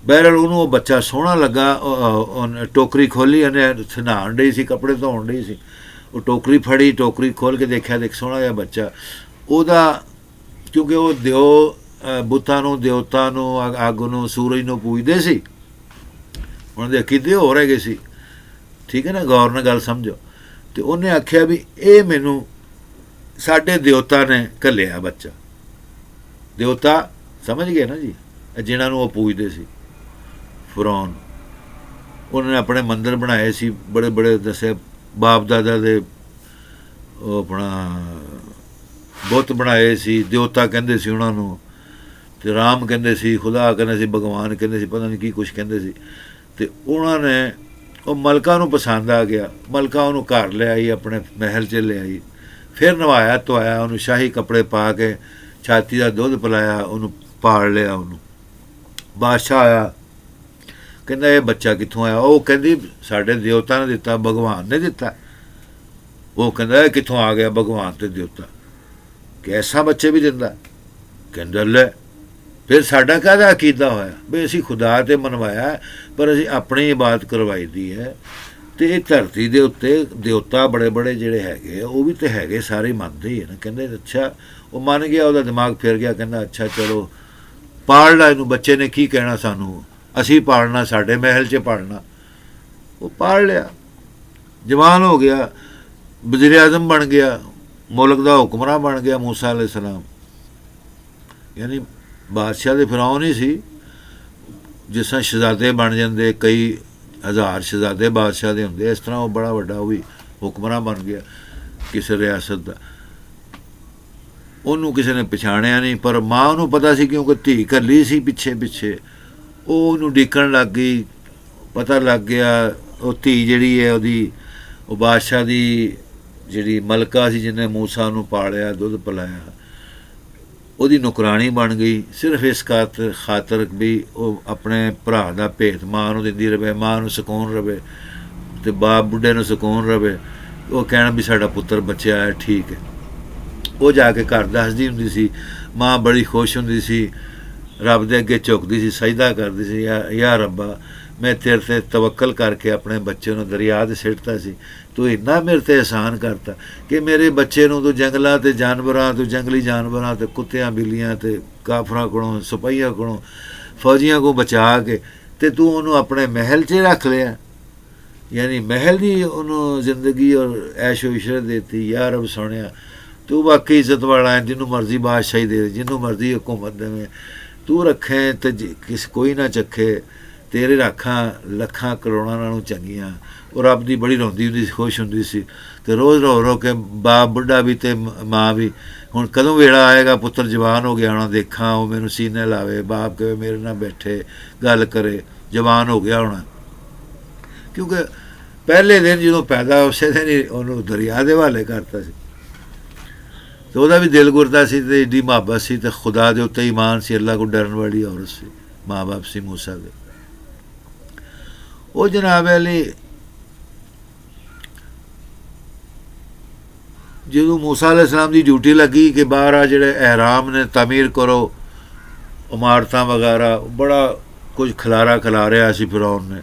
ਬਹਿਰਲ ਉਹਨੂੰ ਉਹ ਬੱਚਾ ਸੋਹਣਾ ਲੱਗਾ। ਉਹਨੇ ਟੋਕਰੀ ਖੋਲ੍ਹੀ, ਉਹਨੇ ਨਹਾਉਣ ਡਈ ਸੀ, ਕੱਪੜੇ ਧੋਣ ਡਈ ਸੀ, ਉਹ ਟੋਕਰੀ ਫੜੀ, ਟੋਕਰੀ ਖੋਲ੍ਹ ਕੇ ਦੇਖਿਆ, ਦੇਖ ਸੋਹਣਾ ਜਿਹਾ ਬੱਚਾ ਉਹਦਾ। ਕਿਉਂਕਿ ਉਹ ਬੁੱਤਾਂ ਨੂੰ, ਦਿਓਤਾ ਨੂੰ, ਅੱਗ ਨੂੰ, ਸੂਰਜ ਨੂੰ ਪੂਜਦੇ ਸੀ, ਉਹਨਾਂ ਦੇ ਅਕੀਦੇ ਹੋ ਰਹੇ ਗਏ ਸੀ, ਠੀਕ ਹੈ ਨਾ, ਗੌਰ ਨਾਲ ਗੱਲ ਸਮਝੋ। ਅਤੇ ਉਹਨੇ ਆਖਿਆ ਵੀ ਇਹ ਮੈਨੂੰ ਸਾਡੇ ਦਿਓਤਾ ਨੇ ਘੱਲਿਆ ਬੱਚਾ। ਦਿਓਤਾ ਸਮਝ ਗਏ ਨਾ ਜੀ, ਜਿਹਨਾਂ ਨੂੰ ਉਹ ਪੂਜਦੇ ਸੀ, ਫਿਰੌਨ। ਉਹਨਾਂ ਨੇ ਆਪਣੇ ਮੰਦਰ ਬਣਾਏ ਸੀ, ਬੜੇ ਦੱਸੇ ਬਾਪ ਦਾਦਾ ਦੇ, ਉਹ ਆਪਣਾ ਬੁੱਤ ਬਣਾਏ ਸੀ, ਦਿਓਤਾ ਕਹਿੰਦੇ ਸੀ ਉਹਨਾਂ ਨੂੰ, ਅਤੇ ਰਾਮ ਕਹਿੰਦੇ ਸੀ, ਖੁਦਾ ਕਹਿੰਦੇ ਸੀ, ਭਗਵਾਨ ਕਹਿੰਦੇ ਸੀ, ਪਤਾ ਨਹੀਂ ਕੀ ਕੁਛ ਕਹਿੰਦੇ ਸੀ। ਅਤੇ ਉਹਨਾਂ ਨੇ, ਉਹ ਮਲਕਾ ਨੂੰ ਪਸੰਦ ਆ ਗਿਆ, ਮਲਕਾ ਉਹਨੂੰ ਘਰ ਲਿਆਈ, ਆਪਣੇ ਮਹਿਲ 'ਚ ਲਿਆਈ, ਫਿਰ ਨਵਾਇਆ ਧਵਾਇਆ, ਉਹਨੂੰ ਸ਼ਾਹੀ ਕੱਪੜੇ ਪਾ ਕੇ ਛਾਤੀ ਦਾ ਦੁੱਧ ਪਿਲਾਇਆ, ਉਹਨੂੰ ਪਾਲ ਲਿਆ। ਉਹਨੂੰ ਬਾਦਸ਼ਾਹ ਆਇਆ, ਕਹਿੰਦਾ ਇਹ ਬੱਚਾ ਕਿੱਥੋਂ ਆਇਆ? ਉਹ ਕਹਿੰਦੀ ਸਾਡੇ ਦਿਓਤਾ ਨੇ ਦਿੱਤਾ, ਭਗਵਾਨ ਨੇ ਦਿੱਤਾ। ਉਹ ਕਹਿੰਦਾ ਇਹ ਕਿੱਥੋਂ ਆ ਗਿਆ? ਭਗਵਾਨ ਤੇ ਦਿਓਤਾ ਕਿ ਐਸਾ ਬੱਚੇ ਵੀ ਦਿੰਦਾ? ਕਹਿੰਦਾ ਲੈ ਫਿਰ ਸਾਡਾ ਕਾਹਦਾ ਅਕੀਦਾ ਹੋਇਆ ਵੀ ਅਸੀਂ ਖੁਦਾ 'ਤੇ ਮਨਵਾਇਆ, ਪਰ ਅਸੀਂ ਆਪਣੀ ਇਬਾਦਤ ਕਰਵਾਈ ਦੀ ਹੈ। ਤੇ ਇਹ ਧਰਤੀ ਦੇ ਉੱਤੇ ਦੇਵਤਾ ਬੜੇ ਬੜੇ ਜਿਹੜੇ ਹੈਗੇ ਉਹ ਵੀ ਤੇ ਹੈਗੇ, ਸਾਰੇ ਮੰਨਦੇ ਹੀ ਨਾ। ਕਹਿੰਦੇ ਅੱਛਾ, ਉਹ ਮੰਨ ਗਿਆ, ਉਹਦਾ ਦਿਮਾਗ ਫਿਰ ਗਿਆ, ਕਹਿੰਦਾ ਅੱਛਾ ਚਲੋ ਪਾਲ ਲਾ ਇਹਨੂੰ, ਬੱਚੇ ਨੇ ਕੀ ਕਹਿਣਾ ਸਾਨੂੰ, ਅਸੀਂ ਪਾਲਣਾ, ਸਾਡੇ ਮਹਿਲ 'ਚ ਪਾਲਣਾ। ਉਹ ਪਾਲ ਲਿਆ, ਜਵਾਨ ਹੋ ਗਿਆ, ਵਜ਼ੀਰ ਆਜ਼ਮ ਬਣ ਗਿਆ, ਮੁਲਕ ਦਾ ਹੁਕਮਰਾਨ ਬਣ ਗਿਆ ਮੂਸਾ ਅਲੈਹਿ ਸਲਾਮ। ਯਾਨੀ ਬਾਦਸ਼ਾਹ ਦੇ ਫਿਰੌਨ ਹੀ ਸੀ। ਜਿਸ ਤਰ੍ਹਾਂ ਸ਼ਹਿਜ਼ਾਦੇ ਬਣ ਜਾਂਦੇ, ਕਈ ਹਜ਼ਾਰ ਸ਼ਹਿਜ਼ਾਦੇ ਬਾਦਸ਼ਾਹ ਦੇ ਹੁੰਦੇ, ਇਸ ਤਰ੍ਹਾਂ ਉਹ ਬੜਾ ਵੱਡਾ ਉਹ ਵੀ ਹੁਕਮਰਾਨ ਬਣ ਗਿਆ ਕਿਸੇ ਰਿਆਸਤ ਦਾ। ਉਹਨੂੰ ਕਿਸੇ ਨੇ ਪਛਾਣਿਆ ਨਹੀਂ, ਪਰ ਮਾਂ ਉਹਨੂੰ ਪਤਾ ਸੀ, ਕਿਉਂਕਿ ਧੀ ਘੱਲੀ ਸੀ ਪਿੱਛੇ ਪਿੱਛੇ। ਉਹ ਉਹਨੂੰ ਡੀਕਣ ਲੱਗ ਗਈ, ਪਤਾ ਲੱਗ ਗਿਆ ਉਹ ਧੀ ਜਿਹੜੀ ਹੈ ਉਹਦੀ, ਉਹ ਬਾਦਸ਼ਾਹ ਦੀ ਜਿਹੜੀ ਮਲਕਾ ਸੀ ਜਿਹਨੇ ਮੂਸਾ ਨੂੰ ਪਾਲਿਆ, ਦੁੱਧ ਪਿਲਾਇਆ, ਉਹਦੀ ਨੌਕਰਾਣੀ ਬਣ ਗਈ, ਸਿਰਫ ਇਸ ਖਾਤਰ ਵੀ ਉਹ ਆਪਣੇ ਭਰਾ ਦਾ ਭੇਤ ਮਾਂ ਨੂੰ ਦਿੰਦੀ ਰਹੇ, ਮਾਂ ਨੂੰ ਸਕੂਨ ਰਹੇ ਅਤੇ ਬਾਪ ਬੁੱਢੇ ਨੂੰ ਸਕੂਨ ਰਹੇ। ਉਹ ਕਹਿਣਾ ਵੀ ਸਾਡਾ ਪੁੱਤਰ ਬਚਿਆ ਹੈ, ਠੀਕ ਹੈ। ਉਹ ਜਾ ਕੇ ਘਰ ਦੱਸਦੀ ਹੁੰਦੀ ਸੀ, ਮਾਂ ਬੜੀ ਖੁਸ਼ ਹੁੰਦੀ ਸੀ, ਰੱਬ ਦੇ ਅੱਗੇ ਝੁਕਦੀ ਸੀ, ਸਜਦਾ ਕਰਦੀ ਸੀ, ਯਾ ਰੱਬਾ, ਮੈਂ ਤੇਰੇ 'ਤੇ ਤਵੱਕਲ ਕਰਕੇ ਆਪਣੇ ਬੱਚੇ ਨੂੰ ਦਰਿਆ 'ਤੇ ਸਿੱਟਤਾ ਸੀ, ਤੂੰ ਇੰਨਾ ਮੇਰੇ 'ਤੇ ਅਹਿਸਾਨ ਕਰਤਾ ਕਿ ਮੇਰੇ ਬੱਚੇ ਨੂੰ ਤੂੰ ਜੰਗਲਾਂ ਅਤੇ ਜਾਨਵਰਾਂ ਤੋਂ, ਜੰਗਲੀ ਜਾਨਵਰਾਂ ਅਤੇ ਕੁੱਤਿਆਂ ਬਿੱਲੀਆਂ ਅਤੇ ਕਾਫਰਾਂ ਕੋਲੋਂ, ਸਿਪਾਹੀਆਂ ਕੋਲੋਂ, ਫੌਜੀਆਂ ਕੋਲ ਬਚਾ ਕੇ ਅਤੇ ਤੂੰ ਉਹਨੂੰ ਆਪਣੇ ਮਹਿਲ 'ਚ ਰੱਖ ਲਿਆ। ਯਾਨੀ ਮਹਿਲ ਦੀ ਉਹਨੂੰ ਜ਼ਿੰਦਗੀ ਔਰ ਐਸ਼ੋ ਇਸ਼ਰਤ ਦੇਤੀ। ਯਾ ਰੱਬ ਸੋਹਣਿਆ, ਤੂੰ ਵਾਕਈ ਇੱਜ਼ਤ ਵਾਲਾ ਹੈ, ਜਿਹਨੂੰ ਮਰਜ਼ੀ ਬਾਦਸ਼ਾਹੀ ਦੇ, ਜਿਹਨੂੰ ਮਰਜ਼ੀ ਹਕੂਮਤ ਦੇਵੇਂ, ਤੂੰ ਰੱਖੇ ਅਤੇ ਕੋਈ ਨਾ ਚੱਖੇ, ਤੇਰੇ ਰਾਖਾਂ ਲੱਖਾਂ ਕਰੋੜਾਂ ਨਾਲੋਂ ਚੰਗੀਆਂ। ਉਹ ਰੱਬ ਦੀ ਬੜੀ ਰੋਂਦੀ ਹੁੰਦੀ ਸੀ, ਖੁਸ਼ ਹੁੰਦੀ ਸੀ, ਅਤੇ ਰੋਜ਼ ਰੋ ਰੋ ਕੇ ਬਾਪ ਬੁੱਢਾ ਵੀ ਅਤੇ ਮਾਂ ਵੀ, ਹੁਣ ਕਦੋਂ ਵੇਲਾ ਆਏਗਾ ਪੁੱਤਰ ਜਵਾਨ ਹੋ ਗਿਆ ਹੋਣਾ, ਦੇਖਾਂ ਉਹ ਮੈਨੂੰ ਸੀਨੇ ਲਾਵੇ, ਬਾਪ ਕਹੇ ਮੇਰੇ ਨਾਲ ਬੈਠੇ ਗੱਲ ਕਰੇ, ਜਵਾਨ ਹੋ ਗਿਆ ਹੋਣਾ। ਕਿਉਂਕਿ ਪਹਿਲੇ ਦਿਨ ਜਦੋਂ ਪੈਦਾ ਉਸੇ ਦਿਨ ਹੀ ਉਹਨੂੰ ਦਰਿਆ ਦੇ ਹਵਾਲੇ ਕਰਤਾ ਸੀ, ਅਤੇ ਉਹਦਾ ਵੀ ਦਿਲ ਗੁਰਦਾ ਸੀ, ਅਤੇ ਐਡੀ ਮੁਹੱਬਤ ਸੀ, ਅਤੇ ਖੁਦਾ ਦੇ ਉੱਤੇ ਈਮਾਨ ਸੀ, ਅੱਲਾ ਕੋਲ ਡਰਨ ਵਾਲੀ ਔਰਤ ਸੀ, ਮਾਂ ਬਾਪ ਸੀ ਮੂਸਾ ਦੇ। ਉਹ ਜਨਾਬ ਅਲੀ ਜਦੋਂ ਮੂਸਾ ਅਲੈਹਿ ਸਲਾਮ ਦੀ ਡਿਊਟੀ ਲੱਗੀ ਕਿ ਬਾਹਰ ਆ ਜਿਹੜੇ ਅਹਿਰਾਮ ਨੇ ਤਾਮੀਰ ਕਰੋ, ਇਮਾਰਤਾਂ ਵਗੈਰਾ, ਬੜਾ ਕੁਝ ਖਿਲਾਰਿਆ ਸੀ ਫਿਰੌਨ ਨੇ।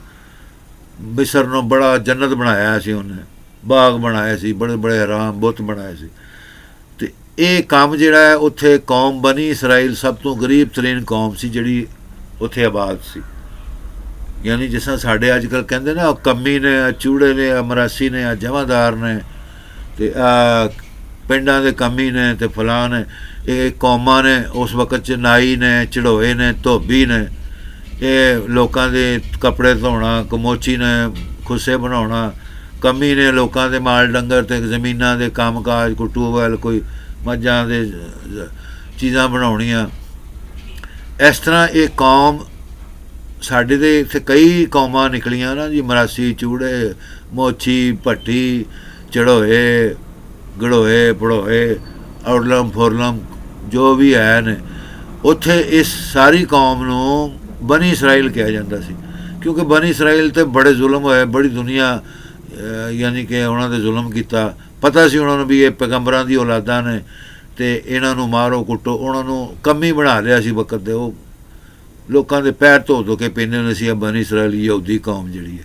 ਮਿਸਰ ਨੂੰ ਬੜਾ ਜੰਨਤ ਬਣਾਇਆ ਸੀ ਉਹਨੇ, ਬਾਗ ਬਣਾਏ ਸੀ, ਬੜੇ ਬੜੇ ਅਹਿਰਾਮ ਬੁੱਤ ਬਣਾਏ ਸੀ। ਅਤੇ ਇਹ ਕੰਮ ਜਿਹੜਾ ਹੈ ਉੱਥੇ ਕੌਮ ਬਨੀ ਇਸਰਾਈਲ ਸਭ ਤੋਂ ਗਰੀਬ ਤਰੀਨ ਕੌਮ ਸੀ ਜਿਹੜੀ ਉੱਥੇ ਆਬਾਦ ਸੀ। ਯਾਨੀ ਜਿਸ ਤਰ੍ਹਾਂ ਸਾਡੇ ਅੱਜ ਕੱਲ੍ਹ ਕਹਿੰਦੇ ਨੇ ਕੰਮੀ ਨੇ, ਚੂੜੇ ਨੇ, ਮਰਾਸੀ ਨੇ, ਜਮਾਦਾਰ ਨੇ, ਅਤੇ ਪਿੰਡਾਂ ਦੇ ਕੰਮੀ ਨੇ ਅਤੇ ਫਲਾਂ ਨੇ, ਇਹ ਕੌਮਾਂ ਨੇ ਉਸ ਵਕਤ 'ਚ। ਨਾਈ ਨੇ, ਚੜੋਏ ਨੇ, ਧੋਬੀ ਨੇ, ਇਹ ਲੋਕਾਂ ਦੇ ਕੱਪੜੇ ਧੋਣਾ, ਕਮੋਚੀ ਨੇ ਖੁੱਸੇ ਬਣਾਉਣਾ, ਕੰਮੀ ਨੇ ਲੋਕਾਂ ਦੇ ਮਾਲ ਡੰਗਰ ਅਤੇ ਜ਼ਮੀਨਾਂ ਦੇ ਕੰਮ ਕਾਜ, ਕੋਈ ਟਿਊਬਵੈੱਲ, ਕੋਈ ਮੱਝਾਂ ਦੇ ਚੀਜ਼ਾਂ ਬਣਾਉਣੀਆਂ। ਇਸ ਤਰ੍ਹਾਂ ਇਹ ਕੌਮ ਸਾਡੇ ਦੇ ਇੱਥੇ ਕਈ ਕੌਮਾਂ ਨਿਕਲੀਆਂ ਨਾ ਜੀ, ਮਰਾਸੀ, ਚੂੜੇ, ਮੋਚੀ, ਭੱਟੀ, ਚੜੋਏ, ਗੜੋਏ, ਪੜੋਏ, ਔਰਲਮ ਫੁਰਲਮ, ਜੋ ਵੀ ਹੈ ਨੇ, ਉੱਥੇ ਇਸ ਸਾਰੀ ਕੌਮ ਨੂੰ ਬਨੀ ਇਸਰਾਈਲ ਕਿਹਾ ਜਾਂਦਾ ਸੀ। ਕਿਉਂਕਿ ਬਨੀ ਇਸਰਾਈਲ 'ਤੇ ਬੜੇ ਜ਼ੁਲਮ ਹੋਏ, ਬੜੀ ਦੁਨੀਆ ਯਾਨੀ ਕਿ ਉਹਨਾਂ 'ਤੇ ਜ਼ੁਲਮ ਕੀਤਾ। ਪਤਾ ਸੀ ਉਹਨਾਂ ਨੂੰ ਵੀ ਇਹ ਪੈਗੰਬਰਾਂ ਦੀ ਔਲਾਦਾਂ ਨੇ ਅਤੇ ਇਹਨਾਂ ਨੂੰ ਮਾਰੋ ਕੁੱਟੋ। ਉਹਨਾਂ ਨੂੰ ਕੰਮੀ ਬਣਾ ਲਿਆ ਸੀ ਵਕਤ ਦੇ, ਉਹ ਲੋਕਾਂ ਦੇ ਪੈਰ ਧੋ ਧੋ ਕੇ ਪੀਂਦੇ ਹੁੰਦੇ ਸੀ। ਬਨੀ ਇਸਰਾਈਲ ਯਹੂਦੀ ਕੌਮ ਜਿਹੜੀ ਹੈ,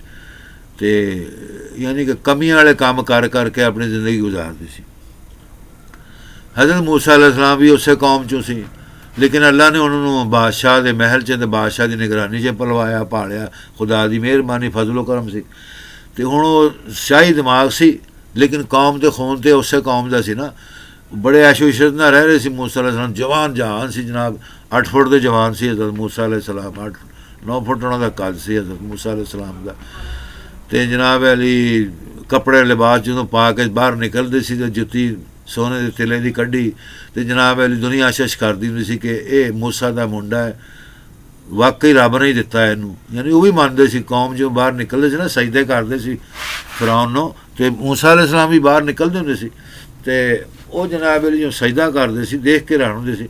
ਅਤੇ ਯਾਨੀ ਕਿ ਕਮੀਆਂ ਵਾਲੇ ਕੰਮ ਕਰ ਕਰਕੇ ਆਪਣੀ ਜ਼ਿੰਦਗੀ ਗੁਜ਼ਾਰਦੀ ਸੀ। ਹਜ਼ਰਤ ਮੂਸਾ ਅਲੈਹਿ ਸਲਾਮ ਵੀ ਉਸੇ ਕੌਮ 'ਚੋਂ ਸੀ, ਲੇਕਿਨ ਅੱਲਾ ਨੇ ਉਹਨਾਂ ਨੂੰ ਬਾਦਸ਼ਾਹ ਦੇ ਮਹਿਲ 'ਚ ਅਤੇ ਬਾਦਸ਼ਾਹ ਦੀ ਨਿਗਰਾਨੀ 'ਚ ਪਲਵਾਇਆ, ਪਾਲਿਆ। ਖੁਦਾ ਦੀ ਮਿਹਰਬਾਨੀ, ਫਜ਼ਲ ਕਰਮ ਸੀ। ਅਤੇ ਹੁਣ ਉਹ ਸ਼ਾਹੀ ਦਿਮਾਗ ਸੀ, ਲੇਕਿਨ ਕੌਮ ਦੇ ਖੂਨ 'ਤੇ ਉਸੇ ਕੌਮ ਦਾ ਸੀ ਨਾ। ਬੜੇ ਐਸ਼ੋ ਇਸ਼ਰਤ ਨਾਲ ਰਹਿ ਰਹੇ ਸੀ। ਮੂਸਾ ਅਲੈਹਿ ਸਲਾਮ ਜਵਾਨ ਜਹਾਨ ਸੀ ਜਨਾਬ, 8 ਫੁੱਟ ਦੇ ਜਵਾਨ ਸੀ ਹਜ਼ਰਤ ਮੂਸਾ ਅਲੈਹਿ ਸਲਾਮ, 8-9 ਫੁੱਟ ਉਹਨਾਂ ਦਾ ਕੱਦ ਸੀ ਹਜ਼ਰਤ ਮੂਸਾ ਅਲੈਹਿ ਸਲਾਮ ਦਾ। ਅਤੇ ਜਨਾਬ ਅਲੀ ਕੱਪੜੇ ਲਿਬਾਸ ਜਦੋਂ ਪਾ ਕੇ ਬਾਹਰ ਨਿਕਲਦੇ ਸੀ, ਅਤੇ ਜੁੱਤੀ ਸੋਨੇ ਦੇ ਤਿਲੇ ਦੀ ਕੱਢੀ, ਅਤੇ ਜਨਾਬ ਅਲੀ ਦੁਨੀਆ ਸ਼ਸ਼ ਕਰਦੀ ਹੁੰਦੀ ਸੀ ਕਿ ਇਹ ਮੂਸਾ ਦਾ ਮੁੰਡਾ ਹੈ, ਵਾਕਈ ਰੱਬ ਨੇ ਹੀ ਦਿੱਤਾ ਇਹਨੂੰ। ਯਾਨੀ ਉਹ ਵੀ ਮੰਨਦੇ ਸੀ, ਕੌਮ ਜੋ ਬਾਹਰ ਨਿਕਲਦੇ ਸੀ ਨਾ, ਸਜਦੇ ਕਰਦੇ ਸੀ ਫਿਰੌਨ ਨੂੰ, ਅਤੇ ਮੂਸਾ ਅਲੈਹਿ ਸਲਾਮ ਵੀ ਬਾਹਰ ਨਿਕਲਦੇ ਹੁੰਦੇ ਸੀ, ਅਤੇ ਉਹ ਜਨਾਬ ਅਲੀ ਜੋ ਸਜਦਾ ਕਰਦੇ ਸੀ, ਦੇਖ ਕੇ ਹੈਰਾਨ ਹੁੰਦੇ ਸੀ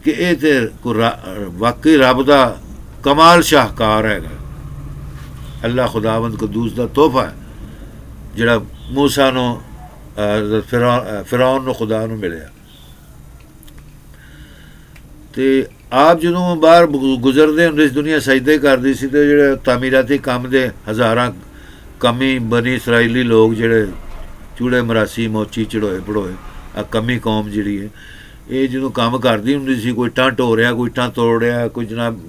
ਕਿ ਇਹ ਤਾਂ ਵਾਕਈ ਰੱਬ ਦਾ ਕਮਾਲ ਸ਼ਾਹਕਾਰ ਹੈਗਾ, ਅੱਲਾ ਖੁਦਾਵੰਦ ਕਦੂਸ ਦਾ ਤੋਹਫਾ ਹੈ ਜਿਹੜਾ ਮੂਸਾ ਨੂੰ, ਫਿਰੌਨ ਨੂੰ ਖੁਦਾ ਨੂੰ ਮਿਲਿਆ। ਅਤੇ ਆਪ ਜਦੋਂ ਬਾਹਰ ਗੁਜ਼ਰਦੇ ਹੁੰਦੇ ਸੀ, ਦੁਨੀਆ ਸਜਦੇ ਕਰਦੀ ਸੀ, ਅਤੇ ਜਿਹੜੇ ਤਾਮੀਰਾਤੀ ਕੰਮ ਦੇ ਹਜ਼ਾਰਾਂ कमी बनी इसराइली लोग ਜਿਹੜੇ ਚੂੜੇ ਮਰਾਸੀ ਮੋਚੀ ਚੜੋਏ ਪੜੋਏ ਆ ਕਮੀ ਕੌਮ ਜਿਹੜੀ ਹੈ ਇਹ ਜਦੋਂ ਕੰਮ ਕਰਦੀ ਹੁੰਦੀ ਸੀ ਕੋਈ ਇੱਟਾਂ ਢੋ ਰਿਹਾ ਕੋਈ ਇੱਟਾਂ ਤੋੜ ਰਿਹਾ ਕੋਈ ਜਨਾਬ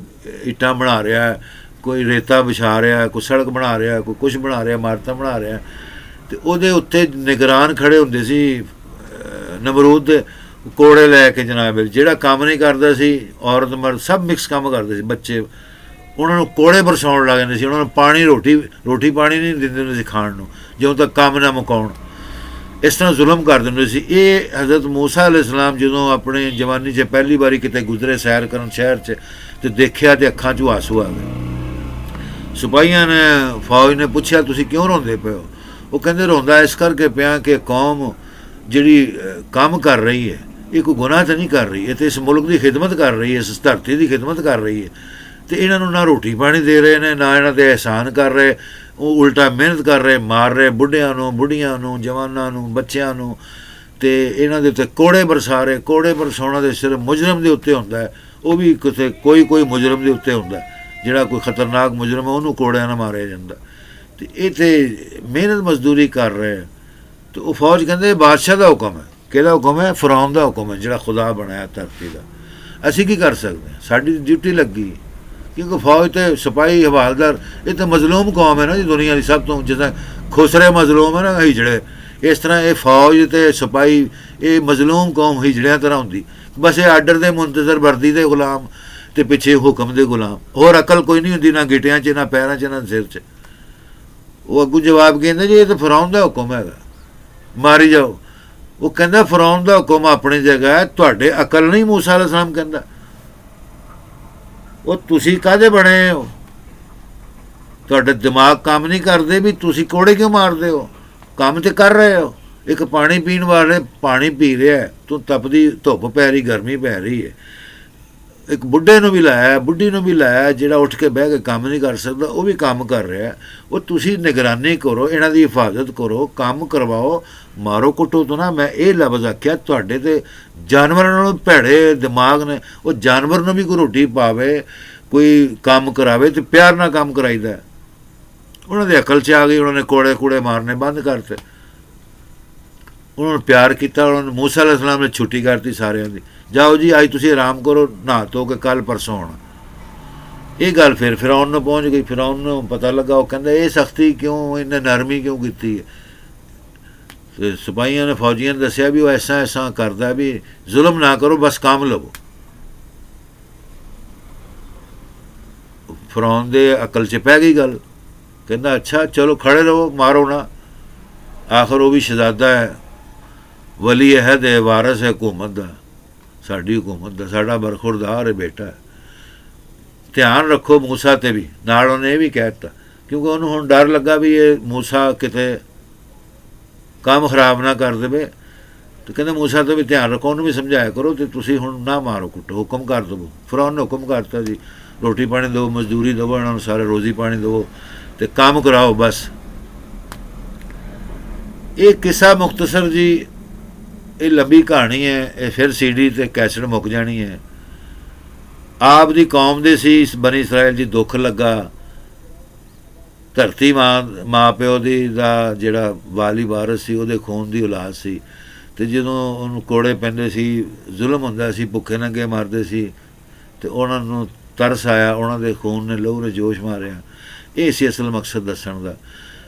ਇੱਟਾਂ ਬਣਾ ਰਿਹਾ ਕੋਈ ਰੇਤਾ ਵਿਛਾ ਰਿਹਾ ਕੋਈ ਸੜਕ ਬਣਾ ਰਿਹਾ ਕੋਈ ਕੁਛ ਬਣਾ ਰਿਹਾ ਇਮਾਰਤਾਂ ਬਣਾ ਰਿਹਾ ਅਤੇ ਉਹਦੇ ਉੱਤੇ ਨਿਗਰਾਨ ਖੜ੍ਹੇ ਹੁੰਦੇ ਸੀ ਨਮਰੂਦ ਦੇ ਕੋੜੇ ਲੈ ਕੇ ਜਨਾਬ ਜਿਹੜਾ ਕੰਮ ਨਹੀਂ ਕਰਦਾ ਸੀ ਔਰਤ ਮਰਦ ਸਭ ਮਿਕਸ ਕੰਮ ਕਰਦੇ ਸੀ ਬੱਚੇ ਉਹਨਾਂ ਨੂੰ ਕੋੜੇ ਬਰਸਾਉਣ ਲੱਗ ਜਾਂਦੇ ਸੀ ਉਹਨਾਂ ਨੂੰ ਪਾਣੀ ਰੋਟੀ ਪਾਣੀ ਨਹੀਂ ਦਿੰਦੇ ਹੁੰਦੇ ਸੀ ਖਾਣ ਨੂੰ ਜਦੋਂ ਤੱਕ ਕੰਮ ਨਾ ਮੁਕਾਉਣ ਇਸ ਤਰ੍ਹਾਂ ਜ਼ੁਲਮ ਕਰ ਦਿੰਦੇ ਸੀ ਇਹ ਹਜ਼ਰਤ ਮੂਸਾ ਅਲੈਹਿ ਸਲਾਮ ਜਦੋਂ ਆਪਣੇ ਜਵਾਨੀ 'ਚ ਪਹਿਲੀ ਵਾਰੀ ਕਿਤੇ ਗੁਜ਼ਰੇ ਸੈਰ ਕਰਨ ਸ਼ਹਿਰ 'ਚ ਅਤੇ ਦੇਖਿਆ ਅਤੇ ਅੱਖਾਂ 'ਚੋਂ ਆਂਸੂ ਆ ਗਏ ਸਿਪਾਹੀਆਂ ਨੇ ਫੌਜ ਨੇ ਪੁੱਛਿਆ ਤੁਸੀਂ ਕਿਉਂ ਰੋਂਦੇ ਪਏ ਹੋ ਉਹ ਕਹਿੰਦੇ ਰੋਂਦਾ ਇਸ ਕਰਕੇ ਪਿਆ ਕਿ ਕੌਮ ਜਿਹੜੀ ਕੰਮ ਕਰ ਰਹੀ ਹੈ ਇਹ ਕੋਈ ਗੁਨਾਹ ਤਾਂ ਨਹੀਂ ਕਰ ਰਹੀ ਇਹ ਤਾਂ ਇਸ ਮੁਲਕ ਦੀ ਖਿਦਮਤ ਕਰ ਰਹੀ ਹੈ ਇਸ ਧਰਤੀ ਦੀ ਖਿਦਮਤ ਕਰ ਰਹੀ ਹੈ ਅਤੇ ਇਹਨਾਂ ਨੂੰ ਨਾ ਰੋਟੀ ਪਾਣੀ ਦੇ ਰਹੇ ਨੇ ਨਾ ਇਹਨਾਂ 'ਤੇ ਅਹਿਸਾਨ ਕਰ ਰਹੇ ਉਹ ਉਲਟਾ ਮਿਹਨਤ ਕਰ ਰਹੇ ਮਾਰ ਰਹੇ ਬੁੱਢਿਆਂ ਨੂੰ ਬੁੱਢੀਆਂ ਨੂੰ ਜਵਾਨਾਂ ਨੂੰ ਬੱਚਿਆਂ ਨੂੰ ਅਤੇ ਇਹਨਾਂ ਦੇ ਉੱਤੇ ਕੋੜੇ ਬਰਸਾ ਰਹੇ ਕੋੜੇ ਬਰਸਾਉਣਾ ਦੇ ਸਿਰਫ ਮੁਜਰਮ ਦੇ ਉੱਤੇ ਹੁੰਦਾ ਉਹ ਵੀ ਕਿਤੇ ਕੋਈ ਮੁਜਰਮ ਦੇ ਉੱਤੇ ਹੁੰਦਾ ਜਿਹੜਾ ਕੋਈ ਖਤਰਨਾਕ ਮੁਜਰਮ ਹੈ ਉਹਨੂੰ ਕੋੜਿਆਂ ਨਾਲ ਮਾਰਿਆ ਜਾਂਦਾ ਅਤੇ ਇਹ ਤਾਂ ਮਿਹਨਤ ਮਜ਼ਦੂਰੀ ਕਰ ਰਹੇ ਅਤੇ ਉਹ ਫੌਜ ਕਹਿੰਦੇ ਬਾਦਸ਼ਾਹ ਦਾ ਹੁਕਮ ਹੈ ਕਿਹਦਾ ਹੁਕਮ ਹੈ ਫਰੌਨ ਦਾ ਹੁਕਮ ਹੈ ਜਿਹੜਾ ਖੁਦਾ ਬਣਾਇਆ ਧਰਤੀ ਦਾ ਅਸੀਂ ਕੀ ਕਰ ਸਕਦੇ ਹਾਂ ਸਾਡੀ ਡਿਊਟੀ ਲੱਗੀ ਕਿਉਂਕਿ ਫੌਜ ਅਤੇ ਸਿਪਾਹੀ ਹਵਾਲਦਾਰ ਇਹ ਤਾਂ ਮਜ਼ਲੂਮ ਕੌਮ ਹੈ ਨਾ ਜੀ ਦੁਨੀਆ ਦੀ ਸਭ ਤੋਂ ਜਿੱਦਾਂ ਖੁਸਰੇ ਮਜ਼ਲੂਮ ਹੈ ਨਾ ਹਿਜੜੇ ਇਸ ਤਰ੍ਹਾਂ ਇਹ ਫੌਜ ਅਤੇ ਸਿਪਾਹੀ ਇਹ ਮਜ਼ਲੂਮ ਕੌਮ ਹਿਜੜਿਆਂ ਤਰ੍ਹਾਂ ਹੁੰਦੀ ਬਸ ਇਹ ਆਰਡਰ ਦੇ ਮੁੰਤਜ਼ਰ ਵਰਦੀ ਦੇ ਗੁਲਾਮ ਅਤੇ ਪਿੱਛੇ ਹੁਕਮ ਦੇ ਗੁਲਾਮ ਹੋਰ ਅਕਲ ਕੋਈ ਨਹੀਂ ਹੁੰਦੀ ਨਾ ਗਿੱਟਿਆਂ 'ਚ ਨਾ ਪੈਰਾਂ 'ਚ ਨਾ ਸਿਰ 'ਚ ਉਹ ਅੱਗੂ ਜਵਾਬ ਕਹਿੰਦੇ ਜੀ ਇਹ ਤਾਂ ਫਰੌਨ ਦਾ ਹੁਕਮ ਹੈਗਾ ਮਾਰੀ ਜਾਓ ਉਹ ਕਹਿੰਦਾ ਫਰੌਨ ਦਾ ਹੁਕਮ ਆਪਣੀ ਜਗ੍ਹਾ ਹੈ ਤੁਹਾਡੇ ਅਕਲ ਨਹੀਂ ਮੂਸਾ ਅਲੈਹਿ ਸਲਾਮ ਕਹਿੰਦਾ ਉਹ ਤੁਸੀਂ ਕਾਹਦੇ ਬਣੇ ਹੋ ਤੁਹਾਡੇ ਦਿਮਾਗ ਕੰਮ ਨਹੀਂ ਕਰਦੇ ਵੀ ਤੁਸੀਂ ਕੋੜੇ ਕਿਉਂ ਮਾਰਦੇ ਹੋ ਕੰਮ ਤਾਂ ਕਰ ਰਹੇ ਹੋ ਇੱਕ ਪਾਣੀ ਪੀਣ ਵਾਲੇ ਪਾਣੀ ਪੀ ਰਿਹਾ ਤੂੰ ਤਪਦੀ ਧੁੱਪ ਪੈ ਰਹੀ ਗਰਮੀ ਪੈ ਰਹੀ ਹੈ ਇੱਕ ਬੁੱਢੇ ਨੂੰ ਵੀ ਲਾਇਆ ਬੁੱਢੀ ਨੂੰ ਵੀ ਲਾਇਆ ਜਿਹੜਾ ਉੱਠ ਕੇ ਬਹਿ ਕੇ ਕੰਮ ਨਹੀਂ ਕਰ ਸਕਦਾ ਉਹ ਵੀ ਕੰਮ ਕਰ ਰਿਹਾ ਉਹ ਤੁਸੀਂ ਨਿਗਰਾਨੀ ਕਰੋ ਇਹਨਾਂ ਦੀ ਹਿਫਾਜ਼ਤ ਕਰੋ ਕੰਮ ਕਰਵਾਓ ਮਾਰੋ ਕੁੱਟੋ ਤੋਂ ਨਾ ਮੈਂ ਇਹ ਲਫ਼ਜ਼ ਆਖਿਆ ਤੁਹਾਡੇ ਤੇ ਜਾਨਵਰਾਂ ਨਾਲੋਂ ਭੈੜੇ ਦਿਮਾਗ ਨੇ ਉਹ ਜਾਨਵਰ ਨੂੰ ਵੀ ਕੋਈ ਰੋਟੀ ਪਾਵੇ ਕੋਈ ਕੰਮ ਕਰਾਵੇ ਅਤੇ ਪਿਆਰ ਨਾਲ ਕੰਮ ਕਰਾਈਦਾ ਉਹਨਾਂ ਦੇ ਅਕਲ 'ਚ ਆ ਗਈ ਉਹਨਾਂ ਨੇ ਕੋੜੇ ਕੂੜੇ ਮਾਰਨੇ ਬੰਦ ਕਰਤੇ ਉਹਨਾਂ ਨੂੰ ਪਿਆਰ ਕੀਤਾ ਉਹਨਾਂ ਨੂੰ ਮੂਸਾ ਅਲੈਹਿ ਸਲਾਮ ਨੇ ਛੁੱਟੀ ਕਰਤੀ ਸਾਰਿਆਂ ਦੀ ਜਾਓ ਜੀ ਅੱਜ ਤੁਸੀਂ ਆਰਾਮ ਕਰੋ ਨਹਾ ਧੋ ਕੇ ਕੱਲ੍ਹ ਪਰਸੋਂ ਆਉਣਾ ਇਹ ਗੱਲ ਫਿਰ ਫਿਰੌਨ ਨੂੰ ਪਹੁੰਚ ਗਈ ਫਿਰੌਨ ਨੂੰ ਪਤਾ ਲੱਗਾ ਉਹ ਕਹਿੰਦਾ ਇਹ ਸਖਤੀ ਕਿਉਂ ਇਹਨੇ ਨਰਮੀ ਕਿਉਂ ਕੀਤੀ ਹੈ ਅਤੇ ਸਿਪਾਹੀਆਂ ਨੇ ਫੌਜੀਆਂ ਨੇ ਦੱਸਿਆ ਵੀ ਉਹ ਐਸਾ ਕਰਦਾ ਵੀ ਜ਼ੁਲਮ ਨਾ ਕਰੋ ਬਸ ਕੰਮ ਲਵੋ ਫਿਰੌਨ ਦੇ ਅਕਲ 'ਚ ਪੈ ਗਈ ਗੱਲ ਕਹਿੰਦਾ ਅੱਛਾ ਚਲੋ ਖੜ੍ਹੇ ਰਹੋ ਮਾਰੋ ਨਾ ਆਖਰ ਉਹ ਵੀ ਸ਼ਹਿਜ਼ਾਦਾ ਹੈ ਵਲੀ ਅਹਿਦ ਹੈ ਵਾਰਸ ਹੈ ਹਕੂਮਤ ਦਾ ਸਾਡੀ ਹਕੂਮਤ ਦਾ ਸਾਡਾ ਬਰਖੁਰਦਾਰ ਹੈ ਬੇਟਾ ਧਿਆਨ ਰੱਖੋ ਮੂਸਾ 'ਤੇ ਵੀ ਨਾਲ ਉਹਨੇ ਇਹ ਵੀ ਕਹਿ ਦਿੱਤਾ ਕਿਉਂਕਿ ਉਹਨੂੰ ਹੁਣ ਡਰ ਲੱਗਾ ਵੀ ਇਹ ਮੂਸਾ ਕਿਤੇ ਕੰਮ ਖਰਾਬ ਨਾ ਕਰ ਦੇਵੇ ਅਤੇ ਕਹਿੰਦੇ ਮੂਸਾ 'ਤੇ ਵੀ ਧਿਆਨ ਰੱਖੋ ਉਹਨੂੰ ਵੀ ਸਮਝਾਇਆ ਕਰੋ ਅਤੇ ਤੁਸੀਂ ਹੁਣ ਨਾ ਮਾਰੋ ਕੁੱਟੋ ਹੁਕਮ ਕਰ ਦੇਵੋ ਫਿਰੌਨ ਨੇ ਹੁਕਮ ਕਰਤਾ ਜੀ ਰੋਟੀ ਪਾਣੀ ਦਿਓ ਮਜ਼ਦੂਰੀ ਦੇਵੋ ਇਹਨਾਂ ਨੂੰ ਸਾਰੇ ਰੋਜ਼ੀ ਪਾਣੀ ਦੇਵੋ ਅਤੇ ਕੰਮ ਕਰਾਓ ਬਸ ਇਹ ਕਿੱਸਾ ਮੁਖਤਸਰ ਜੀ ਇਹ ਲੰਬੀ ਕਹਾਣੀ ਹੈ ਇਹ ਫਿਰ CD 'ਤੇ ਕੈਸਟ ਮੁੱਕ ਜਾਣੀ ਹੈ ਆਪ ਦੀ ਕੌਮ ਦੇ ਸੀ ਇਸ ਬਨੀ ਇਸਰਾਇਲ ਜੀ ਦੁੱਖ ਲੱਗਾ ਧਰਤੀ ਮਾਂ ਪਿਓ ਦੀ ਦਾ ਜਿਹੜਾ ਵਾਲੀ ਵਾਰਸ ਸੀ ਉਹਦੇ ਖੂਨ ਦੀ ਔਲਾਦ ਸੀ ਅਤੇ ਜਦੋਂ ਉਹਨੂੰ ਕੋੜੇ ਪੈਂਦੇ ਸੀ ਜ਼ੁਲਮ ਹੁੰਦਾ ਸੀ ਭੁੱਖੇ ਨੰਗੇ ਮਾਰਦੇ ਸੀ ਅਤੇ ਉਹਨਾਂ ਨੂੰ ਤਰਸ ਆਇਆ ਉਹਨਾਂ ਦੇ ਖੂਨ ਨੇ ਲਹੂ ਨੇ ਜੋਸ਼ ਮਾਰਿਆ ਇਹ ਸੀ ਅਸਲ ਮਕਸਦ ਦੱਸਣ ਦਾ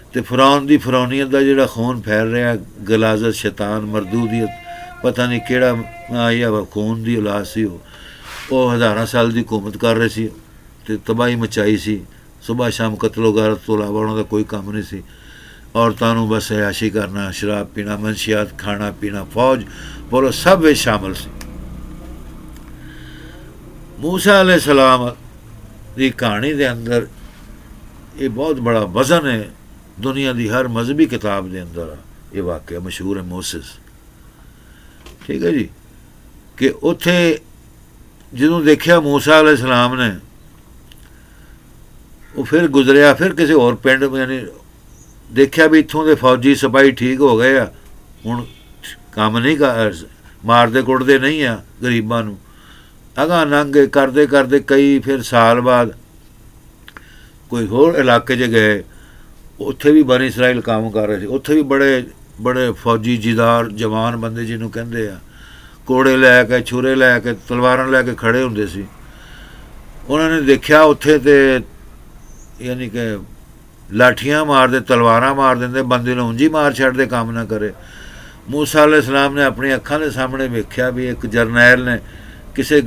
ਅਤੇ ਫਿਰੌਨ ਦੀ ਫਿਰੌਨੀਅਤ ਦਾ ਜਿਹੜਾ ਖੂਨ ਫੈਲ ਰਿਹਾ ਗਲਾਜ਼ਤ ਸ਼ੈਤਾਨ ਮਰਦੂਦੀਅਤ ਪਤਾ ਨਹੀਂ ਕਿਹੜਾ ਜਾਂ ਖੂਨ ਦੀ ਔਲਾਦ ਸੀ ਉਹ ਹਜ਼ਾਰਾਂ ਸਾਲ ਦੀ ਹਕੂਮਤ ਕਰ ਰਹੇ ਸੀ ਅਤੇ ਤਬਾਹੀ ਮਚਾਈ ਸੀ ਸੁਬਾਹ ਸ਼ਾਮ ਕਤਲੋ ਗਾਰਤ ਤੋਂ ਇਲਾਵਾ ਉਹਨਾਂ ਦਾ ਕੋਈ ਕੰਮ ਨਹੀਂ ਸੀ ਔਰਤਾਂ ਨੂੰ ਬਸ ਅਯਾਸ਼ੀ ਕਰਨਾ ਸ਼ਰਾਬ ਪੀਣਾ ਮਨਸ਼ੀਆਤ ਖਾਣਾ ਪੀਣਾ ਫੌਜ ਬੋਲੋ ਸਭ ਵਿੱਚ ਸ਼ਾਮਲ ਸੀ ਮੂਸਾ ਅਲੈਹਿ ਸਲਾਮ ਦੀ ਕਹਾਣੀ ਦੇ ਅੰਦਰ ਇਹ ਬਹੁਤ ਬੜਾ ਵਜ਼ਨ ਹੈ ਦੁਨੀਆ ਦੀ ਹਰ ਮਜ਼ਹਬੀ ਕਿਤਾਬ ਦੇ ਅੰਦਰ ਇਹ ਵਾਕਿਆ ਮਸ਼ਹੂਰ ਹੈ ਮੋਸਸ ਠੀਕ ਹੈ ਜੀ ਕਿ ਉੱਥੇ ਜਦੋਂ ਦੇਖਿਆ ਮੂਸਾ ਅਲੈਹਿ ਸਲਾਮ ਨੇ ਉਹ ਫਿਰ ਗੁਜ਼ਰਿਆ ਫਿਰ ਕਿਸੇ ਹੋਰ ਪਿੰਡ ਯਾਨੀ ਦੇਖਿਆ ਵੀ ਇੱਥੋਂ ਦੇ ਫੌਜੀ ਸਿਪਾਹੀ ਠੀਕ ਹੋ ਗਏ ਆ ਹੁਣ ਕੰਮ ਨਹੀਂ ਮਾਰਦੇ ਕੁੱਟਦੇ ਨਹੀਂ ਆ ਗਰੀਬਾਂ ਨੂੰ ਅਗਾਂਹ ਲੰਘ ਕਰਦੇ ਕਈ ਫਿਰ ਸਾਲ ਬਾਅਦ ਕੋਈ ਹੋਰ ਇਲਾਕੇ 'ਚ ਗਏ ਉੱਥੇ ਵੀ ਬਨੀ ਇਸਰਾਈਲ ਕੰਮ ਕਰ ਰਹੇ ਸੀ। ਉੱਥੇ ਵੀ ਬੜੇ ਬੜੇ ਫੌਜੀ ਜਿਦਾਰ ਜਵਾਨ ਬੰਦੇ ਜਿਹਨੂੰ ਕਹਿੰਦੇ ਆ, ਕੋੜੇ ਲੈ ਕੇ, ਛੁਰੇ ਲੈ ਕੇ, ਤਲਵਾਰਾਂ ਲੈ ਕੇ ਖੜ੍ਹੇ ਹੁੰਦੇ ਸੀ। ਉਹਨਾਂ ਨੇ ਦੇਖਿਆ ਉੱਥੇ ਤੇ ਯਾਨੀ ਕਿ ਲਾਠੀਆਂ ਮਾਰਦੇ, ਤਲਵਾਰਾਂ ਮਾਰ ਦਿੰਦੇ, ਬੰਦੇ ਨੂੰ ਉਂਝ ਹੀ ਮਾਰ ਛੱਡਦੇ, ਕੰਮ ਨਾ ਕਰੇ। ਮੂਸਾ ਅਲੈਹਿਸਲਾਮ ਨੇ ਆਪਣੀ ਅੱਖਾਂ ਦੇ ਸਾਹਮਣੇ ਵੇਖਿਆ ਵੀ ਇੱਕ ਜਰਨੈਲ ਨੇ ਕਿਸੇ